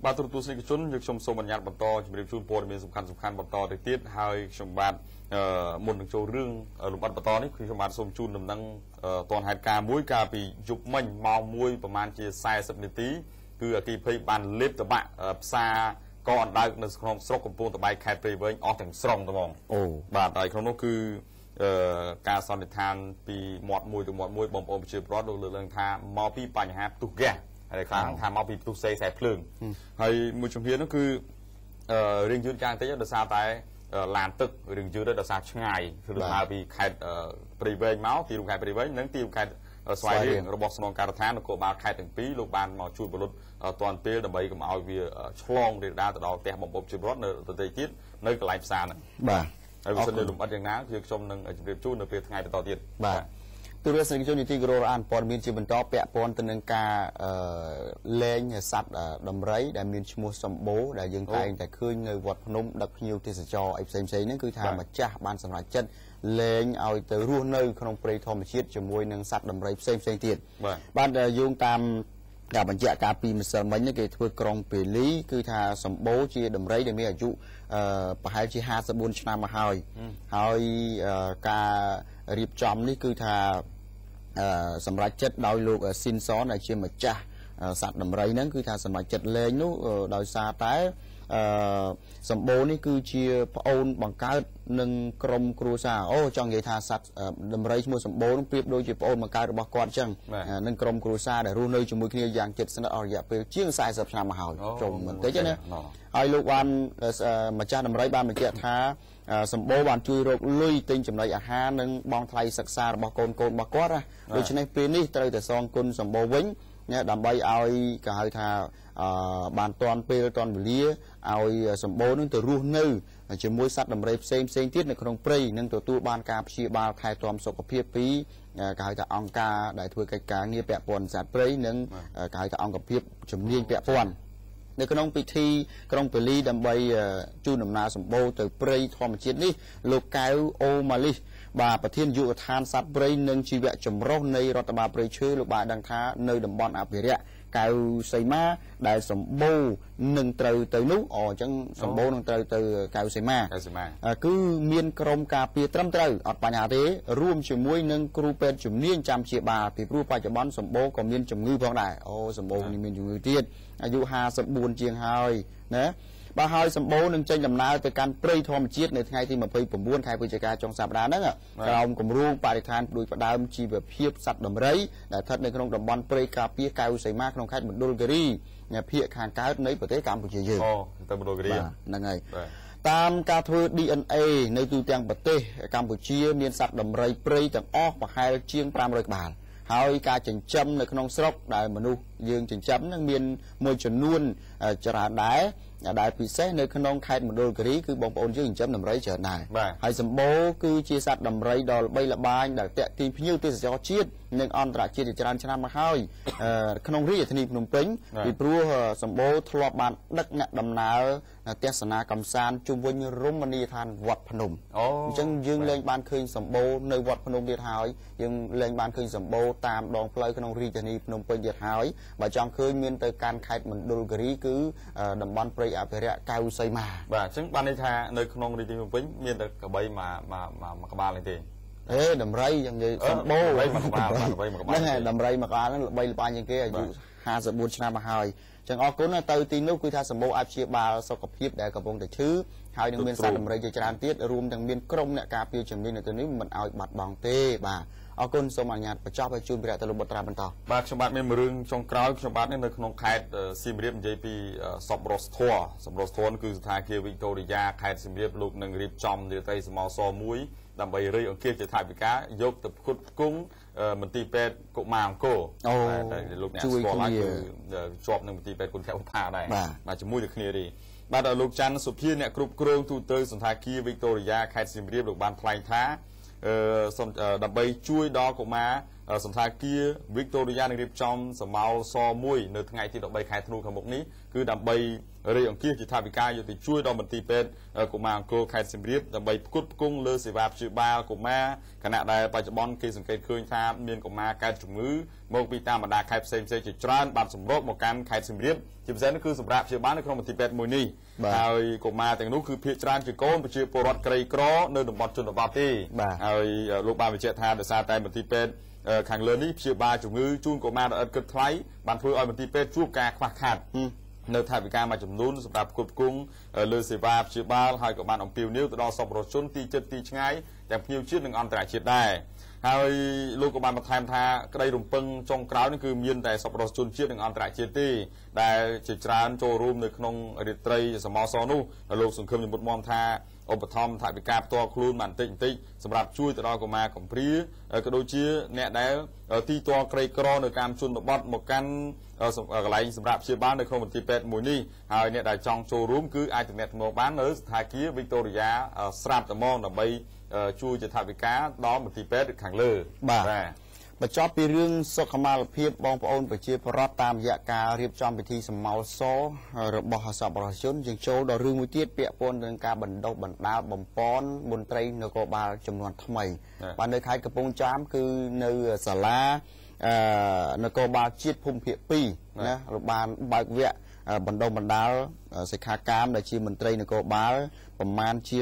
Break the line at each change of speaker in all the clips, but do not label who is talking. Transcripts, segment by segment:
បាទទូរទស្សនិកជនយើងខ្ញុំសូមបញ្ញត្តិបន្តជម្រាបជូនព័ត៌មានសំខាន់បន្តទៅទៀតហើយខ្ញុំបាទមុននឹងចូលរឿងលំអិតបន្តនេះខ្ញុំបាទសូមជូនដំណឹងតនហេតុការមួយកាលពីយប់មិញម៉ោង1ប្រហែលជា40នាទីគឺអគិភ័យបានលេបតបាក់ផ្សារកអណ្ដើកនៅក្នុងស្រុកកំពង់ត្បែកខេត្តព្រៃវែងអស់ទាំងស្រុងហ្មងអូបាទហើយក្នុងនោះគឺការសន្និដ្ឋានពីមាត់មួយទៅមាត់មួយបងប្អូនប្រជាពលរដ្ឋលើកឡើងថាមកពីបញ្ហាផ្ទុះហ្គាសហើយខ្លះថាមកពីផ្ទុះសេខ្សែភ្លើងហើយមួយជំហាននោះគឺរៀងយឺតយ៉ាងតិចដោយសារតែឡានទឹករៀងយឺតដោយសារឆ្ងាយគឺដំណើរពីខេត្តព្រៃវែងមកទីរួមខេត្តព្រៃវែងនិងទីរួមខេត្តស្វាយរៀងរបស់ស្នងការដ្ឋាននគរបាលខេត្តទាំងពីរលោកបានមកជួយពលរដ្ឋទាន់ពេលដើម្បីកុំឲ្យវាឆ្លងរាលដាលទៅដល់ផ្ទះបងប្អូនប្រជាពលរដ្ឋនៅប្រទេសទៀតនៅកន្លែងផ្សារហ្នឹងបាទហើយវាសិននៅលំអិតយ៉ាងណាគឺខ្ញុំនឹងជម្រាបជូននៅពេលថ្ងៃបន្តទៀតបាទទូរទស្សនិកជននីតិគោរពអានព័ត៌មានជាបន្តពាក់ព័ន្ធទៅនឹងការលែងសត្វដំរីដែលមានឈ្មោះសម្បូរដែលយើងតែងតែឃើញនៅវត្តភ្នំដឹកភ្ញៀវទេសចរអីផ្សេងៗហ្នឹងគឺថាម្ចាស់បានសម្រេចចិត្តលែងឲ្យទៅរស់នៅក្នុងព្រៃធម្មជាតិជាមួយនឹងសត្វដំរីផ្សេងទៀតបាទយោងតាមការបញ្ជាក់ការពីម្សិលមិញគេធ្វើក្រុងពេលីគឺថាសម្បូរជាដំរីដែលមានអាយុប្រហែលជា54ឆ្នាំមកហើយការរៀបចំនេះគឺថាសម្រាប់ចិត្តដោយលោកស៊ីនសនដែលជាម្ចាស់សត្វដំរីហ្នឹងគឺថាសម្រាប់ចិត្តលែងនោះដោយសារតែសម្បូរនេះគឺជាប្អូនបង្កើតនឹងក្រុមគ្រួសារចង់និយាយថាសត្វដំរីឈ្មោះសម្បូរនឹងប្រៀបដូចជាប្អូនបង្កើតរបស់គាត់អញ្ចឹងនឹងក្រុមគ្រួសារដែលរស់នៅជាមួយគ្នាយ៉ាងជិតស្និទ្ធអស់រយៈពេលជាង40ឆ្នាំមកហើយចុងបន្តិចណាហើយលោកបានម្ចាស់ដំរីបានបញ្ជាក់ថាសម្បូរបានជួយរកលុយទិញចំណីអាហារនិងបង់ថ្លៃសិក្សារបស់កូនរបស់គាត់ណាដូច្នេះពេលនេះត្រូវតែសងគុណសម្បូរវិញដើម្បីឲ្យគេហៅថាបានតាន់ពេលតាន់វេលាឲ្យសម្បូរនឹងទៅរស់នៅជាមួយសត្វដំរីផ្សេងទៀតនៅក្នុងព្រៃនិងទទួលបានការព្យាបាលថែទាំសុខភាពពីគេហៅថាអង្គការដែលធ្វើកិច្ចការងារពាក់ព័ន្ធសត្វព្រៃនិងគេហៅថាអង្គភាពជំនាញពាក់ព័ន្ធនៅក្នុងពិធីក្រុងពេលីដើម្បីជូនដំណើរសម្បូរទៅព្រៃធម្មជាតិនេះលោកកៅអូម៉ាលីសបាទប្រធានយុវដ្ឋានសត្វព្រៃនិងជីវៈចម្រុះនៃរដ្ឋបាលព្រៃឈើលោកបានដឹងថានៅតំបន់អភិរក្សកៅសីមាដែលសម្បូរនឹងត្រូវទៅនោះអញ្ចឹងសម្បូរនឹងត្រូវទៅកៅសីមាគឺមានក្រុមការពារត្រឹមត្រូវអត់បញ្ហាទេរួមជាមួយនឹងគ្រូពេទ្យជំនាញចាំព្យាបាលពីព្រោះបច្ចុប្បន្នសម្បូរក៏មានជំងឺផងដែរសម្បូរនេះមានជំងឺទៀតអាយុ54ជាងហើយណាបាទហើយសម្បូរនឹងចេញដំណើរទៅកាន់ព្រៃធម្មជាតិនៅថ្ងៃទី29ខែវិច្ឆិកាចុងសប្តាហ៍ហ្នឹងក្រោមគម្រោងបរិស្ថានដូចផ្ដើមជីវភាពសត្វដំរីដែលស្ថិតនៅក្នុងតំបន់ព្រៃការពារកៅសីមាក្នុងខេត្តមណ្ឌលគិរីភាគខាងកើតនៃប្រទេសកម្ពុជាយើងទៅមណ្ឌលគិរីហ្នឹងហើយតាមការធ្វើ DNA នៅទូទាំងប្រទេសកម្ពុជាមានសត្វដំរីព្រៃទាំងអស់ប្រហែលជាង500ក្បាលហើយការចិញ្ចឹមនៅក្នុងស្រុកដែលមនុស្សយើងចិញ្ចឹមនឹងមានមួយចំនួនច្រើនដែលពិសេសនៅក្នុងខេត្តមណ្ឌលគិរីគឺបងប្អូនយើងចិញ្ចឹមដំរីច្រើនដែរហើយសម្បូរគឺជាសត្វដំរីដ៏ល្បីល្បាញដែលទាក់ទាញភ្ញៀវទេសចរជាតិនិងអន្តរជាតិជាច្រើនឆ្នាំមកហើយក្នុងរាជធានីភ្នំពេញពីព្រោះសម្បូរធ្លាប់បានដឹកអ្នកដំណើរទស្សនាកម្សាន្តជុំវិញរមណីយដ្ឋានវត្តភ្នំអញ្ចឹងយើងលែងបានឃើញសម្បូរនៅវត្តភ្នំទៀតហើយយើងលែងបានឃើញសម្បូរតាមដងផ្លូវក្នុងរាជធានីភ្នំពេញទៀតហើយបើចង់ឃើញមានទៅកាន់ខេត្តមណ្ឌលគិរីគឺតំបន់ព្រៃអភិរក្សកៅសីមាបាទអញ្ចឹងបានន័យថានៅក្នុងរាជធានីភ្នំពេញមានតែក្របីមួយក្បាលទេដំរីយ៉ាងនិយាយសម្បូរដំរីមួយក្បាលហ្នឹងហើយដំរីមួយក្បាលហ្នឹងល្បីល្បាញជាងគេអាយុ54ឆ្នាំមកហើយចឹងអរគុណទៅទីនោះគឺថាសម្បូរអាចព្យាបាលសុខភាពដែលកំពុងតែឈឺហើយនឹងមានសត្វដំរីជាច្រើនទៀតរួមទាំងមានក្រុមអ្នកការពារជំនាញនៅទីនេះមិនឲ្យបាត់បង់ទេបាទអរគុណសូមអនុញ្ញាតបញ្ចប់ឲ្យជូនព្រះទៅលោកបុត្រាបន្តបាទខ្ញុំបាទមានរឿងចុងក្រោយខ្ញុំបាទនៅក្នុងខេត្តសៀមរាបនិយាយពីសពរសធរគឺស្ថានភាពវិកតូរីយ៉ាខេត្តសៀមរាបលោកនឹងរៀបចំនីតិសមសមួយដើម្បីរៃអង្គាសជាថវិកាយកទៅផ្គត់ផ្គង់មន្ទីរពេទ្យកុមារអង្គរដែលលោកអ្នកស្គាល់ហើយគឺជាប់នឹងមន្ទីរពេទ្យគុណធបុប្ផាដែរបាទជាមួយនឹងគ្នាទេបាទលោកច័ន្ទសុភាអ្នកគ្រប់គ្រងទូទៅសន្តាគារវិកតូរីយ៉ាខេត្តសៀមរាបលោកបានថ្លែងថាដើម្បីជួយដល់កុមារ សន្តាគារ Victoria នឹងរៀបចំសមោលស1នៅថ្ងៃទី13ខែធ្នូខាងមុខនេះគឺដើម្បីរៃអង្គាសជាថាវិការយកទៅជួយដល់មន្ទីរពេទ្យកុមារអង្គរខេត្តសៀមរាបដើម្បីផ្គត់ផ្គង់លើសេវាព្យាបាលកុមារគណៈដែលបច្ចុប្បន្នគេសង្កេតឃើញថាមានកុមារកើតជំងឺមកពីតាមបណ្ដាខេត្តផ្សេងៗជាច្រើនបានសម្រុកមកកាន់ខេត្តសៀមរាបជាពិសេសនោះគឺសម្រាប់ព្យាបាលនៅក្នុងមន្ទីរពេទ្យមួយនេះហើយកុមារទាំងនោះគឺភាគច្រើនជាកូនប្រជាពលរដ្ឋក្រីក្រនៅតំបន់ជនបទទេហើយលោកបានបញ្ជាក់ថាដោយសារតែមន្ទីរពេទ្យខាងលើនេះព្យាបាលជំងឺជូនកុមារដែលឥតគិតថ្លៃបានធ្វើឲ្យមន្ទីរពេទ្យជួបការខ្វះខាតនៅថវិកាមួយចំនួនសម្រាប់ផ្គត់ផ្គង់លើសេវាព្យាបាលហើយក៏បានអំពាវនាវទៅដល់សប្បុរសជនទីជិតទីឆ្ងាយទាំងភ្ញៀវជាតិនិងអន្តរជាតិដែរហើយលោកក៏បានបន្ថែមថាក្តីរំពឹងចុងក្រោយនេះគឺមានតែសប្បុរសជនជាតិនិងអន្តរជាតិទេដែលជាច្រើនចូលរួមនៅក្នុងរាត្រីសមោសនោះលោកសង្ឃឹមជំនុំមថាឧបត្ថម្ភថវិកាផ្ទាល់ខ្លួនបានបន្តិចសម្រាប់ជួយទៅដល់កុមារកំព្រាក៏ដូចជាអ្នកដែលទីទាល់ក្រីក្រនៅតាមជនបទមកកាន់កន្លែងសម្រាប់ព្យាបាលនៅក្នុងមន្ទីរពេទ្យមួយនេះហើយអ្នកដែលចង់ចូលរួមគឺអាចទំនាក់ទំនងបាននៅសន្តាគារ Victoria ស្រាប់តែមកដើម្បីជួយជាថវិកាដល់មន្ទីរពេទ្យខាងលើ
បាទបញ្ចប់ពីរឿងសុខុមាលភាពបងប្អូនប្រជាពលរដ្ឋតាមរយៈការរៀបចំពិធីសមោលសរបស់សប្បុរសជនយើងចូលដល់រឿងមួយទៀតពាក់ព័ន្ធនឹងការបណ្ដុះបណ្ដាលបំពន់មន្ត្រីនគរបាលចំនួនថ្មីបាទនៅខេត្តកំពង់ចាមគឺនៅសាលានគរបាលជាតិភូមិភាគ2ណារបានបើកវគ្គបណ្ដុះបណ្ដាលសិក្ខាកាមដែលជាមន្ត្រីនគរបាលប្រមាណជា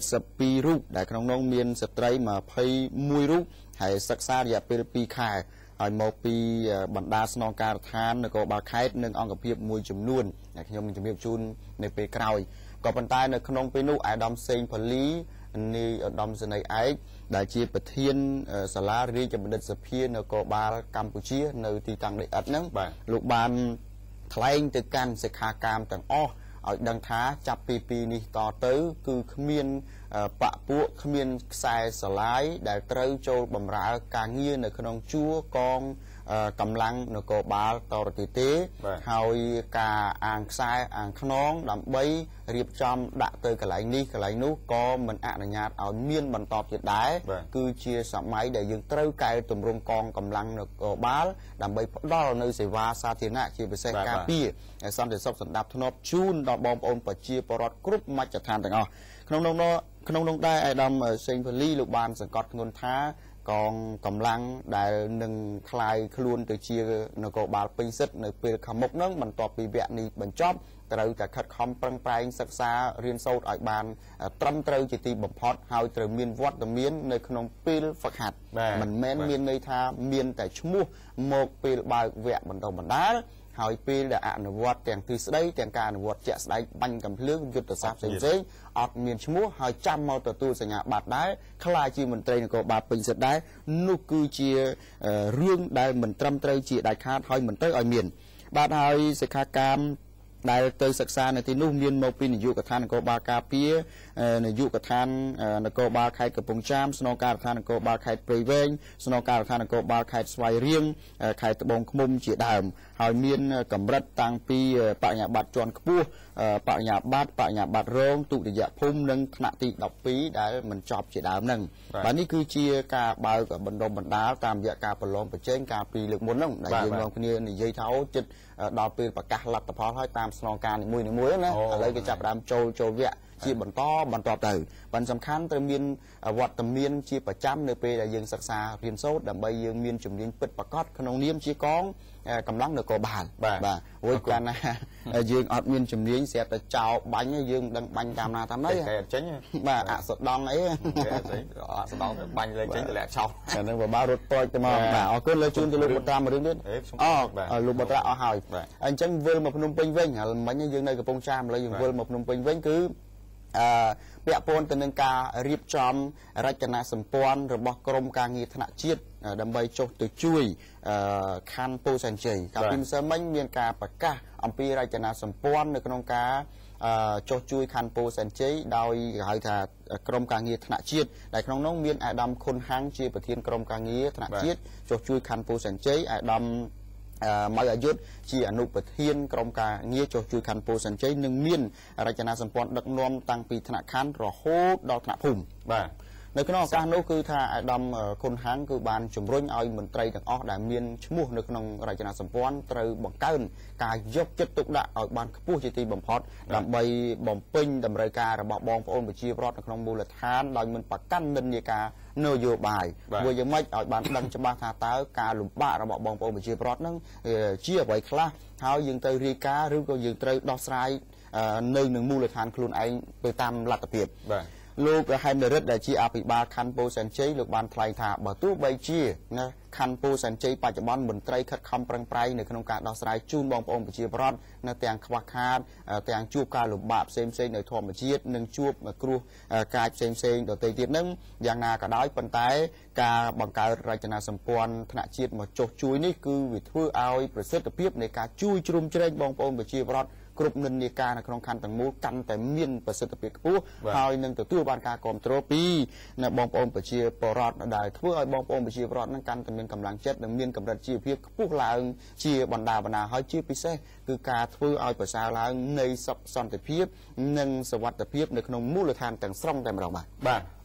172រូបដែលក្នុងនោះមានស្ត្រី21រូបហើយសិក្សារយៈពេល2ខែហើយមកពីបណ្ដាស្នងការដ្ឋាននគរបាលខេត្តនិងអង្គភាពមួយចំនួនដែលខ្ញុំជំរាបជូននៅពេលក្រោយក៏ប៉ុន្តែនៅក្នុងពេលនោះអាដាមសេងផលីនាយឧត្តមសេនីយ៍ឯកដែលជាប្រធានសាលារាជបណ្ឌិតសភានគរបាលកម្ពុជានៅទីតាំងដីឥដ្ឋហ្នឹងលោកបានថ្លែងទៅកាន់សិក្ខាកាមទាំងអស់ឲ្យដឹងថាចាប់ពីពីនេះតទៅគឺគ្មានបពពួកគ្មានខ្សែស្រឡាយដែលត្រូវចូលបម្រើការងារនៅក្នុងជួរកងកម្លាំងនគរបាលតរទីទេហើយការអាងខ្សែអាងខ្នងដើម្បីរៀបចំដាក់ទៅកន្លែងនេះកន្លែងនោះក៏មិនអនុញ្ញាតឲ្យមានបន្តទៀតដែរគឺជាសម័យដែលយើងត្រូវកែតម្រង់កងកម្លាំងនគរបាលដើម្បីផ្ដល់នៅសេវាសាធារណៈជាពិសេសការពារសន្តិសុខសណ្ដាប់ធ្នាប់ជូនដល់បងប្អូនប្រជាពលរដ្ឋគ្រប់មជ្ឈដ្ឋានទាំងអស់ក្នុងនោះដែរអាដាមសេងផលីលោកបានសង្កត់ធ្ងន់ថាកងកម្លាំងដែលនឹងคลายខ្លួនទៅជានគរបាលពេញសិទ្ធនៅពេលខាងមុខនឹងបន្ទាប់ពីវគ្គនេះបញ្ចប់ត្រូវតែខិតខំប្រឹងប្រែងសិក្សារៀនសូត្រឲ្យបានត្រឹមត្រូវជាទីបំផុតហើយត្រូវមានវត្តមាននៅក្នុងពេលហ្វឹកហាត់មិនមែនមានន័យថាមានតែឈ្មោះមកពេលបើកវគ្គបណ្ដុះបណ្ដាលហើយពេលដែលអនុវត្តទាំងទ្រឹស្ដីទាំងការអនុវត្តជាក់ស្ដែងបាញ់កំភ្លើងយុទ្ធសាស្ត្រផ្សេងៗអត់មានឈ្មោះហើយចាំមកទទួលសញ្ញាបត្រដែរខ្លាចជាមន្ត្រីនគរបាលពេញសិទ្ធិដែរនោះគឺជារឿងដែលមិនត្រឹមត្រូវជាដាច់ខាតហើយមិនត្រូវឲ្យមានបាទហើយសិក្ខាកាមដែលទៅសិក្សានៅទីនោះមានមកពីនាយកដ្ឋាននគរបាលការពារនាយកដ្ឋាននគរបាលខេត្តកំពង់ចាមស្នងការដ្ឋាននគរបាលខេត្តព្រៃវែងស្នងការដ្ឋាននគរបាលខេត្តស្វាយរៀងខេត្តត្បូងឃ្មុំជាដើមហើយមានកម្រិតតាំងពីបញ្ញាបត្រជាន់ខ្ពស់បញ្ញាបត្ររងទុតិយភូមិនិងថ្នាក់ទី12ដែលមិនចប់ជាដើមហ្នឹងបាទនេះគឺជាការបើកបណ្ដុះបណ្ដាលតាមរយៈការប្រឡងប្រជែងការពីលើកមុនហ្នឹងដែលយើងនាំគ្នានិយាយថាអូចិត្តដល់ពេលប្រកាសលទ្ធផលហើយតាមស្នងការនីមួយៗណាឥឡូវគេចាប់ផ្ដើមចូលវគ្គជាបន្តទៅបានសំខាន់ត្រូវមានវត្តមានជាប្រចាំនៅពេលដែលយើងសិក្សារៀនសូត្រដើម្បីយើងមានជំនាញពិតប្រាកដក្នុងនាមជាកងកម្លាំងនគរបាលបាទអូយកាលណាយើងអត់មានជំនាញស្រាប់តែចោលបាញ់យើងមិនដឹងបាញ់តាមណាតាមណីតែចេញបាទអសដងអីអសដងបាញ់លេងចេញទៅលាក់ឆោតអានឹងបើរត់តូចទៅមកបាទអរគុណលើជូនទៅលោកបត្រាមួយរឿងទៀតលោកបត្រាអស់ហើយអញ្ចឹងវិលមកភ្នំពេញវិញហើយមិញយើងនៅកំពង់ចាមឥឡូវយើងវិលមកភ្នំពេញវិញគឺពាក់ព័ន្ធទៅនឹងការរៀបចំរចនាសម្ព័ន្ធរបស់ក្រមការងារថ្នាក់ជាតិដើម្បីចុះទៅជួយខណ្ឌពោធិ៍សែនជ័យកាលពីម្សិលមិញមានការប្រកាសអំពីរចនាសម្ព័ន្ធនៅក្នុងការចុះជួយខណ្ឌពោធិ៍សែនជ័យដោយហៅថាក្រមការងារថ្នាក់ជាតិដែលក្នុងនោះមានអាដាមខុនហាំងជាប្រធានក្រមការងារថ្នាក់ជាតិចុះជួយខណ្ឌពោធិ៍សែនជ័យអាដាមម៉ៅអាយុទ្ធជាអនុប្រធានក្រុមការងារចុះជួយខណ្ឌពោធិ៍សែនជ័យនិងមានរចនាសម្ព័ន្ធដឹកនាំតាំងពីថ្នាក់ខណ្ឌរហូតដល់ថ្នាក់ភូមិបាទ នៅក្នុងឱកាសនោះគឺថាអាដាមខុនហាងគឺបានជំរុញឲ្យមន្ត្រីទាំងអស់ដែលមានឈ្មោះនៅក្នុងរចនាសម្ព័ន្ធត្រូវបង្កើនការយកចិត្តទុកដាក់ឲ្យបានខ្ពស់ជាទីបំផុតដើម្បីបំពេញតម្រូវការរបស់បងប្អូនប្រជាពលរដ្ឋនៅក្នុងមូលដ្ឋានដោយមិនប្រកាន់និន្នាការនយោបាយធ្វើយ៉ាងម៉េចឲ្យបានដឹងច្បាស់ថាតើការលំបាករបស់បងប្អូនប្រជាពលរដ្ឋនឹងជាអ្វីខ្លះហើយយើងត្រូវរាយការណ៍ឬក៏យើងត្រូវដោះស្រាយនៅនឹងមូលដ្ឋានខ្លួនឯងទៅតាមលទ្ធភាពលោកហែមនរិទ្ធដែលជាអភិបាលខណ្ឌពោធិ៍សែនជ័យលោកបានថ្លែងថាបើទោះបីជាណាខណ្ឌពោធិ៍សែនជ័យបច្ចុប្បន្នមន្ត្រីខិតខំប្រឹងប្រែងនៅក្នុងការដោះស្រាយជូនបងប្អូនប្រជាពលរដ្ឋនៅទាំងខ្វះខាតទាំងជួបការលំបាកផ្សេងៗនៅធម្មជាតិនិងជួបគ្រោះកាចផ្សេងៗដទៃទៀតនឹងយ៉ាងណាក៏ដោយប៉ុន្តែការបង្កើតរចនាសម្ព័ន្ធថ្នាក់ជាតិមកចុះជួយនេះគឺវាធ្វើឲ្យប្រសិទ្ធភាពនៃការជួយជ្រោមជ្រែងបងប្អូនប្រជាពលរដ្ឋគ្រប់និន្នាការនៅក្នុងខណ្ឌទាំងមូលកាន់តែមានប្រសិទ្ធភាពខ្ពស់ហើយនឹងទទួលបានការគ្រប់គ្រងពីបងប្អូនប្រជាពលរដ្ឋដែលធ្វើឲ្យបងប្អូនប្រជាពលរដ្ឋនឹងកាន់តែមានកម្លាំងចិត្តនិងមានកម្រិតជីវភាពខ្ពស់ឡើងជាបណ្ដាហើយជាពិសេសគឺការធ្វើឲ្យប្រសើរឡើងនៃសុខសន្តិភាពនិងសុវត្ថិភាពនៅក្នុងមូលដ្ឋានទាំងស្រុងតែម្ដងបាទ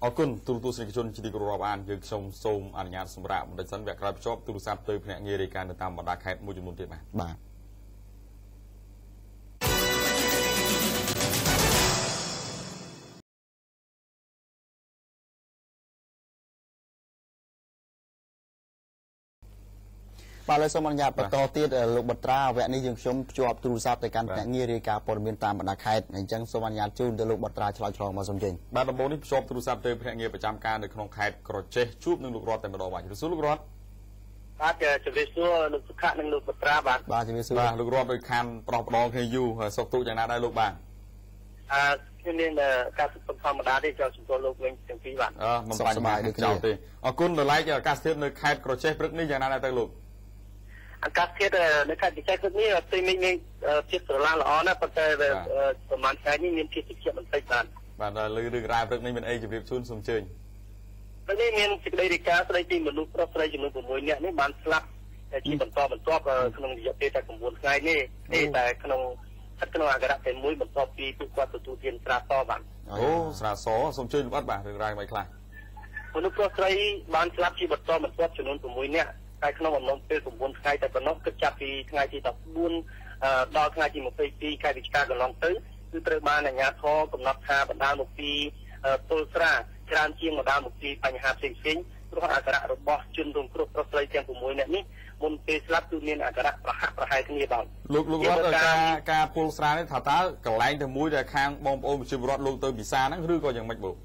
អរគុណទូរទស្សនិកជនជាទីគោរពរាប់អានយើងខ្ញុំសូមអនុញ្ញាតសម្រាប់បន្តិចសិនវគ្គក្រោយភ្ជាប់ទូរស័ព្ទទៅភ្នាក់ងាររាយការណ៍នៅតាមបណ្ដាខេត្តមួយចំនួនទៀតបាទបាទបាទលើសូមអនុញ្ញាតបន្តទៀតលោកបត្រាវគ្គនេះយើងខ្ញុំភ្ជាប់ទូរស័ព្ទទៅកាន់ភ្នាក់ងាររាយការណ៍ព័ត៌មានតាមបណ្ដាខេត្តអញ្ចឹងសូមអនុញ្ញាតជូនទៅលោកបត្រាឆ្លើយឆ្លងមកសូមជើញបាទដំបូងនេះភ្ជាប់ទូរស័ព្ទទៅភ្នាក់ងារប្រចាំការនៅក្នុងខេត្តក្រចេះជួបនឹងលោករតតែម្ដងបាទសួរលោករត
បាទជំរាបសួរលោកសុខៈនិងលោកបត្រាបាទ
ជំរាបសួរបាទលោករតដោយខានប្រោះផ្ដងគ្នាយូរសុខទុក្ខយ៉ាងណាដែរលោកបាទ
ខ្ញុំមានការសុខទុក្ខធម្មតាទេចូលជំទាស់លោកវិញទាំងពីរបាទ
មិនបាច់ដូចចោលទេអរគុណដល់ឡែកអាកាសធាតុនៅខេត្តក្រចេះព្រឹកនេះយ៉ាងណាដែរទៅលោក
អាកាសធាតុនៅខេត្តក្រចេះព្រឹកនេះផ្សេងមានភាពស្រឡះល្អណាស់ប៉ុន្តែប្រហែលថ្ងៃនេះមានភាពត្រជាក់បន្តិច
បាទលើរឿងរ៉ាវព្រឹកនេះមានអីជម្រាបជូនសូមជើញ
ព្រឹកនេះមានសេចក្តីរាយការណ៍ស្តីពីមនុស្សប្រុសស្រីចំនួន6នាក់នេះបានស្លាប់ជាបន្តបន្ទាប់ក្នុងរយៈពេលតែ9ថ្ងៃនេះតែក្នុងស្ថិតក្នុងអក្សរតែមួយបន្ទាប់ពីពួកគាត់ទទួលទានស្រាសបាទ
អូស្រាសសូមជើញលម្អិតបាទរឿងរ៉ាវមិនខ្លះ
មនុស្សប្រុសស្រីបានស្លាប់ជាបន្តបន្ទាប់ចំនួន6នាក់តែក្នុងអំឡុងពេល9ថ្ងៃតែប៉ុណ្ណោះគិតចាប់ពីថ្ងៃទី14ដល់ថ្ងៃទី22ខែវិច្ឆិកាកន្លងទៅគឺត្រូវបានអាជ្ញាធរកំណត់ថាបណ្ដាលមកពីពលស្រាច្រើនជាងបណ្ដាលមកពីបញ្ហាផ្សេងៗព្រោះអក្សររបស់ជនរងគ្រោះប្រុសស្រីទាំង6នាក់នេះមុនពេលស្លាប់គឺមានអក្សរប្រហាក់ប្រហែលគ្នាបាទ
លោករត់ការពលស្រានេះថាតើកន្លែងតែមួយដែលខាងបងប្អូនប្រជាពលរដ្ឋលោកទៅពិសាហ្នឹងឬក៏យ៉ាងម៉េចបង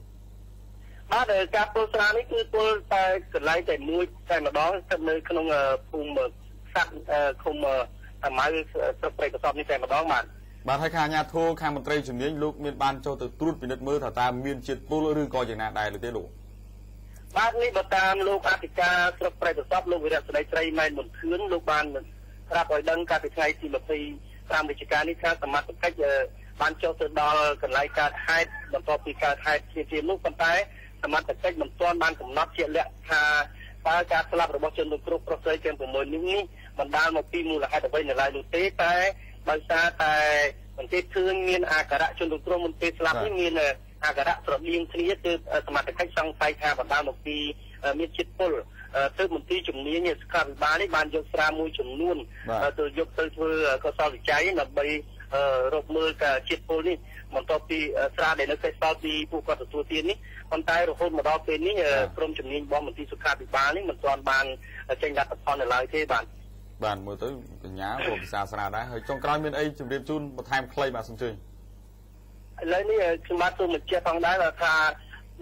បាទការពលស្រានេះគឺពលតែកន្លែងតែមួយតែម្ដងស្ថិតនៅក្នុងភូមិស័ក្តិឃុំអាម៉ៅស្រុកព្រៃកសបនេះតែម្ដង
បាទហើយខាងអាជ្ញាធរខាងមន្ត្រីជំនាញលោកមានបានចូលទៅត្រួតពិនិត្យមើលថាតើមានជាតិពុលឬក៏យ៉ាងណាដែរឬទេលោក
បាទនេះបើតាមលោកអធិការស្រុកព្រៃកសបលោកវិរៈស្ដីស្រីម៉ែនមុនខឿនលោកបានប្រាប់ឲ្យដឹងកាលពីថ្ងៃទី25វិច្ឆិកានេះថាសមត្ថកិច្ចបានចុះទៅដល់កន្លែងកើតហេតុបន្ទាប់ពីកើតហេតុជានោះប៉ុន្តែសមត្ថកិច្ចមិនទាន់បានកំណត់ជាក់លាក់ថាតើការស្លាប់របស់ជនរងគ្រោះប្រុសស្រីទាំង6នេះបណ្ដាលមកពីមូលហេតុអ្វីនៅឡើយនោះទេតែដោយសារតែសង្កេតឃើញមានអាការៈជនរងគ្រោះមុនពេលស្លាប់នេះមានអាការៈស្រដៀងគ្នាគឺសមត្ថកិច្ចសង្ស័យថាបណ្ដាលមកពីមានជាតិពុលទើបមន្ទីរជំនាញសុខាភិបាលនេះបានយកស្រាមួយចំនួនទៅយកទៅធ្វើកសលវិច័យដើម្បីរកមើលជាតិពុលនេះបន្ទាប់ពីស្រាដែលនៅសេសសល់ពីពួកគាត់ទទួលទាននេះប៉ុន្តែរហូតមកដល់ពេលនេះក្រុមជំនាញរបស់មន្ទីរសុខាភិបាលនេះមិនទាន់បានចេញលទ្ធផលនៅឡើយទេ
បាទមើលទៅកញ្ញារកភាសាស្រាដែរហើយចុងក្រោយមានអីជម្រាបជូនបន្ថែមខ្លីបាទសូមជឿឥ
ឡូវនេះខ្ញុំបាទសូមបញ្ជាក់ផងដែរថា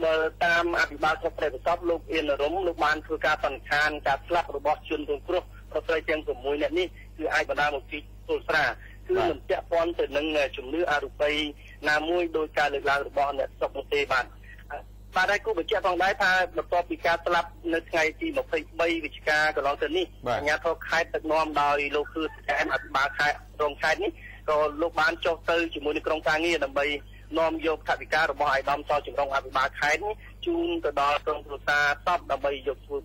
បើតាមអភិបាលស្រុកព្រៃកសបលោកអៀនរំលោកបានធ្វើការសន្និដ្ឋានការស្លាប់របស់ជនរងគ្រោះប្រុសស្រីទាំង6នាក់នេះគឺអាចបណ្ដាលមកពីពុលស្រាគឺមិនពាក់ព័ន្ធទៅនឹងជំនឿអរូបីណាមួយដោយការលើកឡើងរបស់អ្នកស្រុកនោះទេបាទហើយគូបញ្ជាក់ផងដែរថាបន្ទាប់ពីការស្លាប់នៅថ្ងៃទី23វិច្ឆិកាកន្លងទៅនេះអាជ្ញាធរខេត្តដឹកនាំដោយលោកគឺតែអភិបាលខេត្តរងខេត្តនេះក៏លោកបានចុះទៅជាមួយនឹងក្រុមការងារដើម្បីនាំយកថវិការបស់អាយដាមសចម្រុងអភិបាលខេត្តនេះជូនទៅដល់ក្រុមគ្រួសារសពដើម្បីយកធ្វើ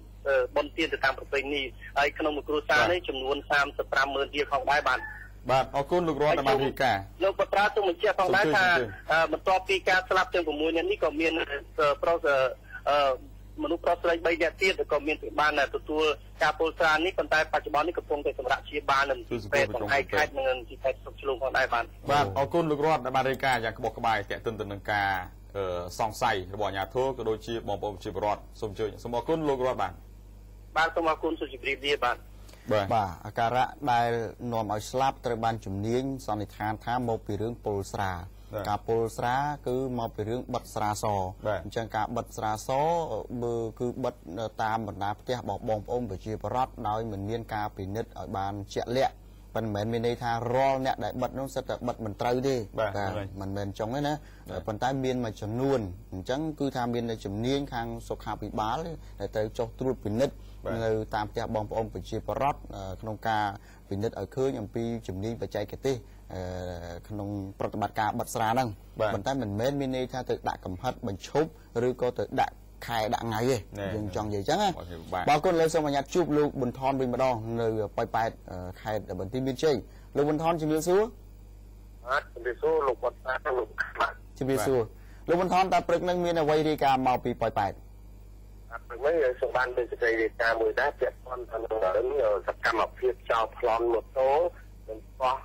បុណ្យទានទៅតាមប្រពៃណីហើយក្នុងមួយគ្រួសារនេះចំនួន350000រៀលផងដែរបាទ
អរគុណលោករតបានរាយការណ៍
លោកបត្រាសូមបញ្ជាក់ផងដែរថាបន្ទាប់ពីការស្លាប់ទាំង6នាក់នេះក៏មានប្រុស មនុស្សប្រុសស្រី3នាក់ទៀតក៏មានបានទទួលការពលស្រានេះប៉ុន្តែបច្ចុប្បន្ននេះកំពុងតែសម្រាប់ជាបាននឹងពេទ្យក្នុងឯកខេត្តនិងជាខេត្តស្រុកឆ្លងផងដែរបាទ
អរគុណលោករដ្ឋដែលបានរាយការណ៍យ៉ាងក្បោះក្បាយទាក់ទិនទៅនឹងការសង្ស័យរបស់អាជ្ញាធរក៏ដូចជាបងប្អូនប្រជាពលរដ្ឋសូមអញ្ជើញសូមអរគុណលោករដ្ឋ
បាទសូមអរគុណសូមជម្រាបលាបាទ
អាការៈដែលនាំឲ្យស្លាប់ត្រូវបានជំនាញសន្និដ្ឋានថាមកពីរឿងពុលស្រាការពុលស្រាគឺមកពីរឿងបិទស្រាសអញ្ចឹងការបិទស្រាសគឺបិទតាមបណ្ដាផ្ទះរបស់បងប្អូនប្រជាពលរដ្ឋដោយមិនមានការពិនិត្យឲ្យបានជាក់លាក់ប៉ុន្តែមិនមែនមានន័យថារាល់អ្នកដែលបិទនោះសិតតែបិទមិនត្រូវទេមិនមែនចឹងទេណាប៉ុន្តែមានមួយចំនួនអញ្ចឹងគឺថាមានជំនាញខាងសុខាភិបាលដែលត្រូវចុះត្រួតពិនិត្យនៅតាមផ្ទះបងប្អូនប្រជាពលរដ្ឋក្នុងការពិនិត្យឲ្យឃើញអំពីជំនាញបច្ចេកទេសក្នុងប្រតិបត្តិការបិទស្រាហ្នឹងប៉ុន្តែមិនមែនមានន័យថាទៅដាក់កំហិតបញ្ឈប់ឬក៏ទៅដាក់ខែដាក់ថ្ងៃទេយើងចង់និយាយចឹងណាបាទគុណលោកសូមអនុញ្ញាតជួបលោកប៊ុនថនវិញម្ដងនៅប៉ោយប៉ែតខេត្តបន្ទាយមានជ័យលោកប៊ុនថនជំរាបសួរ
បាទជំរាបសួរលោកប៊ុនថនលោក
ជំរាបសួរលោកប៊ុនថនតើព្រឹកនឹងមានអ្វីរាយការណ៍មកពីប៉ោយប៉ែត
ព្រឹកនេះសូមបានមានសេចក្តីរាយការណ៍មួយដែរពាក់ព័ន្ធទៅនឹងសកម្មភាពចោលប្លន់ម៉ូតូនិងបោះ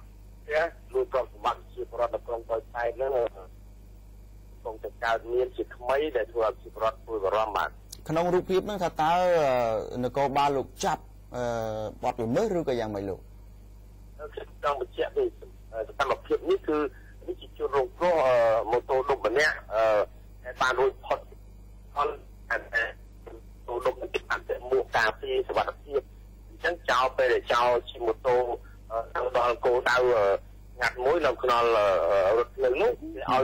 ផ្ទះលួចទ្រព្យសម្បត្តិជាប្រវត្តិក្រុងប៉ោយប៉ែតហ្នឹងគង់តែកើតមានជាថ្មីដែលធ្វើឲ្យជាប្រវត្តិពួយបារម្ភបាទ
ក្នុងរូបភាពហ្នឹងថាតើនគរបាលលោកចាប់បទល្មើសឬក៏យ៉ាងម៉េចលោក
ខ្ញុំចង់បញ្ជាក់ពីសកម្មភាពនេះគឺនេះជាជនរងគ្រោះម៉ូតូដុបម្នាក់ដែលបានរួចផុតអត់តែម៉ូតូដុបនេះបានតែមួកការពារសុវត្ថិភាពអញ្ចឹងចោលពេលដែលចោលជិះម៉ូតូដល់គោលដៅងាត់មួយនៅក្នុងរថភ្លើងនោះឲ្យ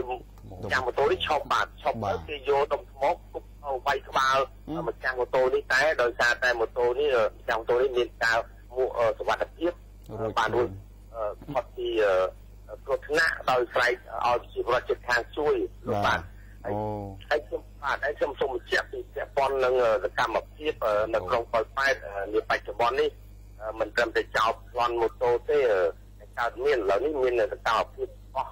ចាំម៉ូតូនេះឈប់បាទឈប់ហើយគេយកដុំថ្មគប់ឲ្យវាយក្បាលម្ចាស់ម៉ូតូនេះតែដោយសារតែម៉ូតូនេះម្ចាស់ម៉ូតូនេះមានការមួកសុវត្ថិភាពបានរួចផុតពីគ្រោះថ្នាក់ដោយស្រែកឲ្យជាប្រជាជាតិខាងជួយលោកបាទហើយខ្ញុំសូមបញ្ជាក់ពីពាក់ព័ន្ធនឹងសកម្មភាពនៅក្រុងប៉ោយប៉ែតនាបច្ចុប្បន្ននេះមិនត្រឹមតែចោលប្លន់ម៉ូតូទេកើតមានឥឡូវនេះមានសកម្មភាពបោះ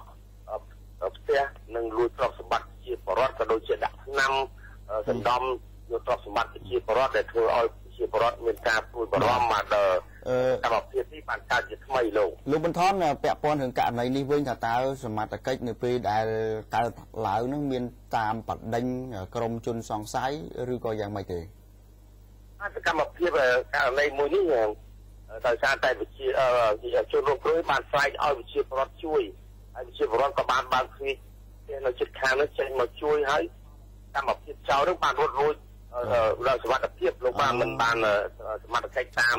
ផ្ទះនិងលួចទ្រព្យសម្បត្តិជាបរិវត្តក៏ដូចជាដាក់ថ្នាំសណ្ដំយកទ្រព្យសម្បត្តិជាបរិវត្តដែលធ្វើឲ្យជាបរិវត្តមានការព្រួយបារម្ភមកដល់កម្មភាពនេះបានកើតជាថ្មី
លោកប៊ុនថនពាក់ព័ន្ធនឹងករណីនេះវិញថាតើសមត្ថកិច្ចនៅពេលដែលកើតឡើងនឹងមានតាមបដិញក្រមជនសង្ស័យឬក៏យ៉ាងម៉េចទេស
កម្មភាពករណីមួយនេះដោយសារតែវិជាជនរងគ្រោះបានស្រែកឲ្យវិជាបរិវត្តជួយហើយវិជាបរិវត្តក៏បានបើកទ្វារនៅជិតខាងនោះចេញមកជួយហើយកម្មភាពចោលនោះបានរត់រួចដល់សុវត្ថិភាពលោកបានមិនបានសមត្ថកិច្ចតាម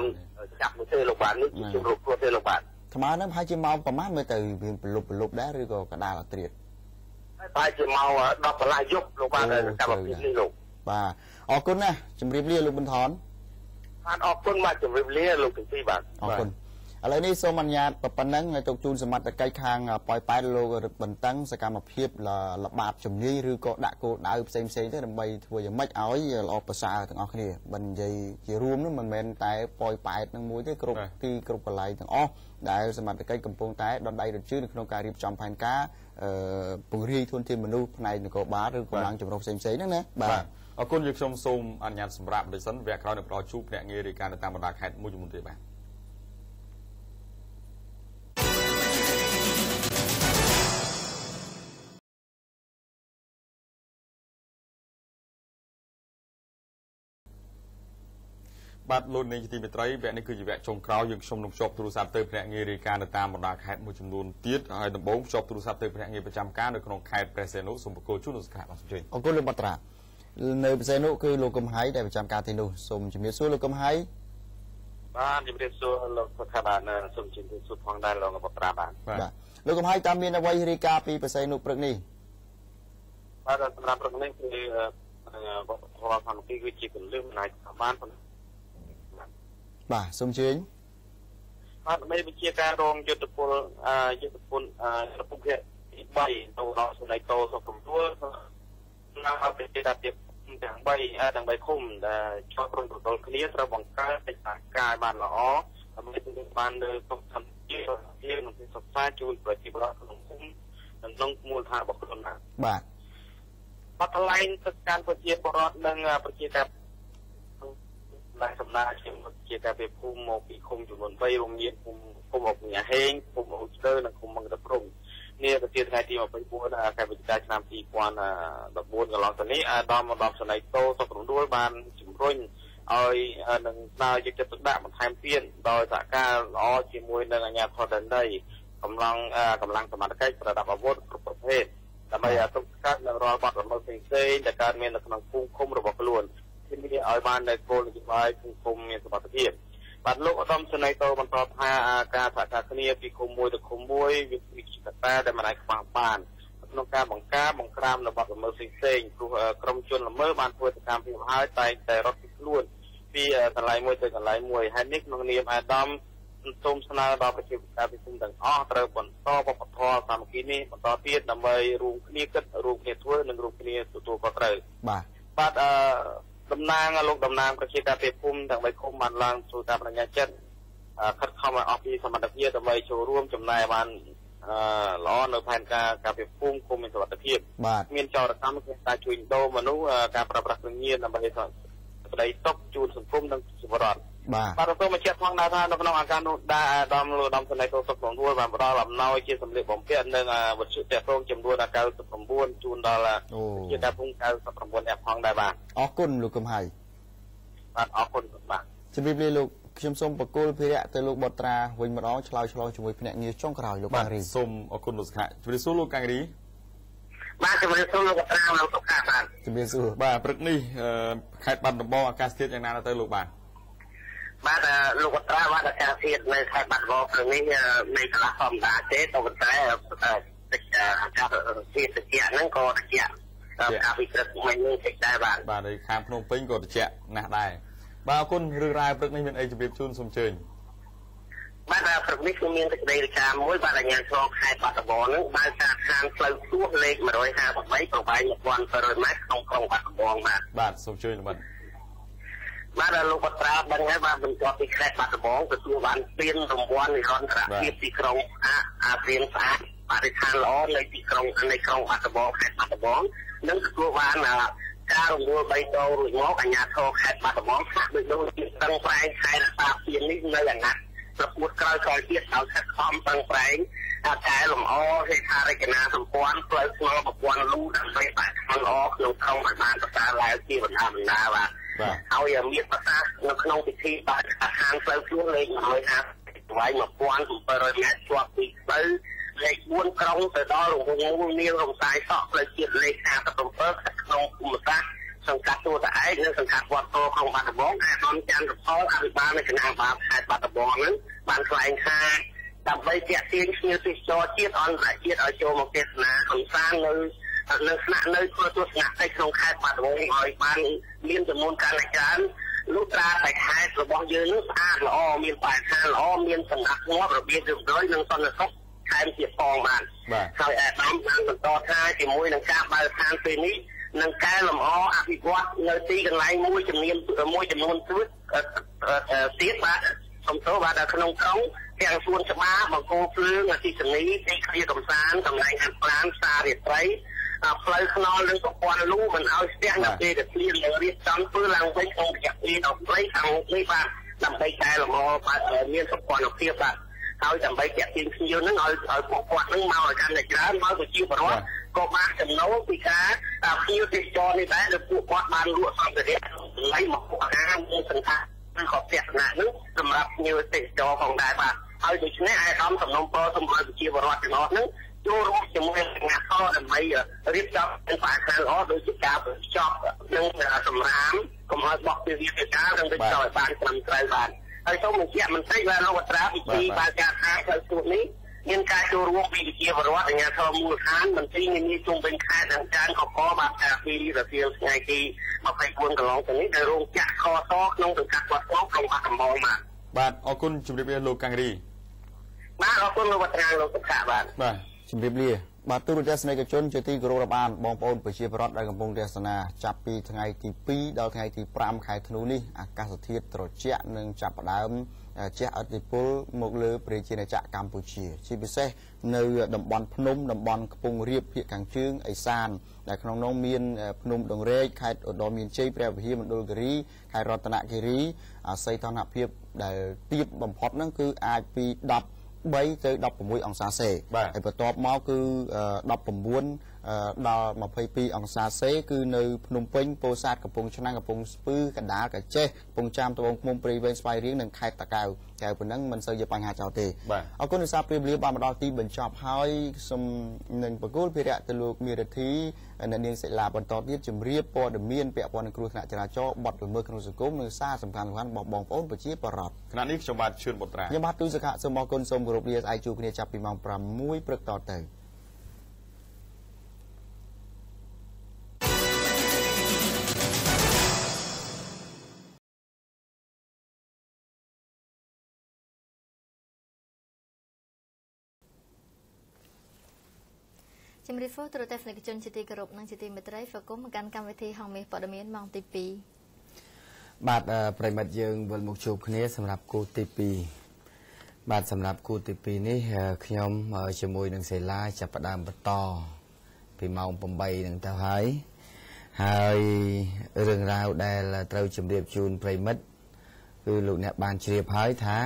ចាប់នោះទេលោកបាននេះជាជនរងគ្រោះទេលោកបាន
ថ្មហ្នឹងប្រហែលជាម៉ោងប្រហែលមើលទៅមានប្រលប់ដែរឬក៏កដាលអត្រាត
ហើយប្រហែលជាម៉ោង10កន្លះយប់លោកបានកម្មភាពនេះលោក
បាទអរគុណណាស់ជម្រាបលាលោកប៊ុនថន
បាទអរគុណបាទជម្រាបលាលោកទាំងពីរបាទ
អរគុណឥឡូវនេះសូមអនុញ្ញាតប៉ុណ្ណឹងឲ្យទុកជូនសមត្ថកិច្ចខាងប៉ោយប៉ែតលោករឹតបន្តឹងសកម្មភាពល្បាតជំនាញឬក៏ដាក់គោលដៅផ្សេងទៅដើម្បីធ្វើយ៉ាងម៉េចឲ្យល្អប្រសើរទាំងអស់គ្នាបើនិយាយជារួមនោះមិនមែនតែប៉ោយប៉ែតនឹងមួយទេគ្រប់ទីគ្រប់កន្លែងទាំងអស់ដែលសមត្ថកិច្ចកំពុងតែដុតដៃរត់ជឿនៅក្នុងការរៀបចំផែនការពង្រាយធនធានមនុស្សផ្នែកនគរបាលឬកម្លាំងចម្រុះផ្សេងហ្នឹងណា
បាទអរគុណយើងខ្ញុំសូមអនុញ្ញាតសម្រាប់ដូចសិនវគ្គក្រោយនឹងបន្តជួបភ្នាក់ងាររាយការណ៍តាមបណ្ដាខេត្តមួយចំនួនទៀតបាទបាទលោកនាងជាទីមេត្រីវគ្គនេះគឺជាវគ្គចុងក្រោយយើងខ្ញុំនឹងភ្ជាប់ទូរស័ព្ទទៅភ្នាក់ងាររាយការណ៍នៅតាមបណ្ដាខេត្តមួយចំនួនទៀតហើយដំបូងភ្ជាប់ទូរស័ព្ទទៅភ្នាក់ងារប្រចាំការនៅក្នុងខេត្តព្រះសីហនុសូមបកគោជូនលោកស្កាបាទសូមជឿ
អរគុណលោកបត្រានៅព្រះសីហនុគឺលោកកឹមហៃដែលប្រចាំការទីនោះសូមជំរាបសួរលោកកឹមហៃ
បាទជំរាបសួរលោកបត្រាបាទសូមជំរាបសួរផងដែរលោកបត្រាបាទ
លោកកឹមហៃតើមានអ្វីរាយការណ៍ពីព្រះសីហនុព្រឹកនេះ
បាទសម្រាប់ព្រឹកនេះគឺវត្តធម៌ខាងពីគឺជាកលឹះមិនអាចបាន
បាទសូមជឿ
បាទដើម្បីវិជាការរងយុទ្ធពលពុកទី3ទៅដល់ស្ដីតោសុខកំទួនៅអបិជាតាទៀតទាំង3ទាំង3ឃុំដែលជាប់រំប្រទល់គ្នាត្រូវបង្កើតកិច្ចសហការបានល្អដើម្បីបានលើសុខសន្តិភាពនិងសុខសាន្តជូនប្រជាពលរដ្ឋក្នុងភូមិនិងក្នុងមូលដ្ឋានរបស់ខ្លួន
បាទ
បទឡែងទឹកការប្រជាពលរដ្ឋនិងប្រជាការដែលសំដៅជាការពីភូមិមកពីឃុំចំនួន3រួមមានភូមិអុកញ៉ាហេងភូមិអូស្ទើនិងភូមិមង្កតព្រំនេះទៅថ្ងៃទី24ខែវិច្ឆិកាឆ្នាំ2014កន្លងទៅនេះអាដាមឧត្តមសេនីយ៍តូសុខរំដួលបានជំរុញឲ្យនឹងស្នើយកចិត្តទុកដាក់បន្ថែមទៀតដោយសហការល្អជាមួយនឹងអាជ្ញាធរដែនដីកម្លាំងសមត្ថកិច្ចប្រដាប់អាវុធគ្រប់ប្រភេទដើម្បីទប់ស្កាត់នៅរាល់បទល្មើសផ្សេងៗដែលកើតមាននៅក្នុងភូមិឃុំរបស់ខ្លួនធានាឲ្យបាននៅគោលនយោបាយភូមិឃុំមានសុវត្ថិភាពបាទលោកឧត្តមសេនីយ៍តូបន្តថាការសហការគ្នាពីឃុំមួយទៅឃុំមួយវាជាកត្តាដែលមិនអាចខ្វះបានក្នុងការបង្ក្រាបនៅបទល្មើសផ្សេងៗព្រោះក្រុមជនល្មើសបានធ្វើសកម្មភាពហើយតែងតែរត់ពីខ្លួនពីកន្លែងមួយទៅកន្លែងមួយហើយនេះក្នុងនាមអាដាមសូមស្នើដល់ប្រជាពលរដ្ឋពិភពទាំងអស់ត្រូវបន្តវប្បធម៌សាមគ្គីនេះបន្តទៀតដើម្បីរួមគ្នាគិតរួមគ្នាធ្វើនិងរួមគ្នាទទួលខុសត្រូវបាទតំណាងលោកតំណាងប្រជាការពីភូមិទាំង3ឃុំបានឡើងสู่ការបញ្ញាចិត្តខិតខំឲ្យអស់ពីសមត្ថភាពដើម្បីចូលរួមចំណាយបានល្អនៅផែនការពីភូមិឃុំមានសុវត្ថិភាពមានចោរកម្មគឺការជួយដូរមនុស្សការប្រើប្រាស់គ្រឿងញៀនដើម្បីក្តីសុខជូនសង្គមនិងជីវរដ្ឋបាទសូមបញ្ជាក់ផងដែរថានៅក្នុងឱកាសនោះដែរអាដាមលោកឧត្តមសេនីយ៍តូសុខរំដួលបានផ្ដល់អំណោយជាសម្ភារបំពាក់និងវត្ថុទាក់ទងចំនួន99ជូនដល់ជាការភូមិ99អ្នកផងដែរបាទ
អរគុណលោកកឹមហៃ
បាទអរគុណបាទ
ជំរាបលាលោកខ្ញុំសូមបកគោលភារៈទៅលោកបត្រាវិញម្ដងឆ្លើយឆ្លងជាមួយភ្នាក់ងារចុងក្រោយលោកកាំរី
សូមអរគុណលោកសុខៈជំរាបសួរលោកកាំរី
បាទជំរាបសួរលោកបត្រាលោកសុខៈបាទ
ជំរាបសួរបាទព្រឹកនេះខេត្តបាត់ដំបងអាកាសធាតុយ៉ាងណាទៅលោកបាទ
លោកបត្រាបាទអាកាសធាតុនៅខេត្តបាត់ដំបងព្រឹកនេះមេឃខ្លាំងធម្មតាទេតែប៉ុន្តែអាកាសធាតុត្រជាក់ហ្នឹងក៏ត្រជាក់ការវិក្រឹតមិញនេះតិចដែរបាទ
នៅខាងភ្នំពេញក៏ត្រជាក់ណាស់ដែរបាទអរគុណរឿងរ៉ាវព្រឹកនេះមានអីជម្រាបជូនសូមអញ្ជើញ
បាទព្រឹកនេះគឺមានសេចក្តីរាយការណ៍មួយបាទអាជ្ញាធរខេត្តបាត់ដំបងហ្នឹងបានការខាងផ្លូវខ្ពស់លេខ153ប្រវែង 1200 ម៉ែត្រក្នុងក្រុងបាត់ដំបង
បាទសូមអញ្ជើញ
បាទលោកបត្រាដឹងហើយបាទបន្ទាប់ពីខេត្តបាត់ដំបងទទួលបានពានរង្វាន់និរន្តរភាពទីក្រុងអាស៊ានស្អាតបរិស្ថានល្អនៅទីក្រុងបាត់ដំបងខេត្តបាត់ដំបងនិងទទួលបានការរំដួល3ដងរួចមកអាជ្ញាធរខេត្តបាត់ដំបងថាដូចនោះតឹងប្រែងខេត្តរក្សាពាននេះនៅអាណត្តិប្រកួតក្រោយទៀតឲ្យខិតខំតឹងប្រែងកែលម្អហេដ្ឋារចនាសម្ព័ន្ធផ្លូវថ្នល់ប្រព័ន្ធលូដើម្បីបានល្អក្នុងក្រុងបានប្រសើរឡើងជាបណ្ដាបាទហើយមានប្រសាសន៍នៅក្នុងពិធីបាត់អាហារផ្លូវជួរលេខ150ប្រវែង 1700 ម៉ែត្រជាប់ពីផ្លូវលេខ4ក្រុងទៅដល់រង្វង់មូលនាងរំសាយសក់ផ្លូវជាតិលេខ57ក្នុងភូមិសាស្ត្រសង្កាត់ទួលតាឯកនិងសង្កាត់វត្តតក្នុងបាត់ដំបងអាដាមច័ន្ទរផលអភិបាលនៃគណៈអភិបាលខេត្តបាត់ដំបងនឹងបានថ្លែងថាដើម្បីទាក់ទាញភ្ញៀវទេសចរជាតិអន្តរជាតិឲ្យចូលមកទស្សនាកម្សាន្តនៅស្នាក់នៅធ្វើទស្សនកិច្ចក្នុងខេត្តបាត់ដំបងឲ្យបានមានចំនួនកាន់តែច្រើនលុះត្រាតែខេត្តរបស់យើងនឹងស្អាតល្អមានបរិស្ថានល្អមានសណ្ដាប់ធ្នាប់របៀបរៀបរយនិងសន្តិសុខថែមទៀតផងបាទហើយអាដាមបានបន្តថាជាមួយនឹងការបើកឋានពេលនេះនឹងកែលម្អអភិវឌ្ឍនៅទីកន្លែងមួយចំនួនទៀតបាទសំទោសបាទក្នុងក្រុងទាំងសួនច្បារបង្គោលភ្លើងអតិសនីទីឃ្លាកំសាន្តកន្លែងហាត់ប្រាណផ្សាររាត្រីផ្លូវថ្នល់និងប្រព័ន្ធលូមិនឲ្យស្ទះនៅពេលដែលភ្លៀងនឹងរៀបចំធ្វើឡើងវិញក្នុងរយៈពេល13ខាងនេះបាទដើម្បីកែលម្អបាទមានប្រព័ន្ធភាពបាទហើយដើម្បីទាក់ទាញភ្ញៀវនឹងឲ្យពួកគាត់នឹងមកឲ្យកាន់តែច្រើនមកប្រជាពលរដ្ឋក៏បានចំណូលពីការភ្ញៀវទេសចរនេះដែរដែលពួកគាត់បានលក់សម្ភារៈកន្លែងមកអាហារមានសង្ឃាឬក៏ផ្ទះស្នាក់នោះសម្រាប់ភ្ញៀវទេសចរផងដែរបាទហើយដូច្នេះអាដាមសំណុំពរសូមឲ្យប្រជាពលរដ្ឋទាំងអស់ហ្នឹងចូលរួមជាមួយអាជ្ញាធរដើម្បីរៀបចំបរិយាកាសល្អដោយជាការបញ្ចប់នឹងសម្រាមកុំឲ្យបោះពីវិទ្យាការនិងទៅឲ្យបានត្រឹមត្រូវបាទហើយសូមបញ្ជាក់បន្តិចបាទលោកបត្រាពិធីបើកការខាងផ្លូវជួរនេះមានការចូលរួមពីវិជាបរដ្ឋអាជ្ញាធរមូលដ្ឋានមន្ត្រីនានាជុំវិញខេត្តនិងចានកកបានការពីរសៀលថ្ងៃទី24កន្លងទៅនេះដែលរោងចក្រខសក្នុងសង្កាត់វត្តក្នុងក្រុងបាត់ដំបង
បាទអរគុណជម្រាបលាលោកកាំងរី
បាទអរគុណលោកបត្រាលោកសុខៈបាទ
ជម្រាបលាបាទទូរទស្សនិកជនជាទីគោរពរាប់អានបងប្អូនប្រជាពលរដ្ឋដែលកំពុងទស្សនាចាប់ពីថ្ងៃទី2ដល់ថ្ងៃទី5ខែធ្នូនេះអាកាសធាតុត្រជាក់និងចាប់ផ្ដើម ជាអធិពលមកលើប្រជាណាចក្រកម្ពុជាជាពិសេសនៅតំបន់ភ្នំតំបន់ខ្ពង់រាបភាគខាងជើងឦសានដែលក្នុងនោះមានភ្នំដងរែកខេត្តឧត្តរមានជ័យព្រះវិហារមណ្ឌលគិរីខេត្តរតនគិរីអាស័យតុល្យភាពដែលទាបបំផុតហ្នឹងគឺអាចពី13ទៅ16អង្សាសេហើយបន្ទាប់មកគឺ19ដល់22អង្សាសេគឺនៅភ្នំពេញពោធិ៍សាត់កំពង់ឆ្នាំងកំពង់ស្ពឺកណ្ដាលកាចេះកំពង់ចាមត្បូងឃ្មុំព្រៃវែងស្វាយរៀងនិងខេត្តតាកែវប៉ុណ្ណឹងមិនសូវជាបញ្ហាចោលទេអរគុណលោកសាព្រាបលាបានមកដល់ទីបញ្ចប់ហើយសូមនឹងបកគោលភារៈទៅលោកមេរិទ្ធីអ្នកនាងសិលាបន្តទៀតជម្រាបព័ត៌មានពាក់ព័ន្ធនឹងគ្រោះថ្នាក់ចរាចរណ៍បទល្មើសក្នុងសង្គមនិងសារសំខាន់ៗរបស់បងប្អូនប្រជាពលរដ្ឋ
ខណៈនេះខ្ញុំបាទឈឿនបុត្រា
ខ្ញុំបាទទូសខៈសូមអរគុណសូមគោរពលាស្អែកជួបគ្នាចាប់ពីម៉ោង6ព្រឹកតទៅ
ជំរាបសួរទូរទស្សនិកជនជាទីគោរពនិងជាទីមេត្រីស្វាគមន៍មកកាន់កម្មវិធីហងមាសព័ត៌មានម៉ោងទី2
បាទប្រិមិត្តយើងវិលមកជួបគ្នាសម្រាប់គូទី2បាទសម្រាប់គូទី2នេះខ្ញុំជាមួយនឹងសេឡាចាប់ផ្ដើមបន្តពីម៉ោង8នឹងទៅហើយរឿងរ៉ាវដែលត្រូវជម្រាបជូនប្រិមិត្តគឺលោកអ្នកបានជ្រាបហើយថា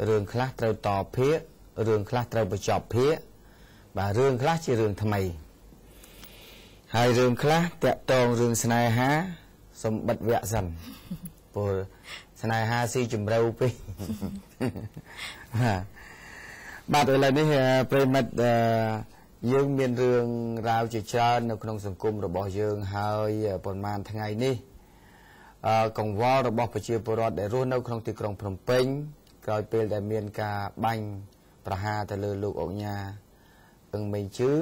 រឿងខ្លះត្រូវតភាគរឿងខ្លះត្រូវបញ្ចប់ភាគបាទរឿងខ្លះជារឿងថ្មីហើយរឿងខ្លះតាក់ទងរឿងស្នេហាសម្បត្តិវគ្គសិនព្រោះស្នេហាស៊ីជំរូវពេកបាទឥឡូវនេះប្រិមិត្តយើងមានរឿងរ៉ាវជាច្រើននៅក្នុងសង្គមរបស់យើងហើយប្រហែលថ្ងៃនេះកង្វល់របស់ប្រជាពលរដ្ឋដែលរស់នៅក្នុងទីក្រុងភ្នំពេញក្រោយពេលដែលមានការបាញ់ប្រហារទៅលើលោកអុកញ៉ាមេងជឺ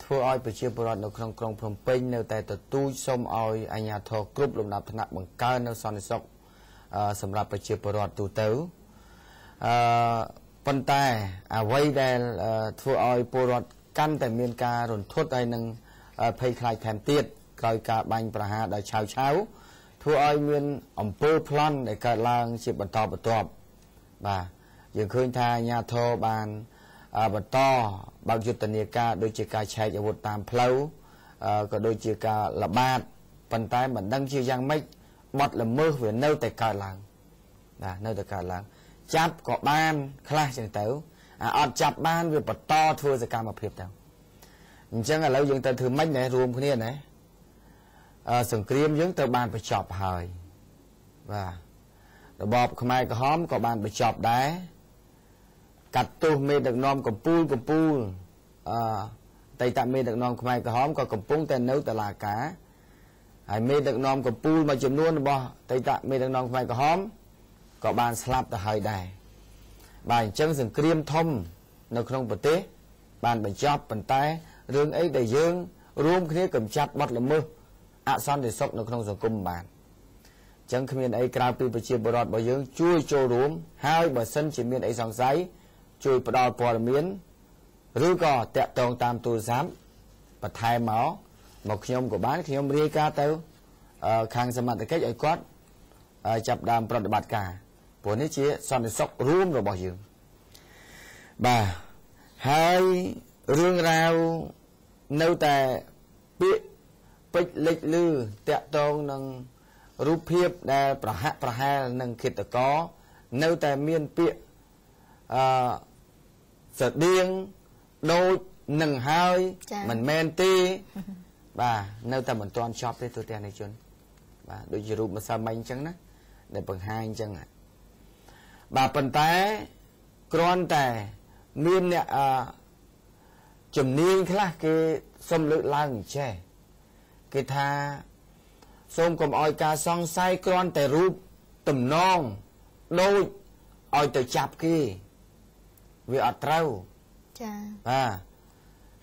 ធ្វើឲ្យប្រជាពលរដ្ឋនៅក្នុងក្រុងភ្នំពេញនៅតែទទូចសូមឲ្យអាជ្ញាធរគ្រប់លំដាប់ថ្នាក់បង្កើននៅសន្តិសុខសម្រាប់ប្រជាពលរដ្ឋទូទៅប៉ុន្តែអ្វីដែលធ្វើឲ្យពលរដ្ឋកាន់តែមានការរន្ធត់ហើយនឹងភ័យខ្លាចថែមទៀតក្រោយការបាញ់ប្រហារដោយឆាវធ្វើឲ្យមានអំពើប្លន់ដែលកើតឡើងជាបន្តបន្ទាប់បាទយើងឃើញថាអាជ្ញាធរបានបន្តបើកយុទ្ធនាការដូចជាការឆែកអាវុធតាមផ្លូវក៏ដូចជាការល្បាតប៉ុន្តែមិនដឹងជាយ៉ាងម៉េចបទល្មើសវានៅតែកើតឡើងបាទនៅតែកើតឡើងចាប់ក៏បានខ្លះចឹងទៅអត់ចាប់បានវាបន្តធ្វើសកម្មភាពទៅអញ្ចឹងឥឡូវយើងទៅធ្វើម៉េចណែរួមគ្នាណែសង្គ្រាមយើងទៅបានបញ្ចប់ហើយបាទរបបខ្មែរក្រហមក៏បានបញ្ចប់ដែរកាត់ទោសមេដឹកនាំកម្ពុជាតៃតមេដឹកនាំខ្មែរក្រហមក៏កំពុងតែនៅតុលាការហើយមេដឹកនាំកម្ពុជាមួយចំនួនរបស់តៃតមេដឹកនាំខ្មែរក្រហមក៏បានស្លាប់ទៅហើយដែរបាទអញ្ចឹងសង្គ្រាមធំនៅក្នុងប្រទេសបានបញ្ចប់ប៉ុន្តែរឿងអីដែលយើងរួមគ្នាកម្ចាត់បទល្មើសអសន្តិសុខនៅក្នុងសង្គមបានអញ្ចឹងគ្មានអីក្រៅពីប្រជាពលរដ្ឋរបស់យើងជួយចូលរួមហើយបើសិនជាមានអីសង្ស័យជួយផ្ដល់ព័ត៌មានឬក៏តាក់ទងតាមទូរស័ព្ទបន្ថែមមកខ្ញុំក៏បានខ្ញុំរាយការណ៍ទៅខាងសមត្ថកិច្ចឲ្យគាត់ចាប់ដើមប្រតិបត្តិការព្រោះនេះជាសន្តិសុខរួមរបស់យើងបាទហើយរឿងរ៉ាវនៅតែពាក្យពេចន៍លេចលឺតាក់ទងនឹងរូបភាពដែលប្រហាក់ប្រហែលនឹងឃាតករនៅតែមានពាក្យស្តៀងដូចនឹងហើយមិនមែនទេបាទនៅតែមិនទាន់ចប់ទេទូទាំងនៃជនបាទដូចជារូបម្សិលមិញអញ្ចឹងណាដែលបង្ហាញអញ្ចឹងបាទប៉ុន្តែគ្រាន់តែមានអ្នកជំនាញខ្លះគេសុំលើកឡើងអញ្ចេះគេថាសូមកុំឲ្យការសង្ស័យគ្រាន់តែរូបទំនងដូចឲ្យទៅចាប់គេវាអត់ត្រូវ
ចា
បាទ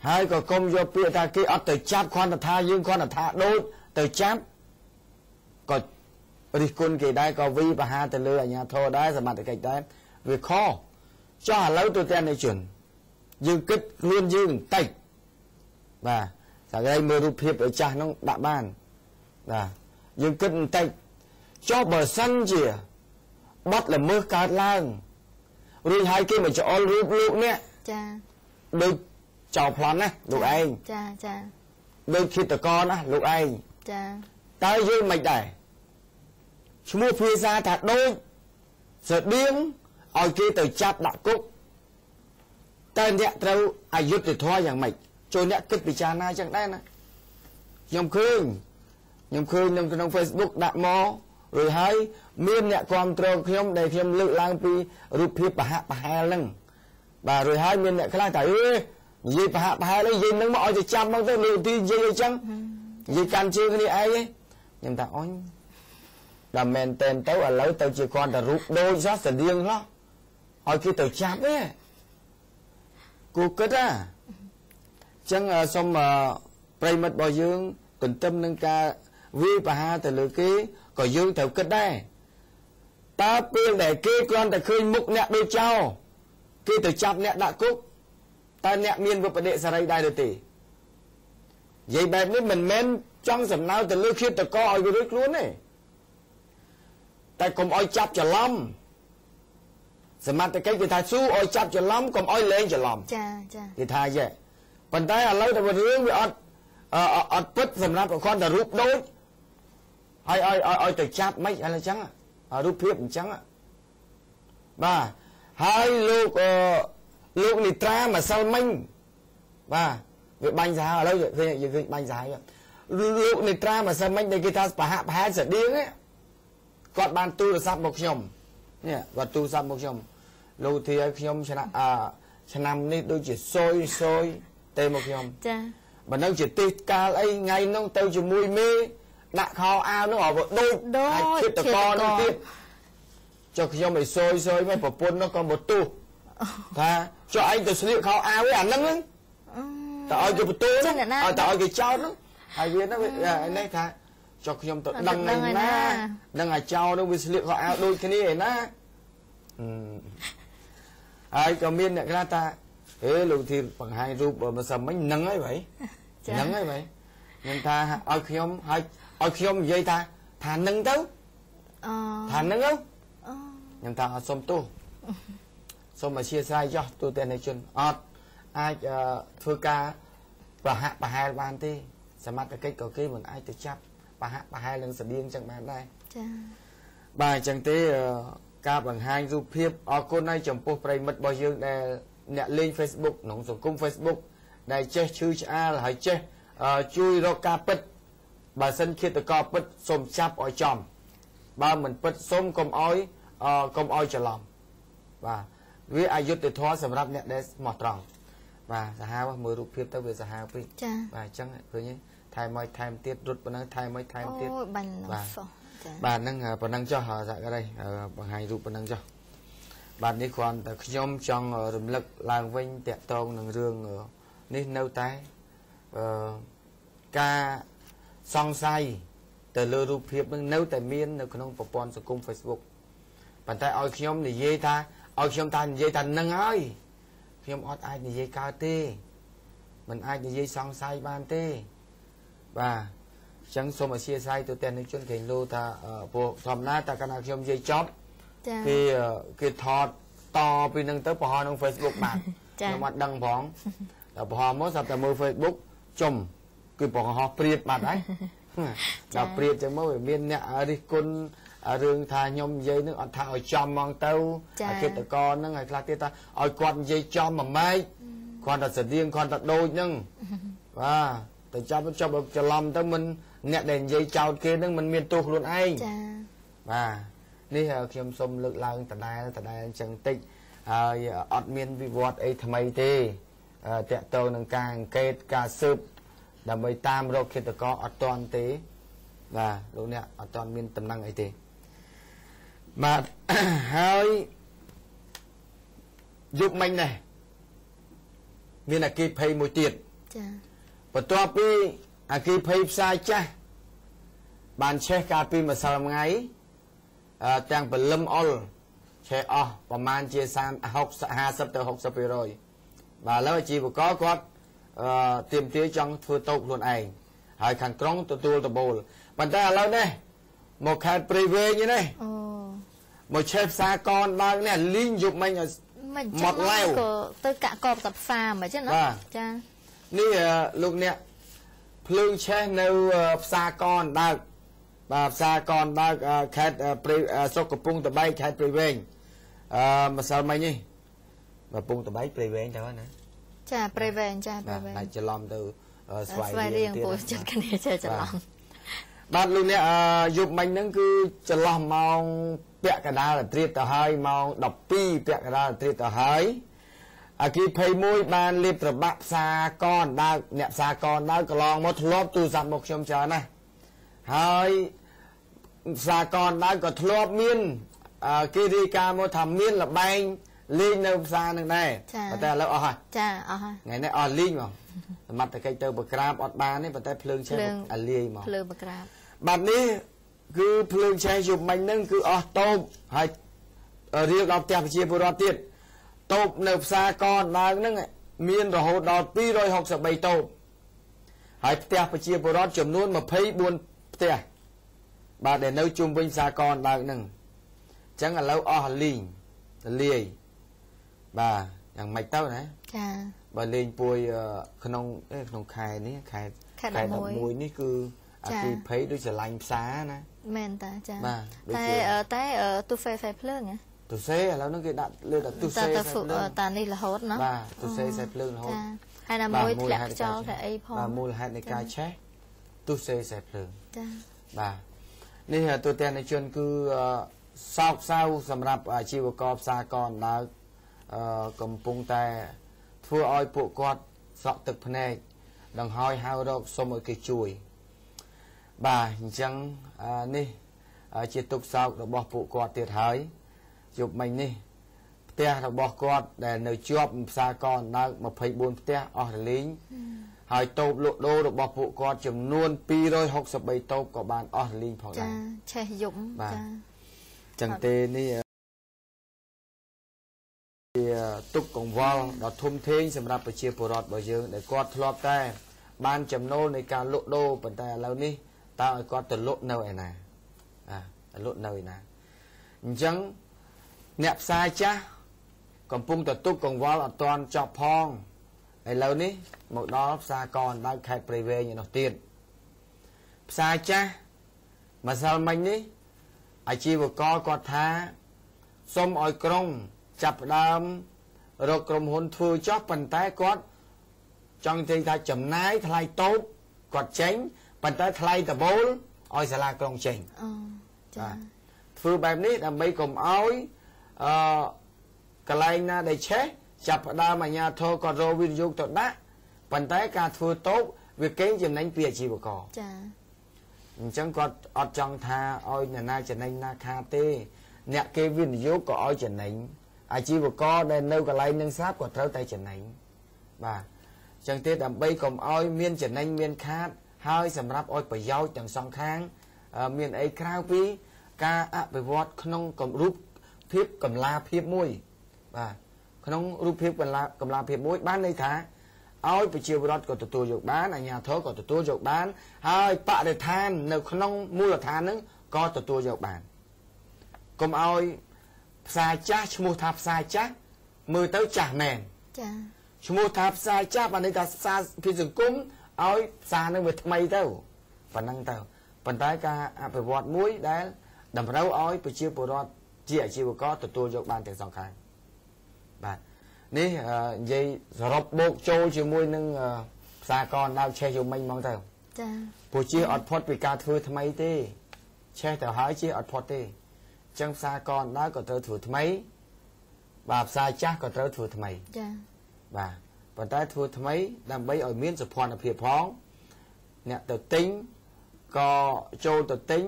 ហើយក៏កុំយកពាក្យថាគេអត់ទៅចាប់គ្រាន់តែថាយើងគ្រាន់តែថាដូចទៅចាប់ក៏រិះគន់គេដែរក៏វិបហាទៅលើអាជ្ញាធរដែរសមត្ថកិច្ចដែរវាខុសចុះឥឡូវទៅទាំងនៃជនយើងគិតខ្លួនយើងបន្តិចបាទសាកមើលរូបភាពឲ្យចាស់នោះដាក់បានបាទយើងគិតបន្តិចចុះបើសិនជា
bắt là mưa cát lang rồi hai kia mà cho rút lụa nè
cha
đôi chào phán á lục anh
cha cha
đôi khi tờ con á lục anh
cha
tới dưới mạch này mua phía ra thật đôi giờ điếng ở kia từ chạp đạo cúc tên nhẹ trâu ai giúp thì thoaอย่างmạch cho nhẹ kết bị cha na chẳng đây nè nhầm khơi nhầm trong Facebook đặt mò rồi hay miên nhẹ quan trâu khiêm để khiêm lự lang pi rụp hiệp bà hạ lưng bà rồi hai miên nhẹ cái lang tại gì bà hạ lấy gì nó mọi thì chăm bằng tới lự thì gì chăng gì can chưa cái đi ai ấy nhưng ta ôi là men tên tấu ở lối tao chỉ còn là rụp đôi rót sờ điên đó hỏi khi tao chạp ấy cô kết á chẳng xong mà pray mất bao dương tuần tâm nâng ca vi bà ha từ lưỡi ký có dương theo kết đây ta biên để kê con ta khơi mục nẹt đôi trao kê từ chạp nẹt đã cúc ta nẹt miên vào đệ sa đây được tỷ vậy bài mới mình men trong sầm nào từ lưỡi khi ta coi cái đôi luôn này tại cùng oi chắp cho lắmสมัติcái thà su oi chắp cho lắm cùng oi lên cho lắm thì thà vậy còn tại lấy từ một hướng với ọt bứtสำหรับcon là rút đôi oi từ chắp mấy hay là trắng à rút phiếp trắng à ba hai lúc này tra mà sao minh ba việc bánh giá ở đâu vậy bánh giá vậy lúc này tra mà sao minh đây cái thà bà hạ sẽ điên ấy còn ban tu là sắp một nhom nè và tu sắp một nhom lâu thì nhom sẽ nằm đi đôi chỉ sôi tê một nhom và nó chỉ tít ca ấy ngay nó tao chỉ mùi mê đã kho ao nó ở một đôi hai chiếc tờ con nó tiếp cho nhom mày sôi mấy bộ nó còn một tu ta cho anh tôi xử kho ao với ảnh lắm tao ơi cái tu đó tao ơi cái cháu đó hai viên nó này ta cho nhom tự đăng này na đăng là trao đâu vì liệu họ áo đôi cái này na ai có miên này cái ta thế lúc thì bằng hai rụp mà sầm mấy nắng ấy vậy nên ta ai khiêm vậy ta thà nâng tới thà nâng không nhưng ta xôm tu xôm mà chia sai cho tu tên này chuyên ai thưa ca bà hai ban ti sắm mặt cái cầu kia mình ai tự chấp bà hai lần sẽ điên chẳng bạn đây bà chẳng thế ca bằng hai giúp hiệp ở cô này chồng phố pray mất bao nhiêu để nè lên Facebook nóng dùng cung Facebook để che chữ a là hay che chui ro ca pet bà sân khi tự co pet xôm chắp ở chòm bà mình pet xôm công oi trở lòng và vì ai giúp để thoa sầm rắp nè để mọt tròn và sẽ hai mới giúp hiệp tới về sẽ hai và chẳng vậy nhé thay mới thay tiết rút bằng năng thay mới thay tiết bà năng cho họ dạ cái đây bằng hai rút bằng năng cho bạn đi còn nhóm trong rừng lực làng vinh tẹt tôn nâng rương nên nâu tay ca song say từ lơ rụp hiệp nâu tại miên nâu không có bọn cung Facebook bàn tay oi nhóm thì dây ta oi nhóm ta dây ta nâng ơi nhóm ót ai thì dây cao tê mình ai thì dây song say ban tê và chẳng số mà chia sai từ tên chuyên cảnh lô ta bộ thòm na ta cần nhóm dây chót cái thọt to vì nâng tới bỏ nông Facebook bạn nhưng mà đăng phóng là bỏ mỗi sắp ta mơ Facebook chùm cái bỏ họ priệt bạn đấy là priệt chẳng mới miên nè đi con rừng thà nhóm dây nó thà ở chòm mong tâu khi tụi con nó ngày là ta ở con dây chòm mà mai con là sẽ riêng con là đôi nhưng và từ cho bậc cho lòng tới mình nè đèn dây chào kia nó mình miên tu luôn anh vàนี่ខ្ញុំ សូម លើកឡើងតដែលអញ្ចឹងតិចហើយអត់មានវិវត្តអីថ្មីទេតកតងនឹងការអង្កេតការស៊ើបដើម្បីតាមរកឃាតករអត់ទាន់ទេបាទលោកអ្នកអត់ទាន់មានតំណែងអីទេបាទហើយយុគមិញនេះមានអគិភ័យមួយទៀតចាបន្ទាប់ពីអគិភ័យផ្សាយចាស់បានឆេះកាលពីម្សិលមិញទាំងបលឹមអុលឆេះអស់ប្រមាណជា50ទៅ 60% បាទឥឡូវអាជីវករគាត់ទៀមទាចង់ធ្វើតូបខ្លួនឯងហើយខាងក្រុងទទួលតបូលប៉ុន្តែឥឡូវនេះមកខេត្តព្រៃវែងនេះ một chép xa con đang nè linh dục mình một leo
tôi cả cọp tập phà mà chứ nó cha
ní lúc nè phương che nêu xa con đang và xa con đang khát sốc của pung tập bay khát pre ven mà sao mày nhỉ và pung tập bay pre ven thôi nè
cha pre ven cha pre ven
lại cho làm từ
xoay riêng của chân cái này chơi cho lòng
bạn lúc nè dục mình nó cứ cho lòng mong bẹt cả đá là triệt tờ hai mong đọc pi bẹt cả đá là triệt tờ hai khi phê môi ban liệp trở bạc xa con đã nẹp xa con đã có lòng một lốp tu sẵn một trong chờ này hai xa con đã có lốp miên khi đi ca một thầm miên là banh linh đâu xa nâng này và ta là hỏi ngày nay linh mà mặt cái cây tơ bậc crab ọt ba này và ta phơi chơi li mà bạn đi cứ phơi chơi chụp mình nâng cứ tôm hay riêng đọc đẹp chia vừa đó tiền tôm nộp xa con đang nâng miên rồi hồ đọt pi rồi học sẽ bày tôm hay đẹp chia vừa đó chấm luôn mà thấy buồn tiền bà để nấu chung với xa con đang nâng chẳng là lâu linh li bàอย่างไม่เต้านะbà lên bôi không khai ní khai đập mùi ní cứ khi thấy đôi sẽ lạnh xá nè
men ta cha tại tu phê phê phơi nhỉ
tu xe là nó cái đặt lên đặt tu xe
ta này là hốt nó
tu xe sẽ phơi là hốt
hay là mùi lẹt cho cái ấy phong
bà mùi hai này cài chết tu xe sẽ phơi bàนี่ตัวแทนในชนคือซอกเศร้าสำหรับอาชีวกรสากรแล้วกำปงแต่ทั่วอ้อยปลูกกอดสะตึกพเนกดังหอยหาวดอกสมอกิจุยบ่าจังนี่จิตตุกสาวดอกบอกปลูกกอดเตียดหายจุบมันนี่เตี้ยดอกบอกกอดแต่ในจวบสากรแล้วมาพายบุญเตี้ยออกลิงหายโตบลุโดดอกบอกปลูกกอดจำนวนปี160 โตบกับบานออกลิงพอได้
ใช่ยุ่ง
จังเตนี่ตุกของวอลดอทุ่มเทงสำหรับประเชียปรอดบ่เยอะแต่กอดทลอบแต่บ้านจำโนในการลุโดปัจจัยแล้วนี่ตาไอ้กอดตะลุเนยนะลุเนยนะจังเน็บสายจ้ะกับปุ่งตะตุกของวอลตอนจอบพองไอ้แล้วนี่หมดดอกสากรได้ใครปริเวณอย่างนอตีนสายจ้ะมาสาวมันนี่อาชีพกอกอดท้าส้มอ้อยกรงจับดามรกรมหุ่นทูชอบปันท้ายกอดจังที่ถ้าจำนายทลายโต๊ะกอดเจ๋งปันท้ายทลายตะโบลอ้อยสลากรองเจ๋งทูแบบนี้ทำไปกลมอ้อยกลายน่าได้เช็จับดามญาโทกอดโรวิญญุกตดนะปันท้ายการทูโต๊ะวิเก่งจำนั้นเปียชีบกอจังกอดอดจังทาอ้อยน่าจะในนาคาเต้เนี่ยเกวิญญุกก็อ้อยจะไหนอาชีพก็ได้เนื้อกระไรนึ่งทราบกว่าเท่าใจจะไหนบ่าจังเตดำใบกลมอ้อยเมียนจะไหนเมียนคาดให้สำหรับอ้อยไปย้อยจังสองข้างเมียนไอ้คราวปีกาไปวอดขนมกลมรูปเพียบกำลาเพียบมุ้ยบ่าขนมรูปเพียบกำลาเพียบมุ้ยบ้านในท้าอ้อยไปเชียวรถก็ตัวหยกบ้านญาเธอก็ตัวหยกบ้านให้ปะได้ทานเนื้อขนมมูลทานนึงก็ตัวหยกบ้านกลมอ้อยสายจ้าชมูทับสายจ้ามือเต้าจ่าแมนชมูทับสายจ้าปันนี้แต่สายพิจิตรกุ้งเอาสายนึงไปทำไมเต้าปันนั่งเต้าปันท้ายกาไปวอดมุ้ยได้ดำเราเอาไปเชี่ยวปวดเจี๋ยชีวก็ตัวยกบานแต่สองข้างบานนี่ยัยรบโบกโจชีมุ้ยนึงสากรดาวเชี่ยวไม่มองเต้าผู้เชี่ยวอดพอดไปการถือทำไมเต้เชี่ยวแต่หายเชี่ยวอดพอดเต้จังสากรได้ก็เจอถือทำไมบาปสายจ้าก็เจอถือทำไมบ่าปัจจัยถือทำไมดำไปเอาเมียนสะพอนเพียบพร้อมเนี่ยตัวติ้งก็โจตัวติ้ง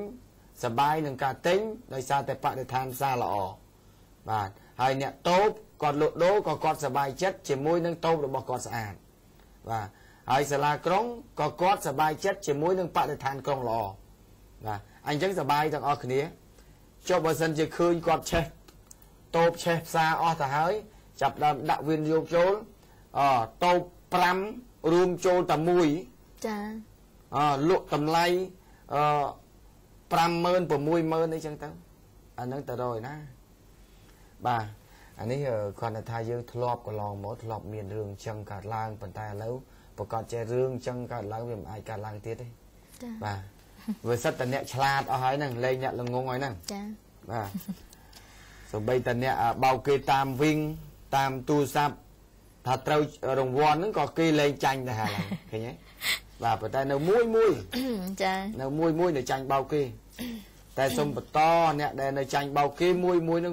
สบายหนึ่งการติ้งโดยซาแต่ปะในทานซาละอบ่าให้เนี่ยโต๊ะกอดหลุดโดก็กอดสบายเจ็ดเฉียมมวยนึงโต๊ะหรือบอกกอดสะอาดบ่าให้สลากรงก็กอดสบายเจ็ดเฉียมมวยนึงปะในทานกรงละอบ่าอันจังสบายต่างออกนี้cho bà dân chỉ khơi quạt che tốp che xa o thả hơi chập đầm đạo viên vô chốn tốp pram room chôn tầm mùi lộ tầm lay pram mơn của mùi mơn đấy chẳng tao anh nâng tờ rồi ná bà anh ấy còn là thay dương thọp của lòng mỗi thọp miền rừng chân cả lang bàn tay lâu và còn che rương chân cả lang vì ai cả lang tiết đấy bà vừa sắt tận nẹt chlat ở hỏi nè lên nhận là ngon ấy nè bà rồi bây tận nẹt bao kê tam vinh tam tu sap thật trâu đồng vòn nó có kê lên chanh là hà là cái nhé và bàn tay nấu muối nấu muối để chanh bao kê tay xong bật to nẹt đây là chanh bao kê muối nó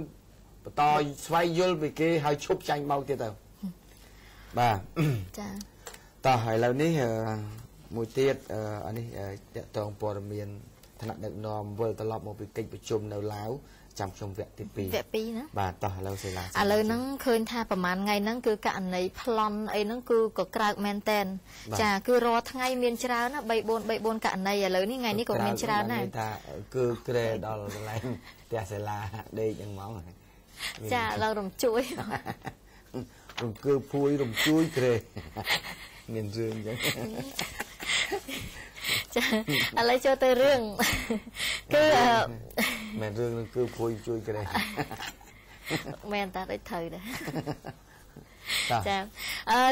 to xoay vô vì kia hơi chúc chanh bao tiết đâu bà tao hỏi lâu ní mùi tiết anh ấy toàn bộ miền thành lập được nòm vừa tao lọp một việc kịch chùm đầu láo trong trong vẹn tipi
nữa
bà tao lâu sẽ là
lời nắng khơi thaประมาณ ngày nắng cứ cạn này plon ấy nắng cứ có crowd maintain chả cứ rò ngày miền trao nó bay bồn cạn này lời ní ngày ní có miền trao này
cứ kề đó là tia sẽ là đây chẳng máu này
chả lâu đồng chuối
đồng cơ phui đồng chuối kề miền dương chứ
lấy cho tôi rương cứ
miền dương cứ phui chuối kề
miền ta đấy thời đấy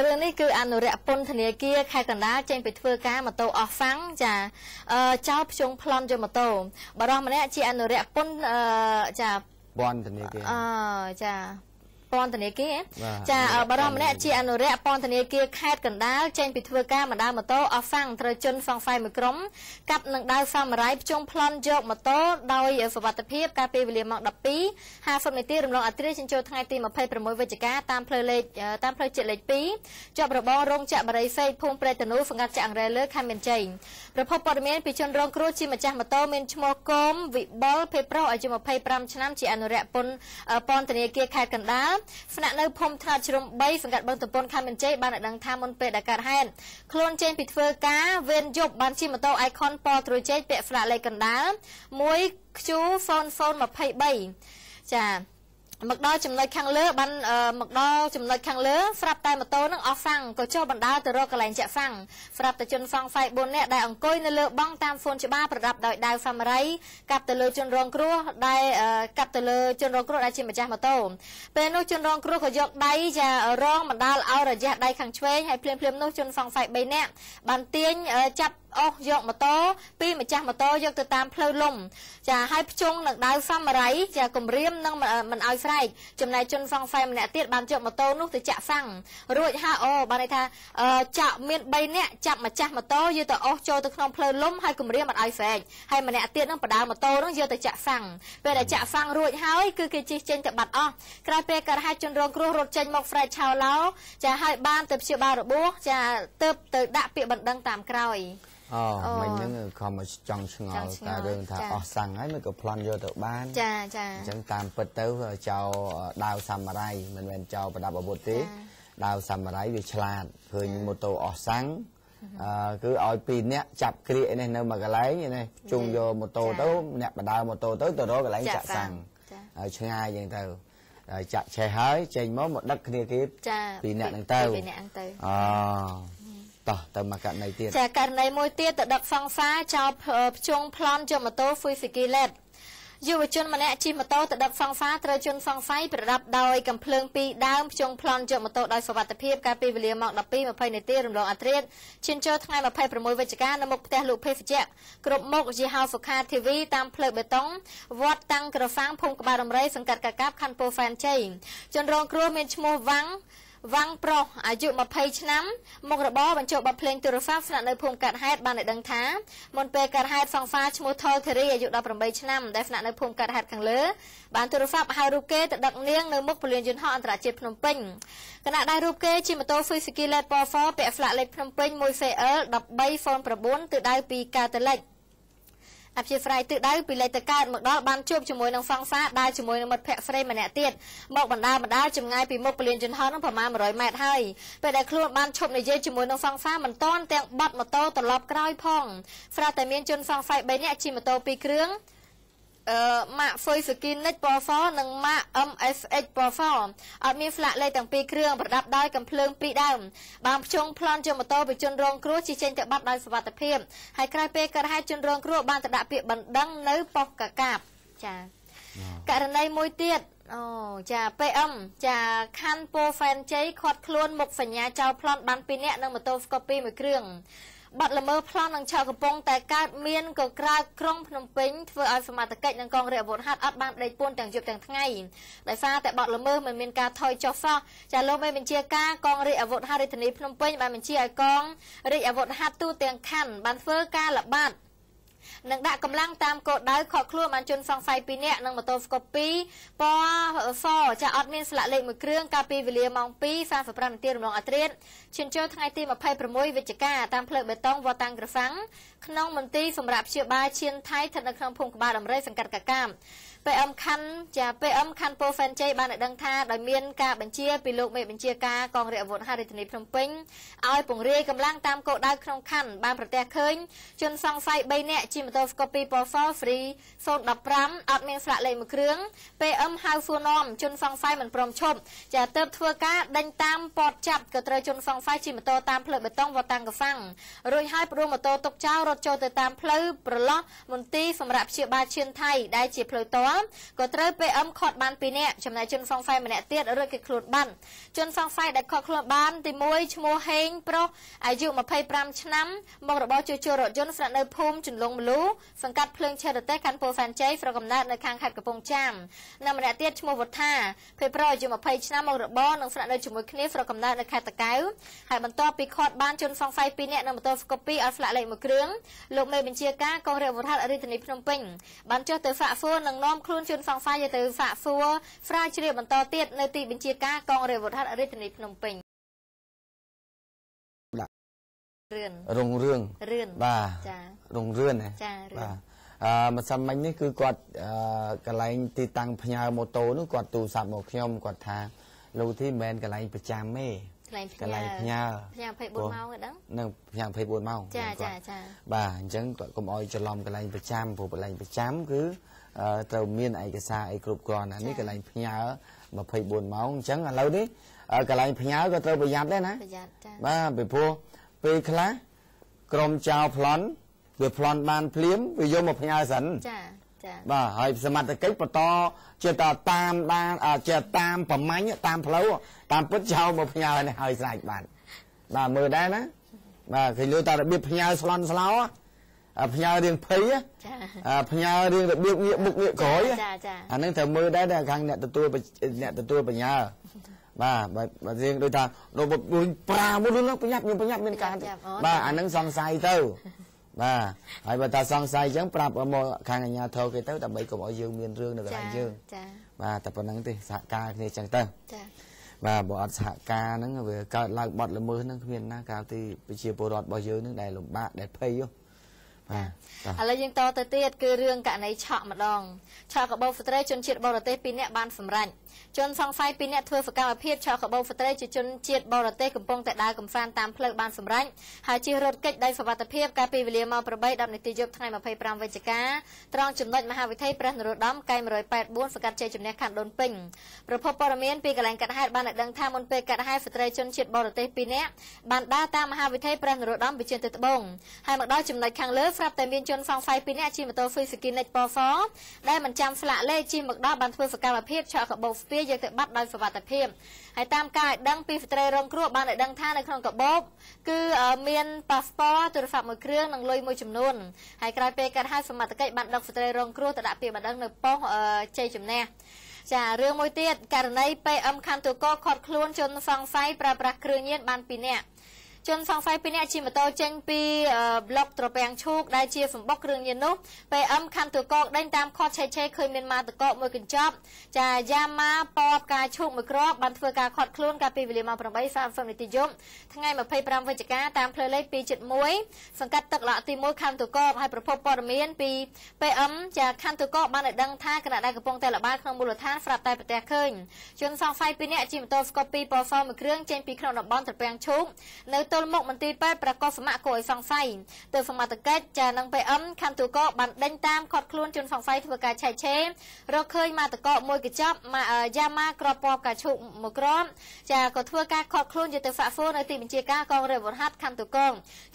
rương này cứ ăn rẻ pôn thằng này kia khai cần đá trên bị thưa cá mà tô off phẳng chả cháu chung plon cho mà tô bà đó mà nè chị ăn rẻ pôn chả
bon thằng này kia
chả pon thằng này kia chả bà đó mà nè chị ăn rẻ pon thằng này kia khai cần đá trên bị thưa cá mà đá mà tô off phẳng trời chân phẳng phai một crom cặp nâng đá phẳng mà rải chung plon cho mà tô đôi ở phần bát phiếp cà phê về mạng đập pí hai phần này tiêu đồng atri trên châu thay tim mà phê promote với cá tam phơi lệ tam phơi chợ lệ pí cho bà bò rong chợ bà rải phê phun pre tanu phần gạt chạng rải lơ khai miền tây rồiพบ ព័ត៌មាន ពីជនរងគ្រោះជាម្ចាស់ម៉ូតូមានឈ្មោះគមវិបុលភេប្រុសអាយុ25ឆ្នាំជាអនុរិយពន្ធពន្ធនាគារខេត្តកណ្ដាលស្នាក់នៅភូមិថ្នោតជ្រុំ3សង្កាត់បឹងទំពុនខេត្តមានជ័យបានដឹងថាមុនពេលដែលកើតហេតុខ្លួនចេញពីធ្វើការវេនយប់បានជិះម៉ូតូ Icon ពណ៌ត្រួយចេកពាក់ស្លាកលេខកណ្ដាល 1Q23 ចាមកដល់ចំណុចខាងលើបានមកដល់ចំណុចខាងលើស្រាប់តែម៉ូតូនឹងអស់ហ្វាំងក៏ចុះបណ្ដាលទៅរកកន្លែងចាក់ហ្វាំងស្រាប់តែជនហ្វាំងហ្វៃ4នាក់ដែលអង្គុយនៅលើបង់តាមហ្វូនច្បារប្រដាប់ដោយដាវហ្វាម៉ារ៉ៃកាប់ទៅលើជនរងគ្រោះដែលជាម្ចាស់ម៉ូតូពេលនោះជនរងគ្រោះក៏យកដៃចារងបណ្ដាលឲ្យរយៈដៃខាងឆ្វេងហើយភ្លាមនោះជនហ្វាំងហ្វៃ3នាក់បានទាញចាប់អស់យកម៉ូតូពីម្ចាស់ម៉ូតូយកទៅតាមផ្លូវលំចាឲ្យភ្ជង់នឹងដាវហ្វាម៉ារ៉ៃចាគម្រាមនឹងមិនឲ្យស្រែកចំណែកជនហ្វាំងហ្វៃម្នាក់ទៀតបានយកម៉ូតូនោះទៅចាក់ហ្វាំងរួចបានន័យថាចាក់មាន3នាក់ចាប់ម្ចាស់ម៉ូតូយកទៅអស់ចូលទៅក្នុងផ្លូវលំហើយគម្រាមមិនឲ្យស្រែកហើយម្នាក់ទៀតនឹងបដាម៉ូតូនោះយកទៅចាក់ហ្វាំងពេលដែលចាក់ហ្វាំងរួចហើយគឺគេជិះចេញទៅបាត់អស់ក្រោយពេលកើតហេតុជនរងគ្រោះរត់ចេញមកស្រែកឆោឡោចាឲ្យបានទៅព្យាបាលរបួសចាទៅដាក់ពាក្យបណ្ដឹងតាមក្រោយ
mình những không mà trong ngồi ta đường thà sang ấy mới có plan vô được ban chẳng tam bật tới chào đào samurai mình chào và đạp ở bộ tí đào samurai vì chlan rồi những mô tô sáng cứ oi pin nhé chập kia này nơi mà cái lấy như này chung vô mô tô tới nhặt và đào mô tô tới từ đó cái lấy chặt sang ở chương hai vậy từ chặt xe hới trên mốt một đất kia pin nhặt đang tơ tao mà cạn này tiền.
Cạn này môi tiết tự đặt phong phá cho chung plon cho một tô phui phì led. Dù chân mà nè chi một tô tự đặt phong phá trời chân phong phái bị đập đôi cầm phượng pi đám chung plon cho một tô đôi phật tập hiệp cà pi về liền mọc đập pi mà phơi này tia rồng atret trên cho thay mà phơi promote với cá nó một tia lục phê chẹt cột một gì hao phật ha tv tam phơi bê tông vót tăng cờ phang phun cả ba đồng rây sừng cắt cả cáp khăn po fan chay chân rong cua miền chmo vắng vang proอายุ20ឆ្នាំមុខរបរបញ្ចុះបទភ្លេងទូរស័ព្ទស្នាក់នៅភូមិកាត់ហេតុបានឲ្យដឹងថាមុនពេលកាត់ហេតុហ្វងហ្វាឈ្មោះថលធារីអាយុ18ឆ្នាំដែលស្នាក់នៅភូមិកាត់ហេតុខាងលើបានទូរស័ព្ទហៅរូបគេទៅដឹកនាងនៅមុខពលានយន្តហោះអន្តរជាតិភ្នំពេញគណៈដែលរូបគេជាម៉ូតូ Suzuki Land Power ពាក់ស្លាកលេខភ្នំពេញ 1FL 13 Phone 9ទិដៅពីកាតលិចអភិស្រ័យទិដៅពីលេខតកើតមកដល់បានជួបជាមួយនឹងហ្វងហ្វាដែលជាមួយនឹងមិត្តភ័ក្តិស្រីម្នាក់ទៀតមកបណ្ដាចម្ងាយពីមុខពលានយន្តហោះនឹងប្រមាណ100ម៉ែត្រហើយពេលដែលខ្លួនបានឈប់និយាយជាមួយនឹងហ្វងហ្វាមិនទាន់ទាំងបាត់ម៉ូតូត្រឡប់ក្រោយផងស្រាប់តែមានជនហ្វងហ្វា3នាក់ជិះម៉ូតូ2គ្រឿងម៉ាក Suzuki Next Power និងម៉ាក MFX Power អត់មានផ្លាកលេខទាំងពីរគ្រឿងប្រដាប់ដោយកំភ្លើង2ដើមបានភ្ជង់ប្លន់ជាម៉ូតូពីជនរងគ្រោះជិះចេញទៅបាត់ដោយសុវត្ថិភាពហើយក្រោយពេលកើតហេតុជនរងគ្រោះបានទៅដាក់ពាក្យបណ្ដឹងនៅប៉ុស្តិ៍កាកាបចា ករណីមួយទៀតចា PM ចាខាន់ពូហ្វេនជ័យខាត់ខ្លួនមុខសញ្ញាចោលប្លន់បាន2នាក់និងម៉ូតូស្កូពី1គ្រឿងបាត់ល្មើប្លន់នឹងឆក់កំពុងតែកើតមានកក្រើកក្រុងភ្នំពេញធ្វើឲ្យសមត្ថកិច្ចនិងកងរាជអាវុធហត្ថអត់បានដេកពួនទាំងយប់ទាំងថ្ងៃដោយសារតែបាត់ល្មើមិនមានការថយចុះសោះចាលោកមេបញ្ជាការកងរាជអាវុធហត្ថរាជធានីភ្នំពេញបានបញ្ជាឲ្យកងរាជអាវុធហត្ថទូទាំងខណ្ឌបានធ្វើការល្បាតនឹងដាក់កម្លាំងតាមគោលដៅខកខ្លួនបានជនសង្ស័យ2នាក់និងម៉ូតូស្កូពីពណ៌សចាអត់មានស្លាកលេខ1គ្រឿងកាលពីវេលាម៉ោង 2:45 នាទីរំលងអត្រាឈានចូលថ្ងៃទី26វិច្ឆិកាតាមផ្លូវបេតុងវត្តតាំងក្រហ្វាំងក្នុងមន្ទីរសម្រាប់ព្យាបាលឈានថៃស្ថិតនៅក្នុងភូមិក្បាលដំរីសង្កាត់កាកាមPM ខាន់ពូហ្វេនជ័យបានដឹងថាដោយមានការបញ្ជាពីលោកមេបញ្ជាការកងរាជអាវុធហត្ថរាជធានីភ្នំពេញឲ្យពង្រាយកម្លាំងតាមគោលដៅក្នុងខណ្ឌបានប្រទះឃើញជនសង្ស័យ3នាក់ជិះម៉ូតូស្កូពីពណ៌សហ្វ្រី015អត់មានស្លាកលេខ1គ្រឿង PM ហៅសួរនាំជនសង្ស័យមិនព្រមឈប់ចាទើបធ្វើការដេញតាមព័ទ្ធចាប់ក៏ត្រូវជនសង្ស័យជិះម៉ូតូតាមផ្លូវបេតុងវត្តតាំងក្រហ្វាំងរួចហើយផ្ដួលម៉ូតូទុកចោលរត់ចូលទៅតាមផ្លូវប្រឡោះមន្ទីរសម្រាប់ព្យាបាលឈានថៃដែលជាផ្លូវតលក៏ត្រូវ PM ខាត់បាន2នាក់ចំណែកជនសង្ស័យម្នាក់ទៀតរួចគេខ្លួនបានជនសង្ស័យដែលខាត់ខ្លួនបានទី1ឈ្មោះហេងប្រុសអាយុ25ឆ្នាំមករបរជួសជុលរថយន្តស្នាក់នៅភូមិជន្លង់មលូសង្កាត់ភ្លើងឆេរតេខាន់ពូហ្វេនជ័យស្រុកកំណើតនៅខាងខេត្តកំពង់ចាមនិងម្នាក់ទៀតឈ្មោះវុធាភេទប្រុសអាយុ20ឆ្នាំមករបរនិងស្នាក់នៅជាមួយគ្នាស្រុកកំណើតនៅខេត្តតាកែវហើយបន្ទាប់ពីខាត់បានជនសង្ស័យ2នាក់នៅម៉ូតូស្កូពីអត់ស្លាកលេខ1គ្រឿងលោកមេបញ្ជាការកងរាជអាវុធហត្ថរាជធានីភ្នំពេញបានចុះទៅហ្វាក់ហ្វូនិងនាំខ្លួនជនសង្ស័យទៅហ្វាក់ហ្វូស្រាវជ្រាវបន្តទៀតនៅទីបញ្ជាការកងរាជអាវុធហត្ថរាជធានីភ្នំពេញ
រុងរឿងបាទ
ចា
រុងរឿងណា
ចា
បាទម្សិលមិញនេះគឺគាត់កន្លែងទីតាំងផ្ញើម៉ូតូនោះគាត់ទូរស័ព្ទមកខ្ញុំគាត់ថាលោកទីមិនមែនកន្លែងប្រចាំទេកន្លែងផ្ញើ
24ម៉ោងហ្នឹង
នឹងផ្ញើ24ម៉ោង
ចា
បាទអញ្ចឹងគាត់កុំអោយច្រឡំកន្លែងប្រចាំព្រោះកន្លែងប្រចាំគឺត្រូវមានឯកសារអីគ្រប់គ្រាន់ណានេះកន្លែងផ្ញើ24ម៉ោងអញ្ចឹងឥឡូវនេះកន្លែងផ្ញើក៏ត្រូវប្រយ័ត្នដែរណា
ប្រយ័ត្នចា
បាទពីព្រោះពេលខ្លះក្រុមចៅប្លន់វាប្លន់បានភ្លាមវាយកមកផ្ញើសិន
ចា
បាទហើយសមត្ថកិច្ចបន្តជាតតាមបានជាតាមប្រមាញ់តាមផ្លូវតាមពិតចោលមកផ្ញើនេះហើយស្រេចបានបាទមើលដែរណាបាទគេលើតារបៀបផ្ញើស្លន់ស្លោផ្ញើរឿងភ័យផ្ញើរឿងរបៀបងាកមុខងាកក្រោយអាហ្នឹងត្រូវមើលដែរខាងអ្នកទទួលបញ្ញាបាទរៀងដូចថារបបប្រាមួយរឿងប្រញាប់មានការបាទអាហ្នឹងសង្ស័យទៅបាទហើយបើថាសង្ស័យអញ្ចឹងប្រាប់មកខាងអាជ្ញាធរគេទៅដើម្បីកុំឲ្យយើងមានរឿងនៅកន្លែងយើងបាទតែប៉ុណ្្នឹងទេសហការគ្នាអញ្ចឹងទៅបាទបើអត់សហការហ្នឹងវាកើតឡើងបាត់ល្មើសហ្នឹងគ្មានណាកាលទីប្រជាពលរដ្ឋរបស់យើងហ្នឹងដែលលំបាកដែលភ័យ
ឥឡូវយើងតទៅទៀតគឺរឿងករណីឆក់ម្ដងឆក់កាបូស្ត្រីជនជាតិបរទេស2នាក់បានសម្រេចជនសង្ស័យ2នាក់ធ្វើសកម្មភាពឆក់កាបូស្ត្រីជាជនជាតិបរទេសកំពុងតែដើរកំសាន្តតាមផ្លូវបានសម្រេចហើយជិះរថកិច្ចដោយសុវត្ថិភាពកាលពីវេលាម៉ោង 8:10 នាទីយប់ថ្ងៃ25វិច្ឆិកាត្រង់ចំណុចមហាវិថីព្រះនរោត្តមកែ184សង្កាត់ជ័យជំនះខណ្ឌដូនពេញប្រភពព័ត៌មានពីកន្លែងកាត់ហេតុបានដឹងថាមុនពេលកាត់ហេតុស្ត្រីជនជាតិបរទេស2នាក់បានដើរតាមមហាវិថីព្រះនរោត្តមវិជិនទៅត្បូងហើយមកដល់ចំណុចខាងលើស្រាប់តែមានជនសង្ស័យ2នាក់ជិះម៉ូតូ Suzuki Next ពណ៌សដែលមិនចាំស្លាកលេខជិះមកដល់បានធ្វើសកម្មភាពឆក់កាបូស្ពាយយកទៅបាត់ដោយសុវត្ថិភាពហើយតាមការឲ្យដឹងពីស្ត្រីរងគ្រោះបានឲ្យដឹងថានៅក្នុងកាបូបគឺមានប៉ាសពតទូរស័ព្ទមួយគ្រឿងនិងលុយមួយចំនួនហើយក្រោយពេលកាត់ហេតុសមត្ថកិច្ចបានដឹកស្ត្រីរងគ្រោះទៅដាក់ពាក្យបណ្ដឹងនៅប៉ុស្តិ៍ជ័យជំនះចារឿងមួយទៀតករណី PM ខណ្ឌទូកខាត់ខ្លួនជនសង្ស័យប្រើប្រាស់គ្រឿងញៀនបាន2នាក់ជនសង្ស័យ2នាក់ជិះម៉ូតូចេញពីប្លុកត្រពាំងឈូកដែលជាសម្បុកគ្រឿងញៀននោះ PM ខណ្ឌទូកដេញតាមខត់ឆេឆេឃើញមានម៉ាតកកមួយកញ្ចប់ចាយ៉ាម៉ាពណ៌ផ្កាឈូកមួយគ្រាប់បានធ្វើការខាត់ខ្លួនកាលពីវេលាម៉ោង 8:30 នាទីយប់ថ្ងៃ25វិច្ឆិកាតាមផ្លូវលេខ 271 សង្កាត់ទឹកឡកទី1ខណ្ឌទូកហើយប្រភពព័ត៌មានពី PM ចាខណ្ឌទូកបានឲ្យដឹងថាគណៈដែលកំពុងតែល្បាតក្នុងមូលដ្ឋានស្រាប់តែប្រទះឃើញជនសង្ស័យ2នាក់ជិះម៉ូតូស្កូពីពណ៌សមួយគ្រឿងចេញពីក្នុងតំបន់ត្រពាំងឈូកនៅ ទល់មុខមន្ទីរពេទ្យប្រកាសសមគួរឲ្យសង្ស័យទៅសមត្ថកិច្ចចានឹង PM ខណ្ឌទូកបានដេញតាមខាត់ខ្លួនជនសង្ស័យធ្វើការឆែកឆេររកឃើញម៉ាតកមួយកញ្ចប់យ៉ាម៉ាក្របពណ៌កាឈូកមួយគ្រាប់ចាក៏ធ្វើការខាត់ខ្លួនយកទៅហ្វាក់ហ្វូនៅទីបញ្ជាការកងរាជអាវុធហត្ថខណ្ឌទូក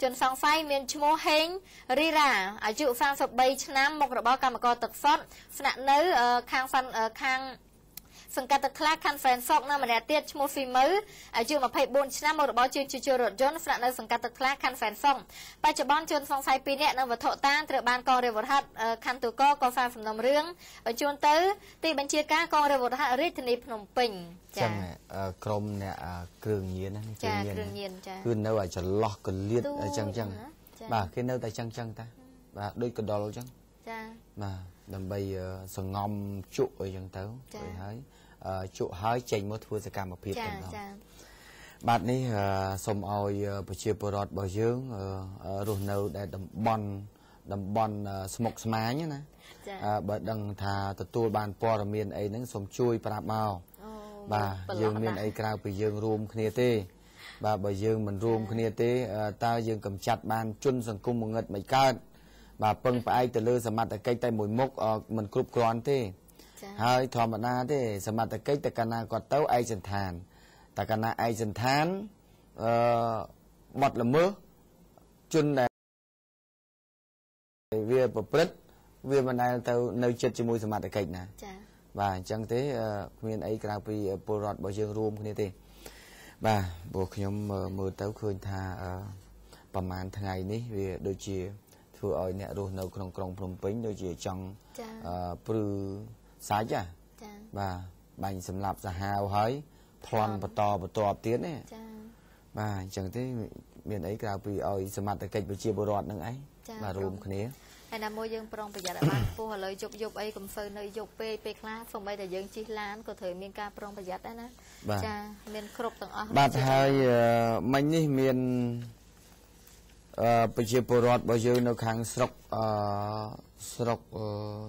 ជនសង្ស័យមានឈ្មោះហេងរីរ៉ាអាយុ33ឆ្នាំមុខរបរកម្មករទឹកសុទ្ធស្នាក់នៅខាងសង្កាត់ទឹកខ្លាខណ្ឌហ្វ្រេនសុកនៅម្នាក់ទៀតឈ្មោះហ្វីមើអាយុ24ឆ្នាំមុខរបរជាងជួសជុលរថយន្តស្នាក់នៅសង្កាត់ទឹកខ្លាខណ្ឌហ្វ្រេនសុកបច្ចុប្បន្នជនសង្ស័យ2នាក់នៅវត្ថុតាងត្រូវបានកងរាជអាវុធហត្ថខណ្ឌទូកក៏ហ្វាសំណុំរឿងបញ្ជូនទៅទីបញ្ជាការកងរាជអាវុធហត្ថរាជធានីភ្នំពេញ
ចាក្រុមអ្នកគ្រឿងញៀនណា
គ្រឿងញៀនចា
គឺនៅឲ្យចន្លោះកលៀតអញ្ចឹងបាទគេនៅតែអញ្ចឹងតាបាទដូចកដុលអញ្ចឹង
ចា
បាទដើម្បីសង្ងំជក់អីចឹងទៅហើយជក់ហើយចេញមកធ្វើសកម្មភាពទាំងនោះបាទនេះសូមឲ្យប្រជាពលរដ្ឋរបស់យើងរស់នៅដែលតំបន់ស្មុកស្មាញណាបើដឹងថាទទួលបានព័ត៌មានអីហ្នឹងសូមជួយប្រាប់មកបាទយើងមានអីក្រៅពីយើងរួមគ្នាទេបាទបើយើងមិនរួមគ្នាទេតើយើងកម្ចាត់បានជនសង្គមងឹតមិនកើតបាទពឹងផ្អែកទៅលើសមត្ថកិច្ចតែមួយមុខមិនគ្រប់គ្រាន់ទេហើយធម្មតាទេសមត្ថកិច្ចតែកាលណាគាត់ទៅឯកសន្តានតែកាលណាឯកសន្តានបាត់ល្មើសជនដែលវាប្រព្រឹត្តវាមិនដែលទៅនៅចិត្តជាមួយសមត្ថកិច្ចណា
ចា៎
បាទអញ្ចឹងទេគ្មានអីក្រៅពីពលរដ្ឋរបស់យើងរួមគ្នាទេបាទព្រោះខ្ញុំមើលទៅឃើញថាប្រហែលថ្ងៃនេះវាដូចជាធ្វើឲ្យអ្នករស់នៅក្នុងក្រុងភ្នំពេញដូចជាចង់ព្រឺសាច់ចាបាទបាញ់សម្លាប់សាហាវហើយប្លន់បន្តទៀតណា
ចា
បាទអញ្ចឹងទេមានអីក្រៅពីឲ្យសមត្ថកិច្ចប្រជាពលរដ្ឋនឹងឯងបាទរួមគ្នា
ហើយណាមួយយើងប្រុងប្រយ័ត្នឲ្យបានខ្ពស់ឥឡូវយប់អីកុំសូវនៅយប់ពេលខ្លះសូម្បីតែយើងជិះឡានក៏ត្រូវមានការប្រុងប្រយ័ត្នដែរណាចាមានគ្រប់ទាំងអស់
បាទហើយមិញនេះមានប្រជាពលរដ្ឋរបស់យើងនៅខាងស្រុក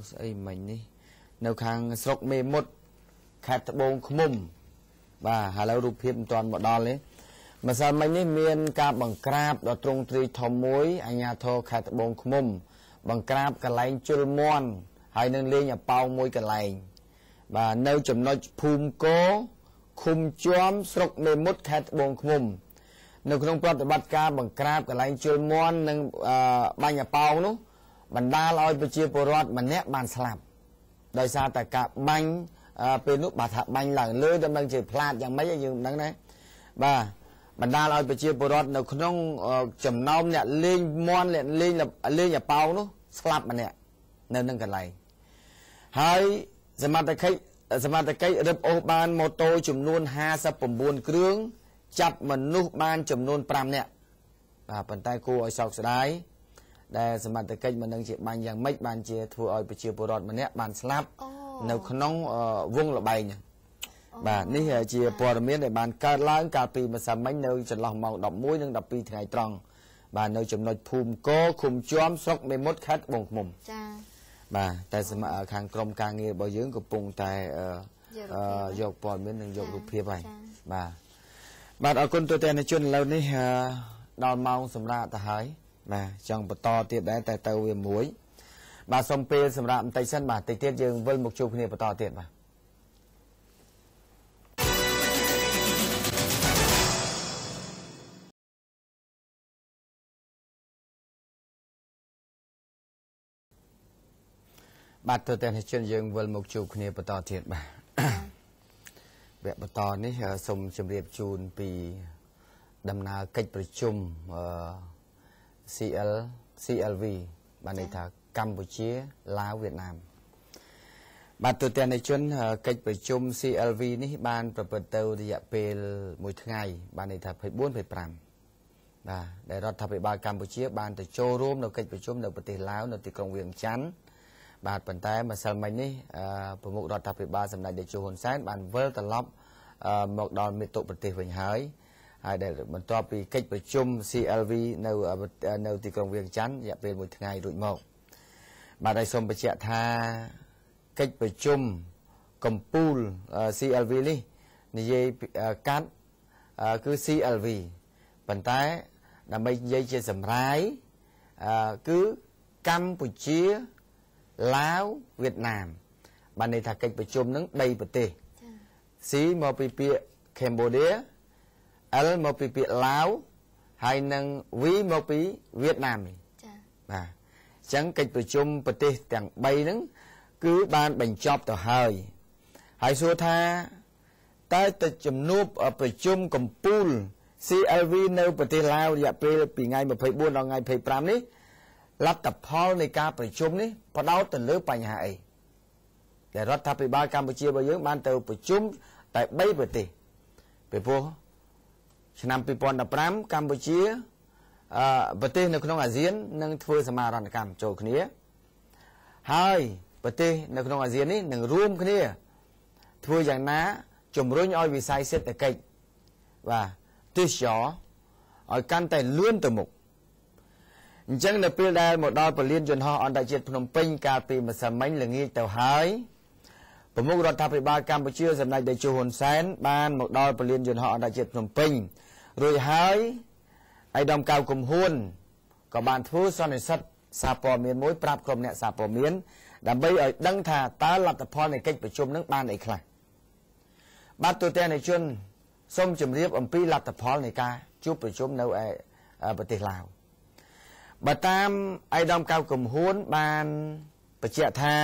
ស្អីមិញនេះនៅខាងស្រុកមេមត់ខេត្តត្បូងឃ្មុំបាទឥឡូវរូបភាពមិនទាន់មកដល់ទេម្សិលមិញនេះមានការបង្ក្រាបដល់ទ្រង់ទ្រាយធំមួយអាជ្ញាធរខេត្តត្បូងឃ្មុំបង្ក្រាបកន្លែងជលមន់ហើយនឹងលេងអាប៉ោងមួយកន្លែងបាទនៅចំណុចភូមិកោឃុំជាំស្រុកមេមត់ខេត្តត្បូងឃ្មុំនៅក្នុងប្រតិបត្តិការបង្ក្រាបកន្លែងជលមន់និងបាញ់អាប៉ោងនោះបណ្ដាលឲ្យប្រជាពលរដ្ឋម្នាក់បានស្លាប់ដោយសារតែការបាញ់ពេលនោះបាទថាបាញ់ឡើងលើតែមិនជាផ្លាតយ៉ាងម៉េចយើងមិនដឹងដែរបាទបណ្ដាលឲ្យប្រជាពលរដ្ឋនៅក្នុងចំណោមអ្នកលេងមន់លេងអាប៉ោងនោះស្លាប់ម្នាក់នៅនឹងកន្លែងហើយសមត្ថកិច្ចរឹបអូសបានម៉ូតូចំនួន59គ្រឿងចាប់មនុស្សបានចំនួន5នាក់បាទប៉ុន្តែគួរឲ្យសោកស្ដាយដែលសមត្ថកិច្ចមិនដឹងជាបាញ់យ៉ាងម៉េចបានជាធ្វើឲ្យប្រជាពលរដ្ឋម្នាក់បានស្លាប់នៅក្នុងវងលបែងបាទនេះជាព័ត៌មានដែលបានកើតឡើងកាលពីម្សិលមិញនៅចន្លោះម៉ោង11និង12ថ្ងៃត្រង់បាទនៅចំណុចភូមិកោឃុំជាំស្រុកមេមត់ខេត្តត្បូងឃ្មុំ
ចា៎
បាទតែខាងក្រុមការងាររបស់យើងកំពុងតែយកព័ត៌មាននិងយករូបភាពហើយបាទអរគុណទូទាំងជនឥឡូវនេះដល់ម៉ោងសម្រាប់ទៅហើយបាទចង់បន្តទៀតដែរតែទៅវាមួយបាទសូមពេលសម្រាប់បន្តិចសិនបាទតិចទៀតយើងវិលមកជួបគ្នាបន្តទៀតបាទបាទទូទាំងជនយើងវិលមកជួបគ្នាបន្តទៀតបាទវគ្គបន្តនេះសូមជម្រាបជូនពីដំណើរកិច្ចប្រជុំCLV បានន័យថាកម្ពុជាឡាវវៀតណាមបាទទូទាំងជនកិច្ចប្រជុំ CLV នេះបានប្រព្រឹត្តទៅរយៈពេល1ថ្ងៃបានន័យថា24 25បាទដែលរដ្ឋាភិបាលកម្ពុជាបានទៅចូលរួមនៅកិច្ចប្រជុំនៅប្រទេសឡាវនៅទីក្រុងវៀងច័ន្ទបាទប៉ុន្តែម្សិលមិញនេះប្រមុខរដ្ឋាភិបាលសម្ដេចតេជោហ៊ុនសែនបានវិលត្រឡប់មកដល់មាតុប្រទេសវិញហើយដែលបន្ទាប់ពីកិច្ចប្រជុំ CLV នៅទីក្រុងវៀងច័ន្ទរយៈពេល1ថ្ងៃរួចមកបាទហើយសូមបញ្ជាក់ថាកិច្ចប្រជុំកម្ពុជា CLV នេះនិយាយកាត់គឺ CLV ប៉ុន្តែដើម្បីនិយាយជាសម្រាយគឺកម្ពុជាឡាវវៀតណាមបានន័យថាកិច្ចប្រជុំនឹង3ប្រទេស C មកពីពាក្យ Cambodia L មកពីពាក្យឡាវហើយនឹង V មកពីវៀតណាមនេះចា៎បាទអញ្ចឹងកិច្ចប្រជុំប្រទេសទាំង3ហ្នឹងគឺបានបញ្ចប់ទៅហើយសួរថាតើទៅជំនួបប្រជុំកម្ពុជា CLV នៅប្រទេសឡាវរយៈពេលពីថ្ងៃ24ដល់ថ្ងៃ25នេះលទ្ធផលនៃការប្រជុំនេះផ្ដោតទៅលើបញ្ហាអីដែលរដ្ឋាភិបាលកម្ពុជារបស់យើងបានទៅប្រជុំតែ3ប្រទេសពីព្រោះឆ្នាំ2015កម្ពុជាប្រទេសនៅក្នុងអាស៊ាននឹងធ្វើសមាហរណកម្មចូលគ្នាហើយប្រទេសនៅក្នុងអាស៊ាននេះនឹងរួមគ្នាធ្វើយ៉ាងណាជំរុញឲ្យវិស័យសេដ្ឋកិច្ចបាទទេសចរឲ្យកាន់តែលឿនទៅមុខអញ្ចឹងនៅពេលដែលមកដល់ពលានយន្តហោះអន្តរជាតិភ្នំពេញកាលពីម្សិលមិញល្ងាចទៅហើយប្រមុខរដ្ឋាភិបាលកម្ពុជាសម្ដេចតេជោហ៊ុនសែនបានមកដល់ពលានយន្តហោះអន្តរជាតិភ្នំពេញរួចហើយឯកឧត្តមកៅកំហួនក៏បានធ្វើសន្និសីទសារព័ត៌មានមួយប្រាប់ក្រុមអ្នកសារព័ត៌មានដើម្បីឲ្យដឹងថាតើលទ្ធផលនៃកិច្ចប្រជុំនឹងបានអីខ្លះបាទទូទាំងនៃជនសូមជម្រាបអំពីលទ្ធផលនៃការជួបប្រជុំនៅឯប្រទេសឡាវបើតាមឯកឧត្តមកៅកំហួនបានបញ្ជាក់ថា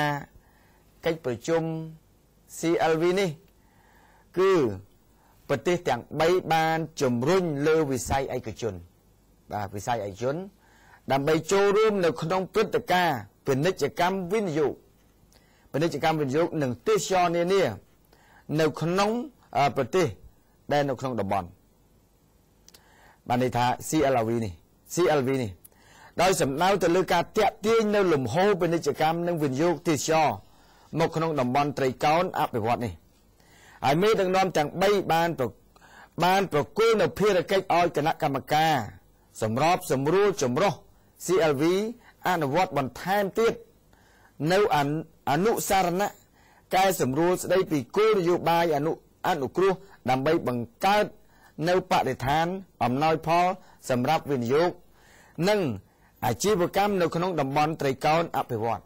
កិច្ចប្រជុំ CLV នេះគឺប្រទេសទាំង3បានជំរុញលើវិស័យឯកជនបាទវិស័យឯកជនដើម្បីចូលរួមនៅក្នុងព្រឹត្តិការណ៍ពាណិជ្ជកម្មវិនិយោគនិងទេសចរនានានៅក្នុងប្រទេសដែលនៅក្នុងតំបន់បានន័យថា CLV នេះដោយសំដៅទៅលើការតាក់ទាញនៅលំហូរពាណិជ្ជកម្មនិងវិនិយោគទេសចរមកក្នុងតំបន់ត្រីកោណអភិវឌ្ឍនេះហើយមេដឹកនាំទាំង3បានប្រគល់នៅភារកិច្ចឲ្យគណៈកម្មការសម្របសម្រួលចម្រុះ CLV អនុវត្តបន្ថែមទៀតនៅអនុសារណៈកែសម្រួលស្ដីពីគោលនយោបាយអនុគ្រោះដើម្បីបង្កើតនៅបរិស្ថានអំណោយផលសម្រាប់វិនិយោគនិងអាជីវកម្មនៅក្នុងតំបន់ត្រីកោណអភិវឌ្ឍ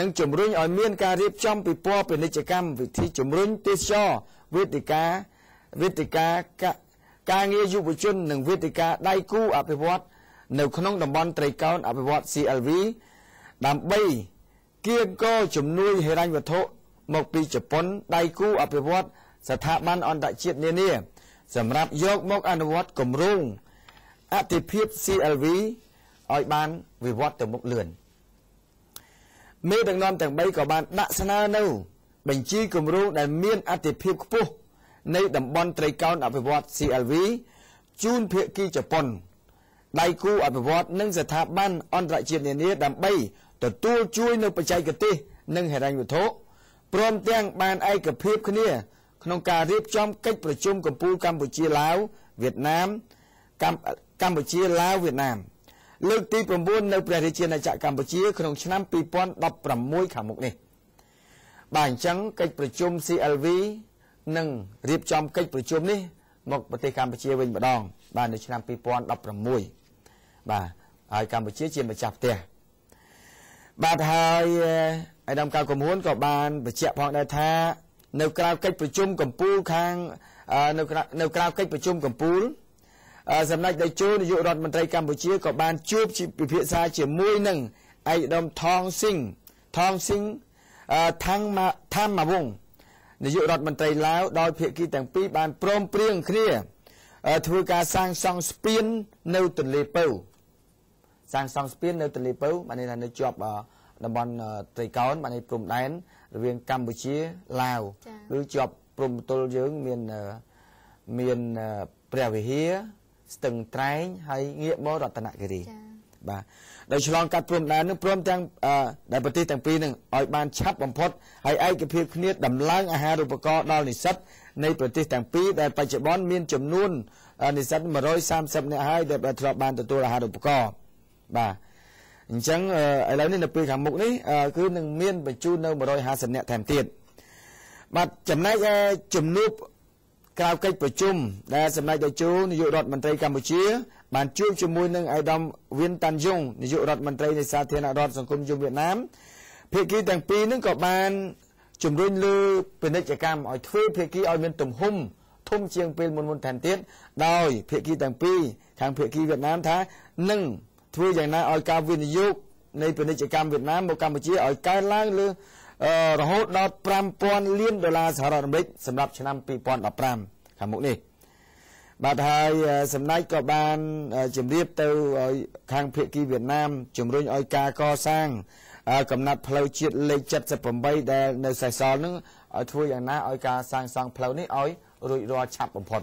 និងជំរុញឲ្យមានការរៀបចំពិព័រណ៍ពាណិជ្ជកម្មវិធីជំរុញទេសចរវេទិកាការងារយុវជននិងវេទិកាដៃគូអភិវឌ្ឍនៅក្នុងតំបន់ត្រីកោណអភិវឌ្ឍ CLV ដើម្បីគៀងគរជំនួយហិរញ្ញវត្ថុមកពីជប៉ុនដៃគូអភិវឌ្ឍស្ថាប័នអន្តរជាតិនានាសម្រាប់យកមកអនុវត្តគម្រោងអតិភិប CLV ឲ្យបានវិវត្តទៅមុខលឿនមេដឹកនាំទាំង3ក៏បានដាក់ស្នើនៅបញ្ជីគម្រោងដែលមានអតិភិបខ្ពស់នៃតំបន់ត្រីកោណអភិវឌ្ឍ CLV ជូនភាគីជប៉ុនដៃគូអភិវឌ្ឍនិងស្ថាប័នអន្តរជាតិនានាដើម្បីទទួលជួយនៅបច្ចេកទេសនិងហិរញ្ញវត្ថុព្រមទាំងបានឯកភាពគ្នាក្នុងការរៀបចំកិច្ចប្រជុំកំពូលកម្ពុជាឡាវវៀតណាមកម្ពុជាឡាវវៀតណាមលើកទី9នៅព្រះរាជាណាចក្រកម្ពុជាក្នុងឆ្នាំ2016ខាងមុខនេះបាទអញ្ចឹងកិច្ចប្រជុំ CLV នឹងរៀបចំកិច្ចប្រជុំនេះមកប្រទេសកម្ពុជាវិញម្ដងបាទនៅឆ្នាំ2016បាទហើយកម្ពុជាជាម្ចាស់ផ្ទះបាទហើយឯកឧត្តមកៅកំហួនក៏បានបញ្ជាក់ផងដែរថានៅក្រៅកិច្ចប្រជុំកម្ពុជាខាងនៅក្រៅកិច្ចប្រជុំកម្ពុជាសម្ដេចតេជោនាយករដ្ឋមន្ត្រីកម្ពុជាក៏បានជួបពិភាក្សាជាមួយនឹងឯកឧត្តមថងស៊ីងថាំម៉ាវងនាយករដ្ឋមន្ត្រីឡាវដោយភាគីទាំងពីរបានព្រមព្រៀងគ្នាធ្វើការសាងសង់ស្ពាននៅទន្លេពៅបានន័យថានៅជាប់តំបន់ត្រីកោណបានន័យព្រំដែនរវាងកម្ពុជាឡាវគឺជាប់ព្រំទល់យើងមានព្រះវិហារស្ទឹងត្រែងហើយងាកមករតនគិរីបាទដោយឆ្លងកាត់ព្រំដែននឹងព្រមទាំងដែលប្រទេសទាំងពីរនឹងឲ្យបានឆាប់បំផុតហើយឯកភាពគ្នាដំឡើងអាហារូបករណ៍ដល់និស្សិតនៃប្រទេសទាំងពីរដែលបច្ចុប្បន្នមានចំនួននិស្សិត130នាក់ហើយដែលធ្លាប់បានទទួលអាហារូបករណ៍បាទអញ្ចឹងឥឡូវនេះនៅពេលខាងមុខនេះគឺនឹងមានបញ្ជូននៅ150នាក់ថែមទៀតបាទចំណែកជំនួប ក្រៅកិច្ចប្រជុំដែលសម្ដេចតេជោនាយករដ្ឋមន្ត្រីកម្ពុជាបានជួបជាមួយនឹងអេដាមវៀនតាន់យុងនាយករដ្ឋមន្ត្រីនៃសាធារណរដ្ឋសង្គមនិយមវៀតណាមភាគីទាំងពីរនឹងក៏បានជំរុញលើពាណិជ្ជកម្មឲ្យធ្វើភាគីឲ្យមានទំហំធំជាងពេលមុនថែមទៀតដោយភាគីទាំងពីរខាងភាគីវៀតណាមថានឹងធ្វើយ៉ាងណាឲ្យការវិនិយោគនៃពាណិជ្ជកម្មវៀតណាមមកកម្ពុជាឲ្យកើនឡើងលើរហូតដល់ $5,000 លានសហរដ្ឋអាមេរិកសម្រាប់ឆ្នាំ 2015 ខាងមុខនេះបាទហើយសម្ដេចក៏បានជំរាបទៅខាងភាគីវៀតណាមជំរុញឲ្យការកសាងកំណត់ផ្លូវជាតិលេខ 78 ដែលនៅសេសសល់នឹងឲ្យធ្វើយ៉ាងណាឲ្យការសាងសង់ផ្លូវនេះឲ្យរួចរាល់ឆាប់បំផុត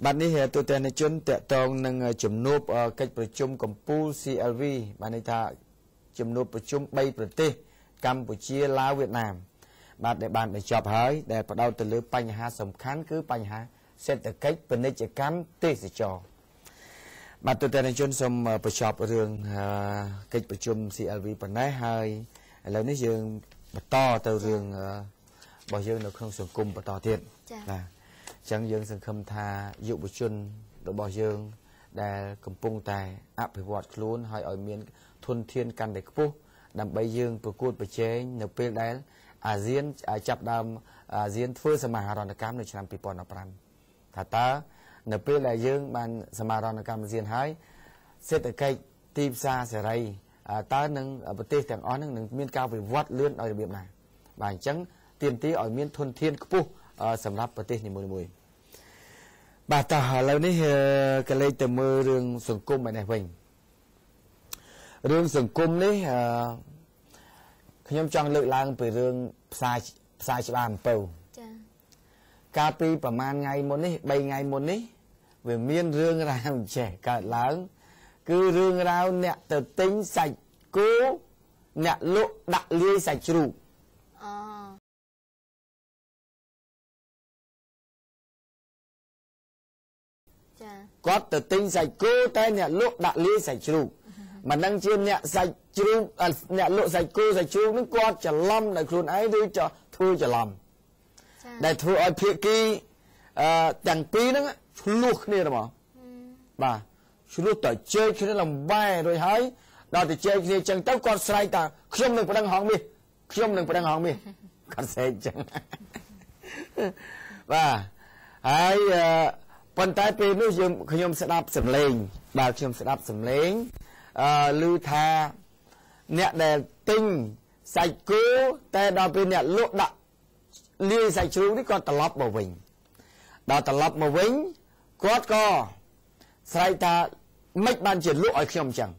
បាទនេះទូទាំងជនតកតងនឹងជំនួបកិច្ចប្រជុំកំពូល CLV បានន័យថាជំនួបប្រជុំ3ប្រទេសកម្ពុជាឡាវវៀតណាមបាទដែលបានបញ្ចប់ហើយដែលផ្ដោតទៅលើបញ្ហាសំខាន់គឺបញ្ហាសេដ្ឋកិច្ចពាណិជ្ជកម្មទេសចរបាទទូទាំងជនសូមបញ្ចប់រឿងកិច្ចប្រជុំ CLV ប៉ុណ្ណេះហើយឥឡូវនេះយើងបន្តទៅរឿងរបស់យើងនៅក្នុងសង្គមបន្តទៀតបាទអញ្ចឹងយើងសង្ឃឹមថាយុវជនរបស់យើងដែលកំពុងតែអភិវឌ្ឍខ្លួនហើយឲ្យមានធនធានកាន់តែខ្ពស់ដើម្បីយើងប្រកួតប្រជែងនៅពេលដែលអាស៊ានចាប់ដើមអាស៊ានធ្វើសមាហរណកម្មនៅឆ្នាំ 2015 ថាតើនៅពេលដែលយើងបានសមាហរណកម្មអាស៊ានហើយសេដ្ឋកិច្ចទីផ្សារសេរីតើនឹងប្រទេសទាំងអស់នឹងមានការវិវត្តលឿនដោយរបៀបណាបាទអញ្ចឹងទាមទារឲ្យមានធនធានខ្ពស់សម្រាប់ប្រទេសនីមួយៗបាទតោះឥឡូវនេះក៏លេខទៅមើលរឿងសង្គមឯនេះវិញរឿងសង្គមនេះខ្ញុំចង់លើកឡើងពីរឿងផ្សារច្បារអំពៅចា៎កាលពីប្រហែលថ្ងៃមុននេះ3ថ្ងៃមុននេះវាមានរឿងរ៉ាវចេះកើតឡើងគឺរឿងរ៉ាវអ្នកទៅទិញសាច់គោអ្នកលក់ដាក់លាយសាច់ជ្រូកចា៎គាត់ទៅទិញសាច់គោតែអ្នកលក់ដាក់លាយសាច់ជ្រូកមិនដឹងជាអ្នកសាច់ជ្រូកអ្នកលក់សាច់គោសាច់ជ្រូកនឹងគាត់ច្រឡំដោយខ្លួនឯងឬធ្វើច្រឡំដែលធ្វើឲ្យភាគីទាំងពីរហ្នឹងឆ្លោះគ្នាហ្មងបាទឆ្លោះទៅជែកគ្នាលំបែរួចហើយដល់ទៅជែកគ្នាចឹងទៅគាត់ស្រែកថាខ្ញុំនឹងប្តឹងហងមាសខ្ញុំនឹងប្តឹងហងមាសគាត់ស្រែកចឹងបាទហើយប៉ុន្តែពេលនោះខ្ញុំស្ដាប់សំឡេងបាទខ្ញុំស្ដាប់សំឡេងឮថាអ្នកដែលទិញសាច់គោតែដល់ពេលអ្នកលក់ដាក់លាយសាច់ជ្រូកនេះគាត់ត្រឡប់មកវិញដល់ត្រឡប់មកវិញគាត់ក៏ស្រែកថាមិនបានជាលក់ឲ្យខ្ញុំអញ្ចឹង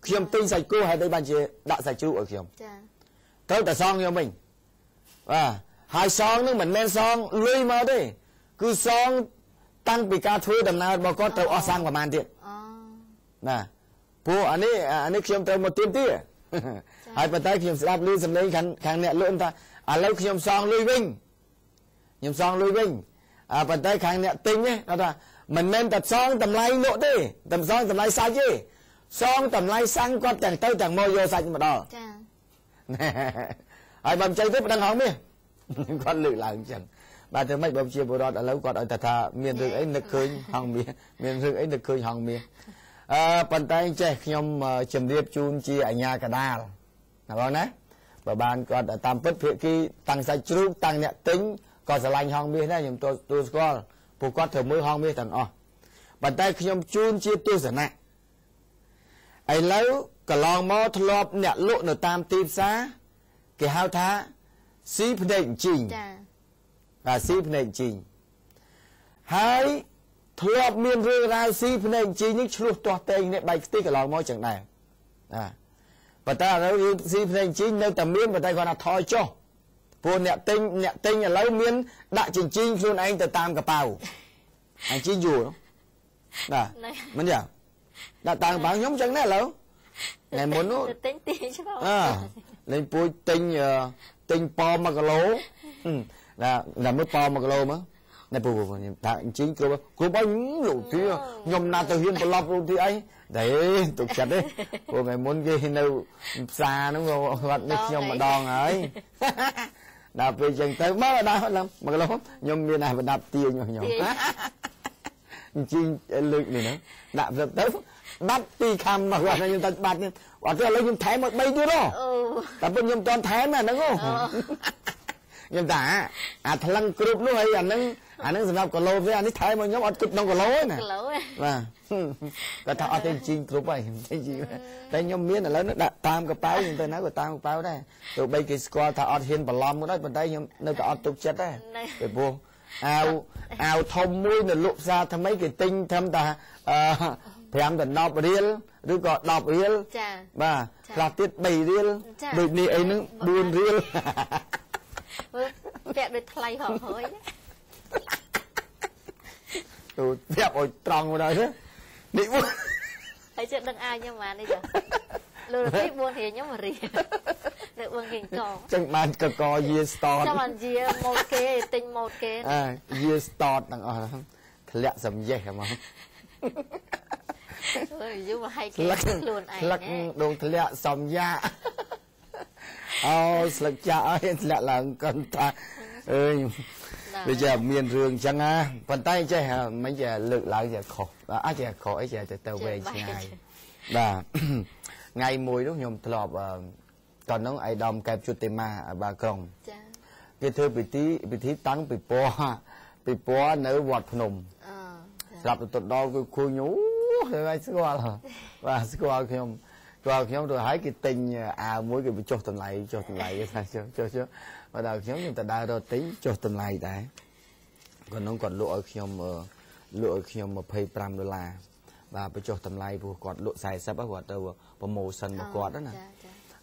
ខ្ញុំទិញសាច់គោហើយបានជាដាក់សាច់ជ្រូកឲ្យខ្ញុំចាត្រូវតែសងខ្ញុំវិញបាទហើយសងនឹងមិនមែនសងលុយមកទេគឺសងតាំងពីការធ្វើដំណើររបស់គាត់ត្រូវអស់សាំងប្រហែលទៀតណាព្រោះអានេះខ្ញុំត្រូវមកទៀមទាហើយប៉ុន្តែខ្ញុំស្ដាប់ឮសំឡេងខាងអ្នកលក់ថាឥឡូវខ្ញុំសងលុយវិញខ្ញុំសងលុយវិញប៉ុន្តែខាងអ្នកទិញគាត់ថាមិនមែនតែសងតម្លៃលក់ទេតែសងតម្លៃសាច់ទេសងតម្លៃសាំងគាត់ទាំងទៅទាំងមកយកសាច់មកដល់ចាហើយបើមិនចឹងទេប្តឹងហងមាសគាត់លើកឡើងអញ្ចឹងបាទតែមិនបើជាបុរដ្ឋឥឡូវគាត់ឲ្យថាមានរឿងអីនឹកឃើញហងមាសមានរឿងអីនឹកឃើញហងមាសប៉ុន្តែចេះខ្ញុំជម្រាបជូនជាអាញាកដាលណាបងណាបើបានគាត់តាមពិតភាគីតាំងសាច់ជ្រូកតាំងអ្នកទិញក៏ស្រឡាញ់ហងមាសដែរខ្ញុំទូស្គាល់ពួកគាត់ត្រូវមើលហងមាសទាំងអស់ប៉ុន្តែខ្ញុំជូនជាទស្សនៈឥឡូវកន្លងមកធ្លាប់អ្នកលក់នៅតាមទីផ្សារគេហៅថាស៊ីភ្នែកជីងចាបាទស៊ីភ្នែកជីងហើយធ្លាប់មានរឿងរ៉ាវស៊ីភ្នែកជីងនេះឆ្លោះទាស់តែងនេះបែកខ្ទិះកន្លងមកចឹងដែរប៉ុន្តែឥឡូវរឿងស៊ីភ្នែកជីងនៅតែមានប៉ុន្តែគាត់ថាថយចុះព្រោះអ្នកទិញឥឡូវមានដាក់ចិញ្ចីងខ្លួនឯងទៅតាមកប៉ៅអញ្ចឹងយូរណាមិនយ៉ាងដាក់តាមកប៉ៅខ្ញុំចឹងដែរឥឡូវថ្ងៃមុននោះទិញទីឆ្លងលេងពួយទិញប៉1គីឡូណាមើលប៉1គីឡូមកណែពូខ្ញុំថាអញ្ចឹងគ្រប់ឲ្យលោកទីខ្ញុំណាទៅហ៊ានប្រឡប់លោកទីអីតែទុកចិត្តទេព្រោះថ្ងៃមុនគេនៅផ្សារហ្នឹងគាត់នេះខ្ញុំម្ដងហើយ ដល់ពេលចឹងទៅមកដល់មកឡូខ្ញុំមានអាប្រដាប់ទាញខ្ញុំអញ្ចឹងលើកនេះណាដាក់ទៅបាត់ពីខំមកគាត់ខ្ញុំទៅបាត់នេះអត់ទេឥឡូវខ្ញុំថែមមក3ទៀតហ៎តែពេលខ្ញុំតន់ថែមអាហ្នឹងខ្ញុំថាអាថ្លឹងគ្រប់នោះហើយអាហ្នឹងសម្រាប់គីឡូទេអានេះថែមមកខ្ញុំអត់គិតក្នុងគីឡូទេណាគីឡូបាទគាត់ថាអត់ទេជីងគ្រប់ហើយជីងតែខ្ញុំមានឥឡូវនេះដាក់តាមកប៉ៅខ្ញុំទៅណាក៏តាមកប៉ៅដែរទោះបីគេស្គាល់ថាអត់ហ៊ានបន្លំក៏ដោយប៉ុន្តែខ្ញុំនៅតែអត់ទុកចិត្តដែរពីព្រោះអាវធំមួយនៅលក់ផ្សារថ្មីគេទិញត្រឹមតែ5ដល់10រៀលឬក៏10រៀលចាបាទខ្លះទៀត3រៀលដូចនេះអីហ្នឹង4រៀល
ពាក់ដូចថ្លៃហោះហើយ
ទូពាក់ឲ្យត្រង់មកដល់នេះ
ហើយចិត្តដឹងអាយខ្ញុំបាននេះចាលើរទី4រៀលខ្ញុំ1រៀលនៅបឹងកេងកង
ចឹងបានកកយាស្តត
ចាំបានយាម៉ូតគេទិញម៉ូតគេ
យាស្តតទាំងអស់ធ្លាក់សំយេះហ្មង
អើយយូរមកឲ្យគេខ្លួនឯង
ស្លឹកដងធ្លាក់សំយ៉ាអូស្លឹកចាក់អើយធ្លាក់ឡើងកន្តាអើយវាជាមានរឿងអញ្ចឹងណាប៉ុន្តែចេះមិនចេះលើកឡើងចេះខុសអាចចេះខុសអីចេះទៅវែងឆ្ងាយបាទថ្ងៃមួយនោះខ្ញុំធ្លាប់តោះនោះអៃដាមកែបជុតិមាបាក្រុងចាគេធ្វើពិធីតាំងពិព័រណ៍នៅវត្តភ្នំស្រាប់ទៅដល់គឺគូញូហើយស្គាល់បាទស្គាល់ខ្ញុំទៅឲ្យគេទិញអាវមួយគេបញ្ចុះតម្លៃគេថាចុះបើដល់ខ្ញុំទៅដើររត់ទិញចុះតម្លៃដែរគាត់នោះគាត់លក់ឲ្យខ្ញុំ$25បាទបញ្ចុះតម្លៃព្រោះគាត់លក់40គាត់ទៅប្រម៉ូសិនមកគាត់ណា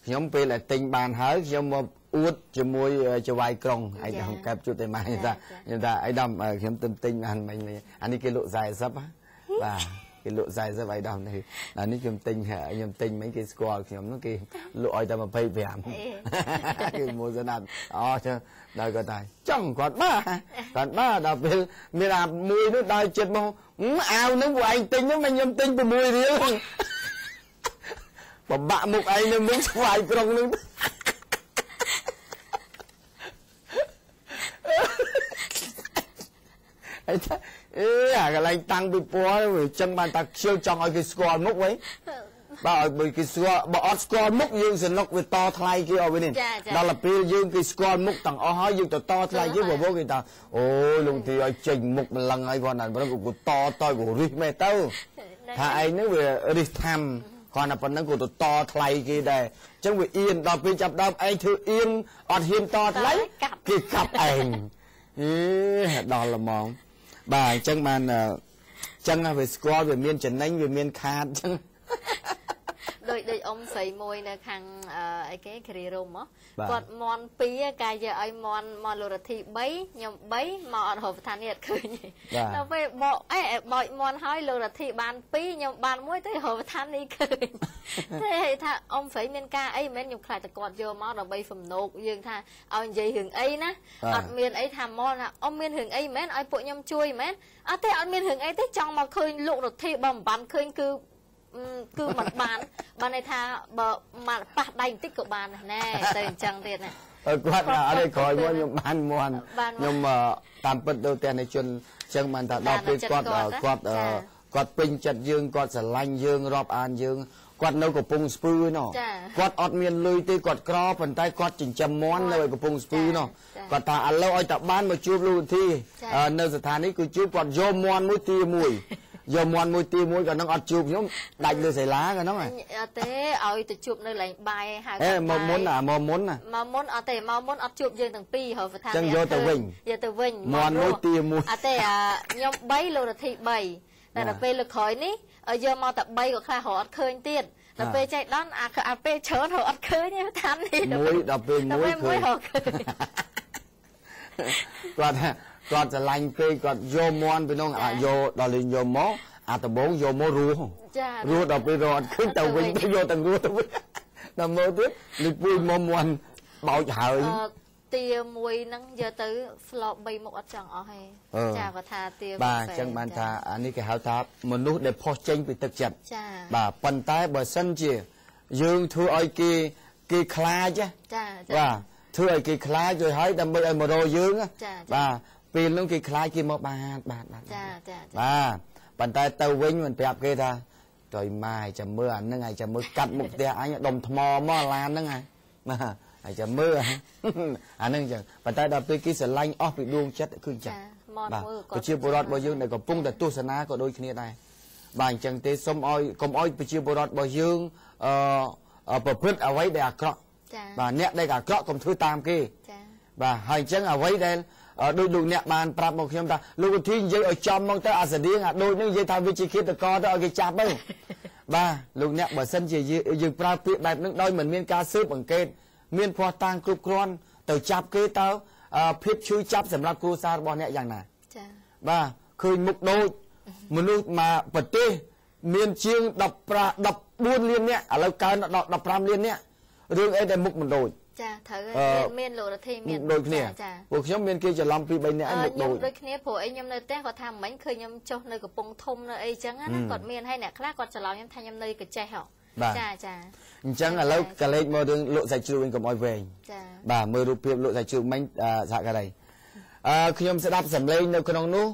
ខ្ញុំពេលដែលទិញបានហើយខ្ញុំមកអួតជាមួយចៅវាយក្រុងឯកឧបកែបជួបតែម៉ែខ្ញុំថាអីដំខ្ញុំទិញបានមិញអានេះគេលក់40បាទគេលក់40អីដំនេះអានេះខ្ញុំទិញមិញគេស្គាល់ខ្ញុំនោះគេលក់ឲ្យតែ25គេមួយស្នាប់ចឹងដល់គាត់ថាចង់គាត់បាទដល់ពេលមានអាមួយនោះដល់ចិត្តមកអាវនោះពួកឯងទិញនោះខ្ញុំទិញ6រៀលបបាក់មុខឯងនៅមុខស្វាយក្រុងនោះអាកន្លែងតាំងពីពណ៌ចឹងបានតាខ្ជិលចង់ឲ្យគេស្គាល់មុខវិញបាទឲ្យគេស្គាល់បើអត់ស្គាល់មុខយើងសនុកវាតថ្លៃគេឲ្យវិញដល់ពេលយើងគេស្គាល់មុខទាំងអស់ហើយយើងទៅតថ្លៃគេបើគេថាអូយលោកទីឲ្យចេញមុខម្លឹងហើយគាត់ណាព្រោះគាត់តក៏រិះមែនទៅថាឯងនឹងវារិះថាំគាត់ណាប៉ុណ្ណឹងគាត់ទៅតថ្លៃគេដែរអញ្ចឹងវាអៀនដល់ពេលចាប់ដើមឯងធ្វើអៀនអត់ហ៊ានតថ្លៃគេកាប់ឯងដល់ល្មមបាទអញ្ចឹងបានអញ្ចឹងវាស្គាល់វាមានចំណេញវាមានខាតអញ្ចឹង
ដូចអ៊ំស្រីមួយនៅខាងអីគេគ្រីរំគាត់មន់2កាយយកឲ្យមន់លរធី3ខ្ញុំ3មកអត់ហូបឋាននេះអត់ឃើញទេដល់ពេលបកបោចមន់ឲ្យលរធីបាន2ខ្ញុំបាន1ទៅហូបឋាននេះឃើញទេថាអ៊ំស្រីមានការអីមិនមែនខ្ញុំខ្លាចតែគាត់យកមកដើម្បីសំណោកយើងថាឲ្យនិយាយរឿងអីណាអត់មានអីថាមកថាអ៊ំមានរឿងអីមែនឲ្យពួកខ្ញុំជួយមែនអត់ទេអត់មានរឿងអីទេចង់មកឃើញលោករធីបើមិនបានឃើញគឺមិនបានន័យថាបើមកប៉ះដៃបន្តិចក៏បានណែទៅអញ្ចឹងទៀតណា
គាត់អត់ទេក្រោយមកខ្ញុំបានមន់ខ្ញុំតាមពិតទៅតែនៃជនអញ្ចឹងបានថាដល់ពេលគាត់ពេញចិត្តយើងគាត់ស្រឡាញ់យើងរាប់អានយើងគាត់នៅកំពង់ស្ពឺណោះគាត់អត់មានលុយទេគាត់ក្រប៉ុន្តែគាត់ចិញ្ចឹមមាន់នៅកំពង់ស្ពឺណោះគាត់ថាឥឡូវឲ្យតែបានមកជួបលោកវិធីនៅស្ថានីយ៍គឺជួបគាត់យកមាន់មួយទីមួយយកមាន់មួយទីមួយក៏នឹងអត់ជួបខ្ញុំដាច់លើសាលាក៏ហ្នឹង
អត់ទេឲ្យទៅជួបនៅកន្លែងបាយហើយ
មកមុន
អត់ទេមកមុនអត់ជួបយើងទាំងពីរហើយថា
ចឹងយកទៅវិញមាន់មួយទីមួយ
អត់ទេខ្ញុំ3លោករធី3តែដល់ពេលលើក្រោយនេះយកមកតែ3ក៏ខ្លះរកអត់ឃើញទៀតដល់ពេលចៃដន្យអាពេលច្រើនរកអត់ឃើញទេថានេះ
មួយដល់ពេលមួយ
រកឃើញ
គាត់ស្រឡាញ់ពេកគាត់យកមាន់ពីនោះយកដល់លេងយកមកអាដំបងយកមករស់ដល់ពេលរត់ឃើញទៅវិញទៅយកទាំងរស់ទៅវិញដល់មើលទៀតលីពួយមាន់បោចហើយ
ទាមួយហ្នឹងយកទៅស្ល3មុខអត់ចង់អស់ទេចាគាត់ថាទា
បាទអញ្ចឹងបានថាអានេះគេហៅថាមនុស្សដែលផុសចេញពីទឹកចិត្តបាទប៉ុន្តែបើសិនជាយើងធ្វើឲ្យគេខ្លាច
ចា
បាទ ធ្វើឲ្យគេខ្លាចrồiហើយដើម្បីឲ្យមករកយើងបាទពេលនោះគេខ្លាចគេមកបាទចាបាទប៉ុន្តែទៅវិញមិនប្រាប់គេថាតើម៉ែចាំមើលអានឹងឲ្យចាំមើលកាត់មុខផ្ទះអញដុំថ្មមកឡានហ្នឹងហើយបាទហើយចាំមើលអានឹងចឹងប៉ុន្តែដល់ពេលគេស្រឡាញ់អស់ពីដួងចិត្តគឺចឹងបាទប្រជាពលរដ្ឋរបស់យើងដែលកំពុងតែទស្សនាក៏ដូចគ្នាដែរបាទអញ្ចឹងទេសូមឲ្យកុំឲ្យប្រជាពលរដ្ឋរបស់យើងប្រព្រឹត្តអ្វីដែលអាក្រក់បាទអ្នកដែលអាក្រក់កុំធ្វើតាមគេបាទហើយអញ្ចឹងអ្វីដែលដូចលោកអ្នកបានប្រាប់មកខ្ញុំថាលោកវិធីនិយាយឲ្យចំមកទៅអាស្តៀងអាដូចនេះនិយាយថាវាជាឃាតករទៅឲ្យគេចាប់ទៅបាទលោកអ្នកបើសិនជាយើងប្រើពាក្យបែបហ្នឹងដោយមិនមានការស៊ើបអង្កេតមានភ័ស្តុតាងគ្រប់គ្រាន់ទៅចាប់គេទៅភាពឈឺចាប់សម្រាប់គ្រួសាររបស់អ្នកយ៉ាងណាចា៎បាទឃើញមុខដូចមនុស្សមកប្រទេសមានជាង14លានអ្នកឥឡូវកើនដល់15លានអ្នករឿងអីដែលមុខមិនដូចចាត្រូវមានលោករដ្ឋាភិបាលមានដូចគ្នាពួកខ្ញុំមានគេច្រឡំពី3នាក់ឯងមុខដូចគ្នាព្រោះអីខ្ញុំនៅផ្ទះគាត់ថាមិញឃើញខ្ញុំចុះនៅកំពង់ធំនៅអីចឹងណាគាត់មានហើយអ្នកខ្លះគាត់ច្រឡំខ្ញុំថាខ្ញុំនៅកញ្ចេះហ៎ចាអញ្ចឹងឥឡូវកលេចមករឿងលក់សាច់ជ្រូកវិញកុំឲ្យវែងចាបាទមើលរូបភាពលក់សាច់ជ្រូកមិញសហការីខ្ញុំស្ដាប់សម្លេងនៅក្នុងនោះ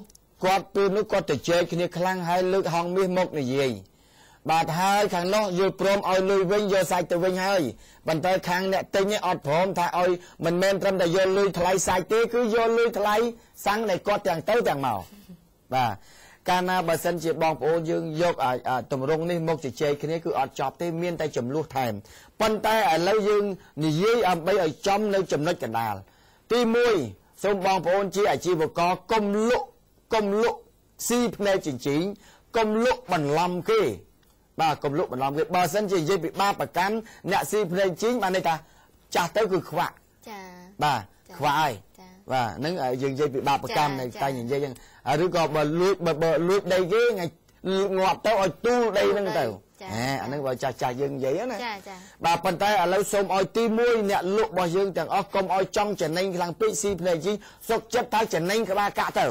គាត់ពេលនោះគាត់ទៅជែកគ្នាខ្លាំងហើយលើកហងមាសមកនិយាយបាទហើយខាងនោះយល់ព្រមឲ្យលុយវិញយកសាច់ទៅវិញហើយប៉ុន្តែខាងអ្នកទិញអត់ព្រមថាឲ្យមិនមែនត្រឹមតែយកលុយថ្លៃសាច់ទេគឺយកលុយថ្លៃសាំងដែលគាត់ទាំងទៅទាំងមកបាទកាលណាបើសិនជាបងប្អូនយើងយកតម្រងនេះមកជជែកគ្នាគឺអត់ចប់ទេមានតែចំនួនថែមប៉ុន្តែឥឡូវយើងនិយាយដើម្បីឲ្យចំនៅចំណុចកណ្ដាលទី1សូមបងប្អូនជាអាជីវករកុំលក់ស៊ីភ្នែកចិញ្ចីងកុំលក់បន្លំគេបាទកុំលក់បន្លំគេបើសិនជានិយាយពីបាបកម្មអ្នកស៊ីភ្នែកជីងបានន័យថាចាស់ទៅគឺខ្វាក់ចាបាទខ្វាក់ហើយបាទហ្នឹងយើងនិយាយពីបាបកម្មនៃតែនិយាយហ្នឹងឬក៏បើលួចដីគេងាប់ទៅឲ្យទូលដីហ្នឹងទៅអាហ្នឹងបើចាស់យើងនិយាយណាបាទប៉ុន្តែឥឡូវសូមឲ្យទី1អ្នកលក់របស់យើងទាំងអស់កុំឲ្យចង់ចំណេញខ្លាំងពេកស៊ីភ្នែកជីងសុខចិត្តថាចំណេញក្បាលកាក់ទៅ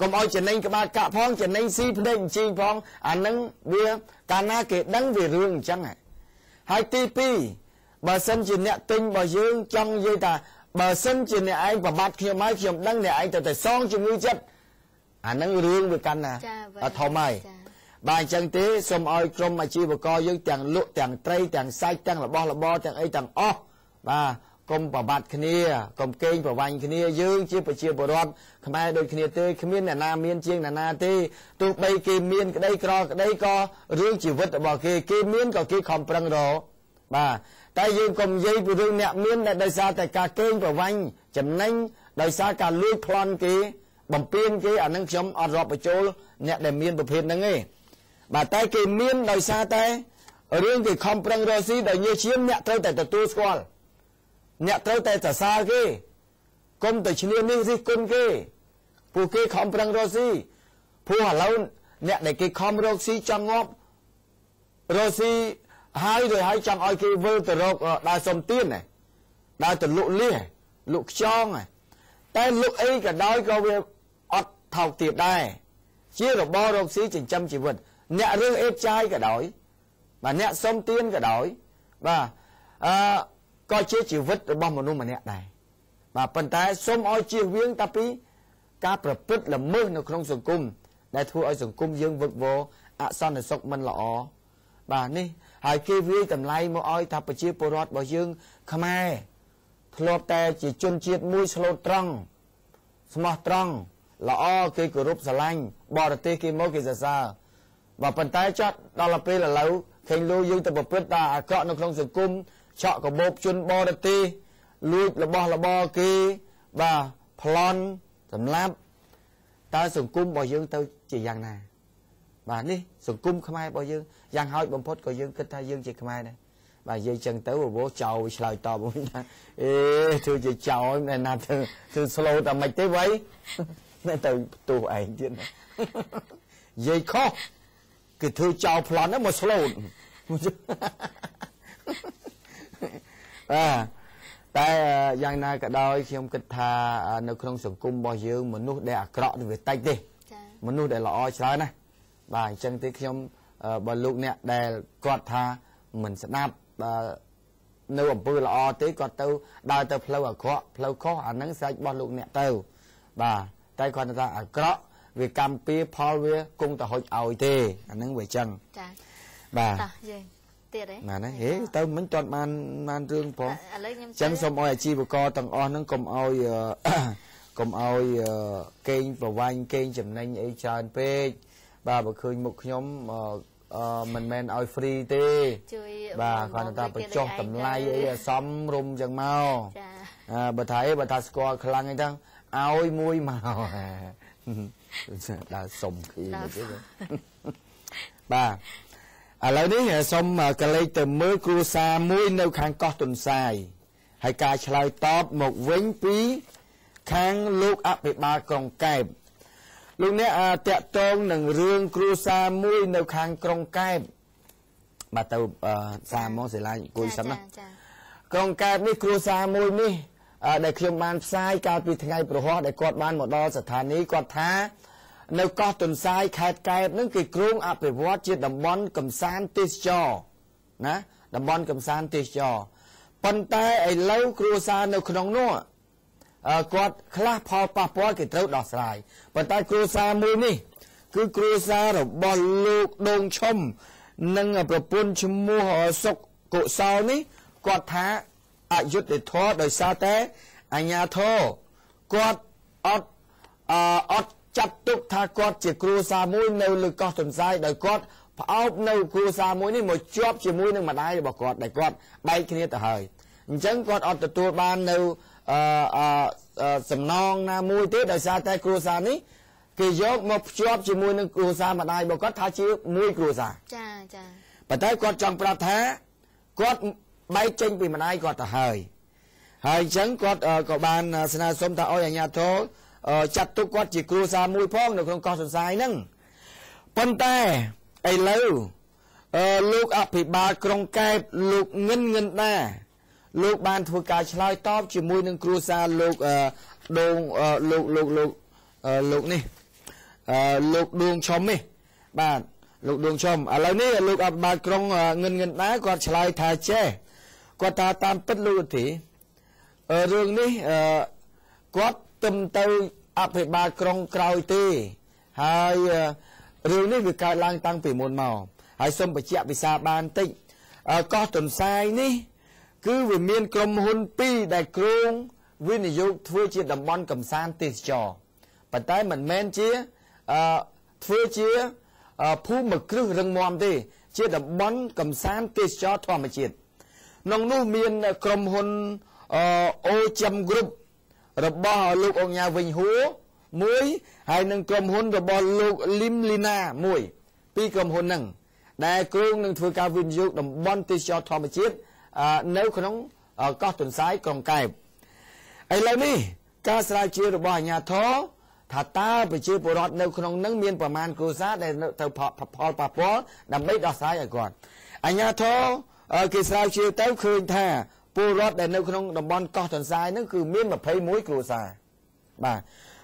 កុំឲ្យចំណេញក្បាលកាក់ផងចំណេញស៊ីភ្នែកជីងផងអាហ្នឹងវាកាលណាគេដឹងវារឿងអញ្ចឹងហើយទី2បើសិនជាអ្នកទិញរបស់យើងចង់និយាយថាបើសិនជាអ្នកឯងប្របាត់ខ្ញុំហើយខ្ញុំដឹងអ្នកឯងទៅតែសងជំងឺចិត្តអាហ្នឹងរឿងវាកាន់ណាធំហើយបាទអញ្ចឹងទេសូមឲ្យក្រុមអាជីវករយើងទាំងលក់ទាំងត្រីទាំងសាច់ទាំងរបស់របរទាំងអីទាំងអស់បាទកុំប្របាត់គ្នាកុំកេងប្រវាញ់គ្នាយើងជាប្រជាពលរដ្ឋខ្មែរដូចគ្នាទេគ្មានអ្នកណាមានជាងអ្នកណាទេទោះបីគេមានក្តីក្រក្តីក៏រឿងជីវិតរបស់គេមានក៏គេខំប្រឹងរកបាទតែយើងកុំនិយាយពីរឿងអ្នកមានដែលដោយសារតែការកេងប្រវាញ់ចំណេញដោយសារការលួចប្លន់គេបំពេញគេអានឹងខ្ញុំអត់រាប់បញ្ចូលអ្នកដែលមានប្រភេទហ្នឹងទេបាទតែគេមានដោយសារតែរឿងគេខំប្រឹងរកស៊ីដោយញើសឈាមអ្នកត្រូវតែទទួលស្គាល់អ្នកត្រូវតែសរសើរគេកុំទៅឈ្នានេះរិះគន់គេពួកគេខំប្រឹងរកស៊ីព្រោះឥឡូវអ្នកដែលគេខំរកស៊ីចង់ងាប់រកស៊ីហើយចង់ឲ្យគេវិលទៅរកដើរសុំទានដើរទៅលក់លៀសលក់ខ្យងតែលក់អីក៏ដោយក៏វាអត់ថោកទាបដែរជារបររកស៊ីចិញ្ចឹមជីវិតអ្នករើសអេបចាយក៏ដោយបាទអ្នកសុំទានក៏ដោយបាទក៏ជាជីវិតរបស់មនុស្សម្នាក់ដែរបាទប៉ុន្តែសូមឲ្យជៀសវាងតាពីការប្រព្រឹត្តល្មើសនៅក្នុងសង្គមដែលធ្វើឲ្យសង្គមយើងវឹកវរអសន្តិសុខមិនល្អបាទនេះហើយគេវាយតម្លៃមកឲ្យថាប្រជាពលរដ្ឋរបស់យើងខ្មែរធ្លាប់តែជាជនជាតិមួយស្លូតត្រង់ស្មោះត្រង់ល្អគេគោរពស្រឡាញ់បរទេសគេមកគេសរសើរបាទប៉ុន្តែចោះដល់ពេលឥឡូវឃើញលោកយើងទៅប្រព្រឹត្តតែអាក្រក់នៅក្នុងសង្គមឆក់កបោបជនបរទេសលួចរបស់របរគេបាទប្លន់សម្លាប់តើសង្គមរបស់យើងទៅជាយ៉ាងណាបាទនេះសង្គមខ្មែររបស់យើងយ៉ាងហោចបំផុតក៏យើងគិតថាយើងជាខ្មែរដែរបាទនិយាយចឹងទៅបបោចៅឆ្លើយតបវិញថាធ្វើជាចៅឯណាធ្វើស្លូតតែមិនទេវ៉ៃតែទៅទូឯងទៀតនិយាយខុសគឺធ្វើចៅប្លន់ហ្នឹងមកស្លូតតែយ៉ាងណាក៏ដោយខ្ញុំគិតថានៅក្នុងសង្គមរបស់យើងមនុស្សដែលអាក្រក់វាតិចទេមនុស្សដែលល្អច្រើនណាស់បាទអញ្ចឹងទេខ្ញុំបើលោកអ្នកដែលគាត់ថាមិនស្ដាប់ នៅអំពើល្អទេគាត់ទៅដើរទៅផ្លូវអាក្រក់ផ្លូវខុសអាហ្នឹងស្រេចរបស់លោកអ្នកទៅបាទតែគាត់ថាអាក្រក់វាកម្មពៀផលវាគង់តែហុចឲ្យទេអាហ្នឹងវាចឹង
ចា
បាទ
តោះយើងទៀតហ៎
បាទហេទៅមិនទាន់បានរឿងផង
ឥឡូវខ្ញុំ
ចឹងសូមឲ្យអាជីវករទាំងអស់ហ្នឹងកុំឲ្យកេងប្រវាញ់កេងចំណេញអីច្រើនពេកបាទបើឃើញមុខខ្ញុំមិនមែនឲ្យ free ទេ
ជួយ
បាទគាត់ថាបញ្ចុះតម្លៃអីសមរម្យចឹងមកចាបើថាស្គាល់ខ្លាំងអីចឹងឲ្យមួយមកដើរសុំគ្នាទេបាទឥឡូវនេះសូមកលេចទៅមើលគ្រួសារមួយនៅខាងកោះទុនសាយហើយការឆ្លើយតបមកវិញពីខាងលោកអភិបាលក្រុងកែបលោកអ្នកតាក់ទងនឹងរឿងគ្រួសារមួយនៅខាងក្រុងកែបបាទទៅសារមកសិលាអង្គុយសិនណាក្រុងកែបនេះគ្រួសារមួយនេះដែលខ្ញុំបានផ្សាយកាលពីថ្ងៃប្រហោះដែលគាត់បានមកដល់ស្ថានីយ៍គាត់ថានៅកោះទុនសាយខេត្តកែបនឹងគេគ្រោងអភិវឌ្ឍជាតំបន់កំសាន្តទេសចរណាតំបន់កំសាន្តទេសចរប៉ុន្តែឥឡូវគ្រួសារនៅក្នុងនោះគាត់ខ្លះផលប៉ះពាល់គេត្រូវដោះស្រាយប៉ុន្តែគ្រួសារមួយនេះគឺគ្រួសាររបស់លោកដងឈុំនិងប្រពន្ធឈ្មោះសុកកុសលនេះគាត់ថាអយុត្តិធម៌ដោយសារតែអាជ្ញាធរគាត់អត់ចាត់ទុកថាគាត់ជាគ្រួសារមួយនៅលើកោះទុនសាយដោយគាត់ផ្អោបនៅគ្រួសារមួយនេះមកជាប់ជាមួយនឹងម្ដាយរបស់គាត់ដែលគាត់បែកគ្នាទៅហើយអញ្ចឹងគាត់អត់ទទួលបាននៅសំណងណាមួយទេដោយសារតែគ្រួសារនេះគេយកមកភ្ជាប់ជាមួយនឹងគ្រួសារម្ដាយរបស់គាត់ថាជាមួយគ្រួសារ
ចា
ប៉ុន្តែគាត់ចង់ប្រាប់ថាគាត់បែកចេញពីម្ដាយគាត់ទៅហើយអញ្ចឹងគាត់ក៏បានស្នើសុំថាឲ្យអាជ្ញាធរចាត់ទុកគាត់ជាគ្រួសារមួយផងនៅក្នុងកោះទុនសាយហ្នឹងប៉ុន្តែឥឡូវលោកអភិបាលក្រុងកែបលោកងិនដាលោកបានធ្វើការឆ្លើយតបជាមួយនឹងគ្រួសារលោកដងលោកនេះលោកដួងឈុំនេះបាទលោកដួងឈុំឥឡូវនេះលោកអភិបាលក្រុងងិនដាគាត់ឆ្លើយថាចេះគាត់ថាតាមពិតលោកទេរឿងនេះគាត់ទឹមទៅអភិបាលក្រុងក្រោយទេហើយរឿងនេះវាកើតឡើងតាំងពីមុនមកហើយសូមបញ្ជាក់ពិសាបានតិចកោះទុនសាយនេះគឺវាមានក្រុមហ៊ុន2ដែលគ្រោងវិនិយោគធ្វើជាតំបន់កំសាន្តទេសចរប៉ុន្តែមិនមែនជាធ្វើជាភូមិគ្រឹះរឹងមាំទេជាតំបន់កំសាន្តទេសចរធម្មជាតិក្នុងនោះមានក្រុមហ៊ុនអូចាំគ្រុបរបស់លោកអង្គញាវិញហួរមួយហើយនឹងក្រុមហ៊ុនរបស់លោកលីមលីណាមួយពីរក្រុមហ៊ុនហ្នឹងដែលគ្រោងនឹងធ្វើការវិនិយោគតំបន់ទេសចរធម្មជាតិនៅក្នុងកោះទុនសាយក្រុងកែបឥឡូវនេះការស្រាវជ្រាវរបស់អាជ្ញាធរថាតើប្រជាពលរដ្ឋនៅក្នុងនឹងមានប្រមាណគ្រួសារដែលទៅផលប៉ះពាល់ដើម្បីដោះស្រាយឲ្យគាត់អាជ្ញាធរគេស្រាវជ្រាវទៅឃើញថាពលរដ្ឋដែលនៅក្នុងតំបន់កោះទុនសាយហ្នឹងគឺមាន21គ្រួសារបាទ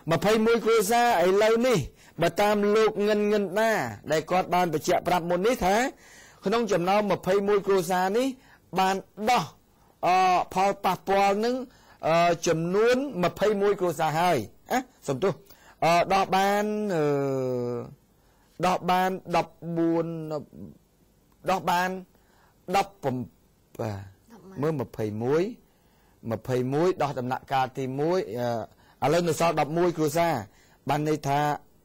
21គ្រួសារឥឡូវនេះបើតាមលោកងិនដាដែលគាត់បានបញ្ជាក់ប្រាប់មុននេះថាក្នុងចំណោម21គ្រួសារនេះបានដោះផលប៉ះពាល់នឹងចំនួន21គ្រួសារហើយសំទោសដោះបាន14ដោះបាន10មើល21ដោះដំណាក់កាលទី1ឥឡូវនៅសល់11គ្រួសារបានន័យថា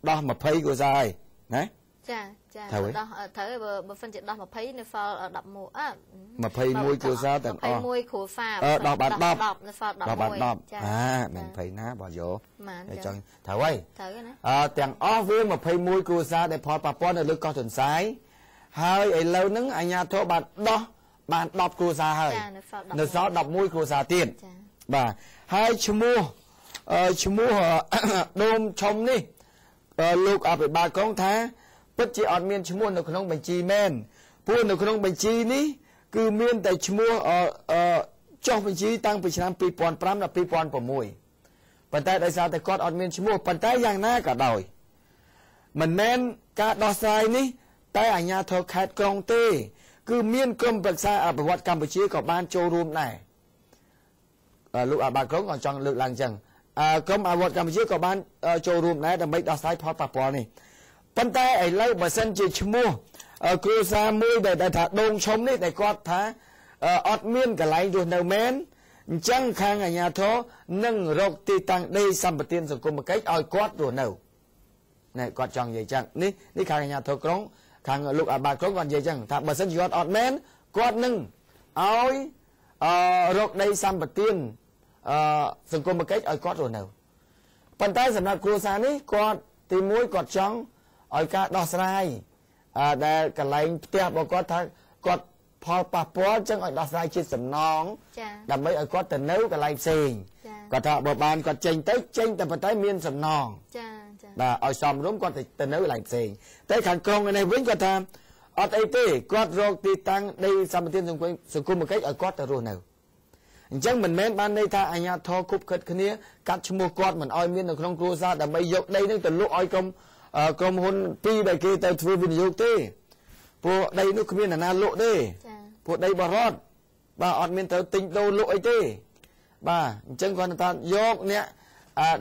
ដោះ20គ្រួសារហើយណា
ចាដោះត្រូវបើមិនជាដោះ20នៅសល់
21គ្រួសារទាំងអស់
21គ្រួសារ
ដោះបាន10
នៅសល់11
ដោះបាន10មិន20ណាបើយកចង់ត្រូវហើយទាំងអស់វា21គ្រួសារដែលផលប៉ះពាល់នៅលើកោះទុនសាយហើយឥឡូវហ្នឹងអាជ្ញាធរបានដោះបាន10គ្រួសារហើយនៅសល់11គ្រួសារទៀតបាទហើយឈ្មោះដូមឈុំនេះលោកអភិបាលក្រុងថាពិតជាអត់មានឈ្មោះនៅក្នុងបញ្ជីមែនព្រោះនៅក្នុងបញ្ជីនេះគឺមានតែឈ្មោះចុះបញ្ជីតាំងពីឆ្នាំ2005ដល់2006ប៉ុន្តែដោយសារតែគាត់អត់មានឈ្មោះប៉ុន្តែយ៉ាងណាក៏ដោយមិនមែនការដោះស្រាយនេះតែអាជ្ញាធរខេត្តក្រុងទេ គឺមានក្រុមប្រឹក្សាអភិវឌ្ឍកម្ពុជាក៏បានចូលរួមដែរលោកអាបាក្រុងក៏ចង់លើកឡើងចឹងក្រុមអភិវឌ្ឍកម្ពុជាក៏បានចូលរួមដែរដើម្បីដោះស្រាយផលប៉ះពាល់នេះប៉ុន្តែឥឡូវបើសិនជាឈ្មោះគ្រួសារមួយដែលថាដងឈុំនេះដែលគាត់ថាអត់មានកន្លែងរស់នៅមែនអញ្ចឹងខាងអាជ្ញាធរនឹងរកទីតាំងដីសម្បត្តិសង្គមគិច្ចឲ្យគាត់រស់នៅណែគាត់ចង់និយាយចឹងនេះខាងអាជ្ញាធរក្រុងខាងលោកអាបាក្រុងគាត់និយាយចឹងថាបើសិនជាគាត់អត់មែនគាត់នឹងឲ្យរកដីសម្បត្តិសង្គមគិច្ចឲ្យគាត់រស់នៅប៉ុន្តែសម្រាប់គ្រួសារនេះគាត់ទីមួយគាត់ចង់ឲ្យការដោះស្រាយដែលកន្លែងផ្ទះរបស់គាត់ថាគាត់ផលប៉ះពាល់ចឹងឲ្យដោះស្រាយជាសំណងដើម្បីឲ្យគាត់ទៅនៅកន្លែងផ្សេងគាត់ថាបើបានគាត់ចេញទៅចេញតែប៉ុន្តែមានសំណងបាទឲ្យសមរម្យគាត់ទៅនៅកន្លែងផ្សេងតែខាងក្រុងនេះវិញគាត់ថាអត់អីទេគាត់រកទីតាំងដីសម្បត្តិសង្គមគិច្ចឲ្យគាត់ទៅរស់នៅអញ្ចឹងមិនមែនបានន័យថាអាជ្ញាធរគប់ខិតគ្នាកាត់ឈ្មោះគាត់មិនឲ្យមាននៅក្នុងគ្រួសារដើម្បីយកដីនឹងទៅលក់ឲ្យក្រុមហ៊ុនពីរដែលគេទៅធ្វើវិនិយោគទេព្រោះដីនោះគ្មានអ្នកណាលក់ទេព្រោះដីបរតបាទអត់មានត្រូវទិញដូរលក់អីទេបាទអញ្ចឹងគាត់ថាយកអ្នក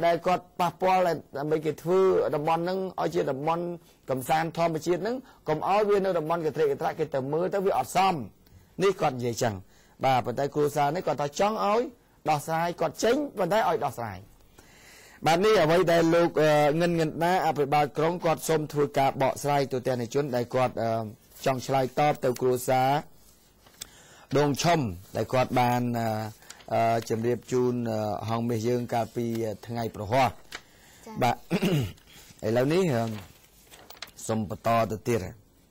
ដែលគាត់ប៉ះពាល់ដើម្បីគេធ្វើតំបន់ហ្នឹងឲ្យជាតំបន់កំសាន្តធម្មជាតិហ្នឹងកុំឲ្យវានៅតំបន់កត្រេកកត្រាក់គេទៅមើលទៅវាអត់សមនេះគាត់និយាយចឹងបាទប៉ុន្តែគ្រួសារនេះគាត់ថាចង់ឲ្យដោះស្រាយគាត់ចេញប៉ុន្តែឲ្យដោះស្រាយបាទនេះអ្វីដែលលោកងិនណាអភិបាលក្រុងគាត់សូមធ្វើការបកស្រាយទូទាំងជនដែលគាត់ចង់ឆ្លើយតបទៅគ្រួសារដងឈុំដែលគាត់បានជម្រាបជូនហងមាសយើងកាលពីថ្ងៃប្រហ័សបាទឥឡូវនេះសូមបន្តទៅទៀត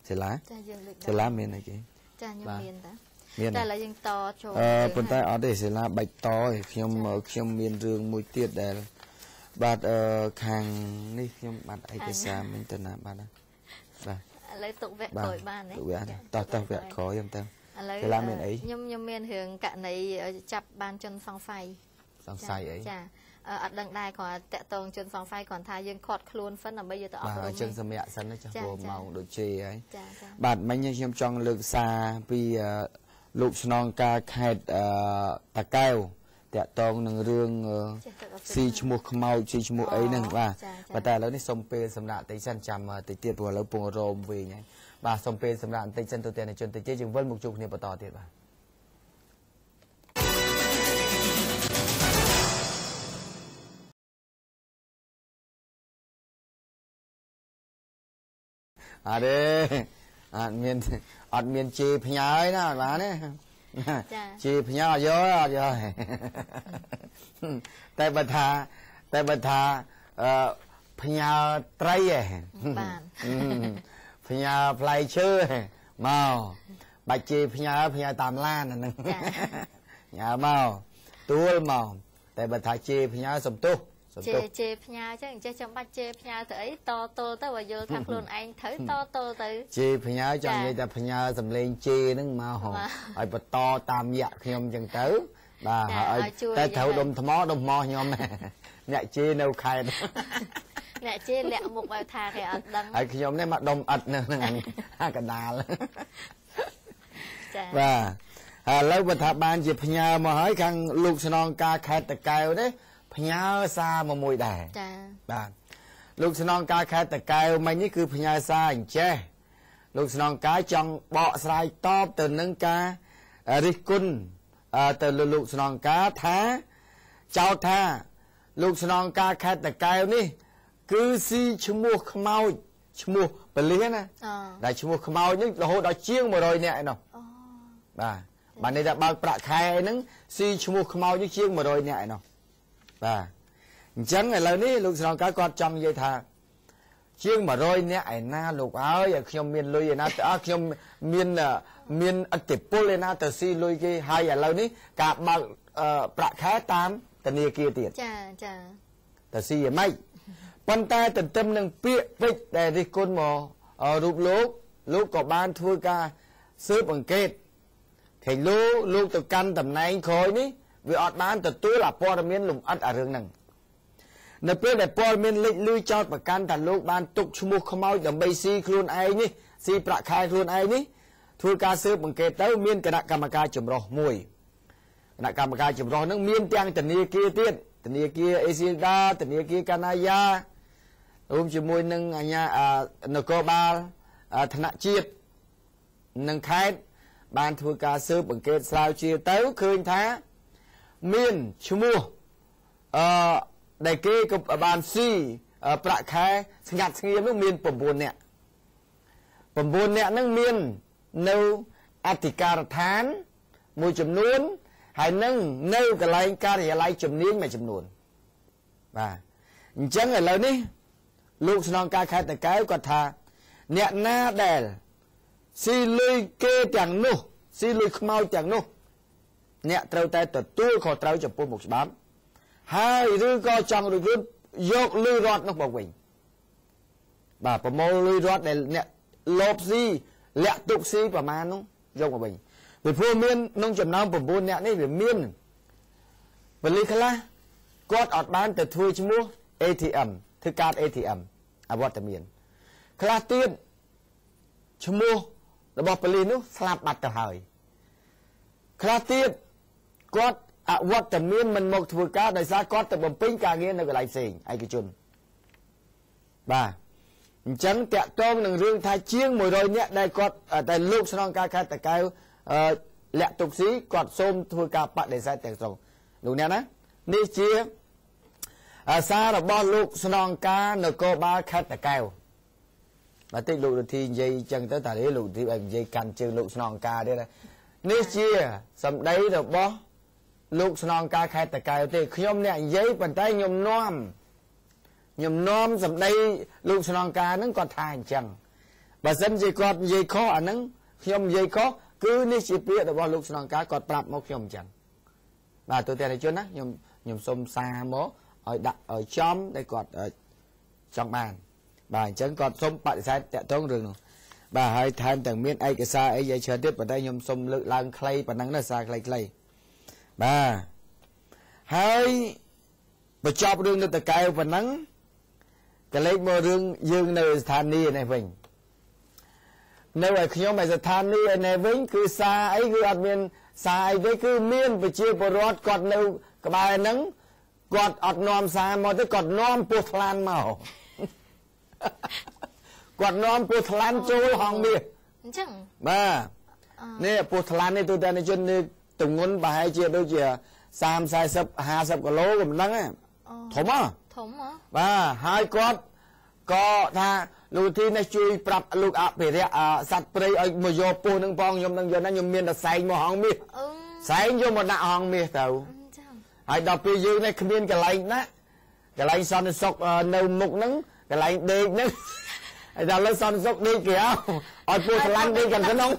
សិលាមានអីគេ
ចាខ្ញុំមានតា
មាន
តែឥឡូវយើងតចូល
ប៉ុន្តែអត់ទេសិលាបាច់តខ្ញុំមានរឿងមួយទៀតដែលបាទខាងនេះខ្ញុំបាត់ឯកសារមិញទៅណាបាត់បាទ
ឥឡូវទុកវគ្គក្រោយបានទេ
ទុកវគ្គតោះវគ្គក្រោយខ្ញុំទៅ
ឥឡូវខ្ញុំមានរឿងករណីចាប់បានជនសង្ស័យ
អី
ចាអត់ដឹងដែរគាត់តាក់ទងជនសង្ស័យគាត់ថាយើងខាត់ខ្លួនហ្វិនដើម្បីយកទៅអប់រំ
អញ្ចឹងសម្រាប់សិនចាស់ព្រោះម៉ោងដូចជេហើយបាទមិញខ្ញុំចង់លើកសារពីលោកស្នងការខេត្តតាកែវតាក់ទងនឹងរឿងស៊ីឈ្មោះខ្មោចស៊ីឈ្មោះអីហ្នឹងបាទប៉ុន្តែឥឡូវនេះសុំពេលសម្រាប់តិចសិនចាំតិចទៀតព្រោះឥឡូវពងរោមវិញហើយបាទសុំពេលសម្រាប់បន្តិចសិនទៅទាំងជនតិចយើងវិលមកជួបគ្នាបន្តទៀតបាទអរេអត់មានជេរផ្ញើឯណាបាទណាជេរផ្ញើយកអត់យកតែបើថាផ្ញើត្រីឯង
បាទ
ផ្ញើផ្លែឈើមកបាច់ជេរផ្ញើតាមឡានហ្នឹងញ៉ាមកទួលមកតែបើថាជេរផ្ញើសំទុះ
ជេរផ្ញើចឹងចេះចាំបាច់ជេរផ្ញើទៅអីតទល់ទៅបើយល់ថាខ្លួនឯងត្រូវតទល់ទៅ
ជេរផ្ញើចង់និយាយថាផ្ញើសំលេងជេរហ្នឹងមកឲ្យបន្តតាមយៈខ្ញុំចឹងទៅបាទឲ្យតែត្រូវដុំថ្មខ្ញុំអ្នកជេរនៅខេត្ត
អ្នកជេរលាក់មុខឲ្យថាគេអត់ដឹង
ហើយខ្ញុំនេះមកដុំអិតនៅហ្នឹងកណ្ដាលចាបាទឥឡូវបើថាបានជាផ្ញើមកហើយខាងលោកស្នងការខេត្តតាកែវនេះផ្ញើសារមួយដែរ
ចា
បាទលោកស្នងការខេត្តតាកែវមិញនេះគឺផ្ញើសារអញ្ចេះលោកស្នងការចង់បកស្រាយតបទៅនឹងការរិះគន់ទៅលើលោកស្នងការថាចោទថាលោកស្នងការខេត្តតាកែវនេះគឺស៊ីឈ្មោះខ្មោចឈ្មោះបលិះណាដែលឈ្មោះខ្មោចនេះរហូតដល់ជាង100នាក់ឯណោះបាទនេះថាបើកប្រាក់ខែហ្នឹងស៊ីឈ្មោះខ្មោចនេះជាង100នាក់ឯណោះបាទអញ្ចឹងឥឡូវនេះលោកស្នងការគាត់ចង់និយាយថាជាង100នាក់ឯណាលោកអើយឲ្យខ្ញុំមានលុយឯណាទៅខ្ញុំមានឥទ្ធិពលឯណាទៅស៊ីលុយគេហើយឥឡូវនេះការបើកប្រាក់ខែតាមធនាគារទៀត
ចា
ទៅស៊ីយ៉ាងម៉េចប៉ុន្តែទន្ទឹមនឹងពាក្យពេចន៍ដែលរិះគន់មករូបលោកក៏បានធ្វើការស៊ើបអង្កេតឃើញលោកទៅកាន់តំណែងក្រោយនេះវាអត់បានទទួលព័ត៌មានលម្អិតរឿងហ្នឹងនៅពេលដែលព័ត៌មានលេចលឺចោតប្រកាន់ថាលោកបានទុកឈ្មោះខ្មោចដើម្បីស៊ីខ្លួនឯងនេះស៊ីប្រាក់ខែខ្លួនឯងនេះ ធ្វើការស៊ើបអង្កេតទៅមានគណៈកម្មការចម្រុះមួយគណៈកម្មការចម្រុះហ្នឹងមានទាំងធនាគារទៀតធនាគារអេស៊ីដាធនាគារកាណាយ៉ារួមជាមួយនឹងអាជ្ញានគរបាលថ្នាក់ជាតិនិងខេត្តបានធ្វើការស៊ើបអង្កេតស្រាវជ្រាវទៅឃើញថាមានឈ្មោះដែលគេក៏បានស៊ីប្រាក់ខែស្ងាត់ស្ងៀមនោះមាន9នាក់9នាក់ហ្នឹងមាននៅអធិការដ្ឋានមួយចំនួនហើយនឹងនៅកន្លែងការិយាល័យជំនាញមួយចំនួនបាទអញ្ចឹងឥឡូវនេះលោកស្នងការខេត្តតាកែវគាត់ថាអ្នកណាដែលស៊ីលុយគេទាំងនោះស៊ីលុយខ្មោចទាំងនោះអ្នកត្រូវតែទទួលខុសត្រូវចំពោះមុខច្បាប់ហើយឬក៏ចង់រួចយកលុយរត់នោះមកវិញបាទប្រមូលលុយរត់ដែលអ្នកលោបស៊ីលាក់ទុកស៊ីប្រមាណនោះយកមកវិញពីព្រោះមានក្នុងចំណោម9នាក់នេះវាមានបលិខ្លះគាត់អត់បានទៅធ្វើឈ្មោះ ATM ធ្វើកាត ATM អវត្តមានខ្លះទៀតឈ្មោះរបស់បលិនោះស្លាប់បាត់ទៅហើយខ្លះទៀតគាត់អវត្តមានមិនមកធ្វើការដោយសារគាត់ទៅបំពេញការងារនៅកន្លែងផ្សេងឯកជនបាទអញ្ចឹងតាក់ទងនឹងរឿងថាជាង100នាក់ដែលគាត់តែលោកស្នងការខេត្តតាកែវលាក់ទុកស៊ីគាត់សូមធ្វើការបដិសេធទាំងស្រុងលោកអ្នកណានេះជាសាររបស់លោកស្នងការនគរបាលខេត្តតាកែវបាទតិចលោករាធីនិយាយអញ្ចឹងទៅតាលោករាធីឲ្យនិយាយកាន់ជើងលោកស្នងការទៀតនេះជាសម្ដីរបស់លោកស្នងការខេត្តតាកែវទេខ្ញុំអ្នកនិយាយប៉ុន្តែខ្ញុំនាំសម្ដីលោកស្នងការហ្នឹងគាត់ថាអញ្ចឹងបើសិនជាគាត់និយាយខុសអាហ្នឹងខ្ញុំនិយាយខុសគឺនេះជាពាក្យរបស់លោកស្នងការគាត់ប្រាប់មកខ្ញុំអញ្ចឹងបាទទូទាំងជនណាខ្ញុំសុំសារមកឲ្យដាក់ឲ្យចំដែលគាត់ចង់បានបាទអញ្ចឹងគាត់សុំបដិសេធតាក់ទងរឿងនោះបាទហើយថែមទាំងមានឯកសារអីយ៉ាងច្រើនទៀតប៉ុន្តែខ្ញុំសុំលើកឡើងខ្លីប៉ុណ្ណឹងណាសារខ្លីៗបាទហើយបញ្ចប់រឿងនៅតកែវប៉ុណ្ណឹងកលេចមករឿងយើងនៅស្ថានីយ៍នេះវិញនៅឲ្យខ្ញុំឯស្ថានីយ៍នេះវិញគឺសារអីគឺអត់មានសារអីទេគឺមានប្រជាពលរដ្ឋគាត់នៅក្បែរហ្នឹងគាត់អត់នាំសារមកទេគាត់នាំពោះថ្លានមកគាត់នាំពោះថ្លានចូលហងមាស
អញ្ចឹង
បាទនេះពោះថ្លាននេះទូទាំងជននេះទម្ងន់ប្រហែលជាដូចជា30 40 50គីឡូក៏មិនដឹងធំធំបាទហើយគាត់ក៏ថាលោកទីនេះជួយប្រាប់លោកអភិរក្សសត្វព្រៃឲ្យមកយកពោះនឹងផងខ្ញុំនឹងយកណាខ្ញុំមានតែសែងមកហងមាសសែងយកមកដាក់ហងមាសទៅហើយដល់ពេលយើងនេះគ្មានកន្លែងណាកន្លែងសន្តិសុខនៅមុខហ្នឹងកន្លែងដេកហ្នឹងហើយដល់លើសន្តិសុខដេកគេឲ្យពោះថ្លាន់ដេកខាងក្នុង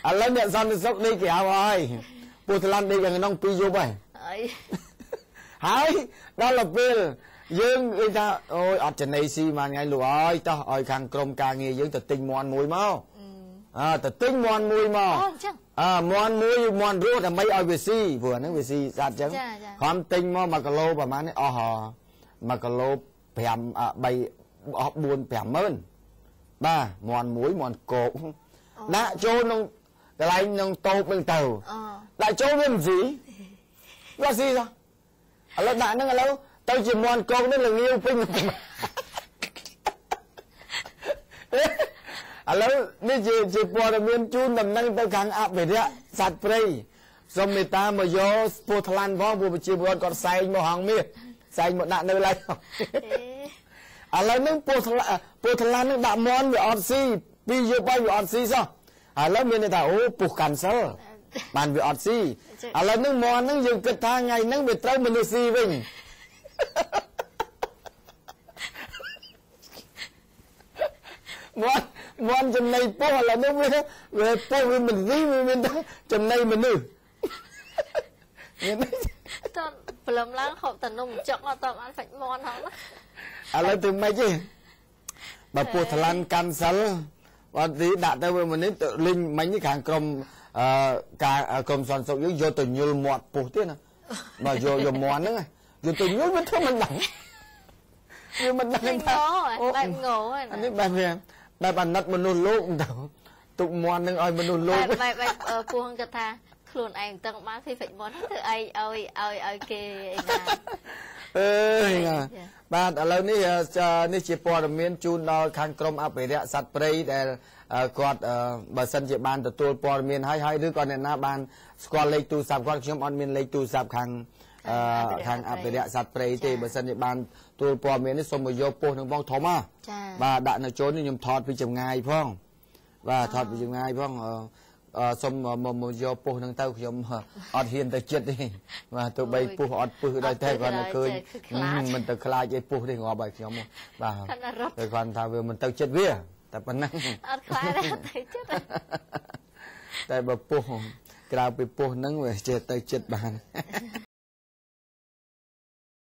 ឥឡូវអ្នកសន្តិសុខដេកគេហើយពោះថ្លាន់ដេកខាងក្នុង2យប់ហើយដល់ពេលយើងនិយាយថាអូយអត់ចំណេញស៊ីមួយថ្ងៃលោកអើយតោះឲ្យខាងក្រុមការងារយើងទៅទិញមាន់មួយមកទៅទិញមាន់មួយមកមាន់មួយមាន់រស់ដើម្បីឲ្យវាស៊ីព្រោះអាហ្នឹងវាស៊ីស្អាតចឹងខំទិញមក1គីឡូប្រហែលនេះអស់1គីឡូ4-5ម៉ឺនបាទមាន់មួយមាន់គោកដាក់ចូលក្នុងកន្លែងក្នុងតូបហ្នឹងទៅដាក់ចូលវាមិនស៊ីវាស៊ីសោះឥឡូវដាក់ហ្នឹងឥឡូវទៅជាមាន់កោកនេះល្ងាវពេញឥឡូវនេះជាព័ត៌មានជូនដំណឹងទៅខាងអភិរក្សសត្វព្រៃសូមមេត្តាមកយកពោះថ្លាន់ផងព្រោះប្រជាពលរដ្ឋគាត់សែងមកហងមាសសែងមកដាក់នៅឡើយឥឡូវនេះពោះថ្លាន់នឹងដាក់មាន់វាអត់ស៊ី2យប់ហើយវាអត់ស៊ីសោះឥឡូវមានន័យថាអូពោះកាន់សិលបានវាអត់ស៊ីឥឡូវនេះមាន់នឹងយើងគិតថាថ្ងៃហ្នឹងវាត្រូវមនុស្សស៊ីវិញមាន់ចំណៃពោះឥឡូវនេះវាពោះវាមិនស៊ីវាមានតែចំណៃមនុស្ស
តើព្រលឹមឡើងហូបតែនំចុកអត់តបានសាច់មាន់ហ្នឹង
ឥឡូវទៅមិនទេបើពោះថ្លាន់កាន់សិលអត់ទីដាក់ទៅវាមិនទៅលេងមិញខាងក្រុមការក្រុមសន្តិសុខយើងយកទៅញល់មាត់ពោះទៀតណាបើយកមាន់ហ្នឹងយកទៅញល់វាធ្វើមិនដឹងវាមិនដឹងថា
បែបងោហ្នឹង
អានេះបែបអាណិតមនុស្សលោកទៅ ទុកមន់នឹងឲ្យមនុស្សលោក
បែបពូគាត់ថាខ្លួនឯងតឹងបានភីហ្វិចមន់ធ្វើអីឲ្យគេឯណា
អើយបាទឥឡូវនេះជាព័ត៌មានជូនដល់ខាងក្រមអភិរក្សសត្វព្រៃដែលគាត់បើសិនជាបានទទួលព័ត៌មានហើយឬក៏អ្នកណាបានស្គាល់លេខទូរស័ព្ទគាត់ខ្ញុំអត់មានលេខទូរស័ព្ទខាងអភិរក្សសត្វព្រៃទេបើសិនជាបានទទួលព័ត៌មាននេះសូមមកយកពោះនឹងបងធំបាទដាក់នៅចូលនេះខ្ញុំថតពីចម្ងាយផងបាទថតពីចម្ងាយផងសូមមកយកពោះនឹងទៅខ្ញុំអត់ហ៊ានទៅចិត្តទេបាទទោះបីពោះអត់ពឹសដោយតែគាត់នៅឃើញមិនទៅខ្លាចឯពោះទេងាប់ឲ្យខ្ញុំបាទតែគាត់ថាវាមិនទៅចិត្តវាតែប៉ុណ្ណឹង
អត់ខ្លាចទេទៅចិត្ត
តែបើពោះក្រៅពីពោះហ្នឹងវាចេះទៅចិត្តបាន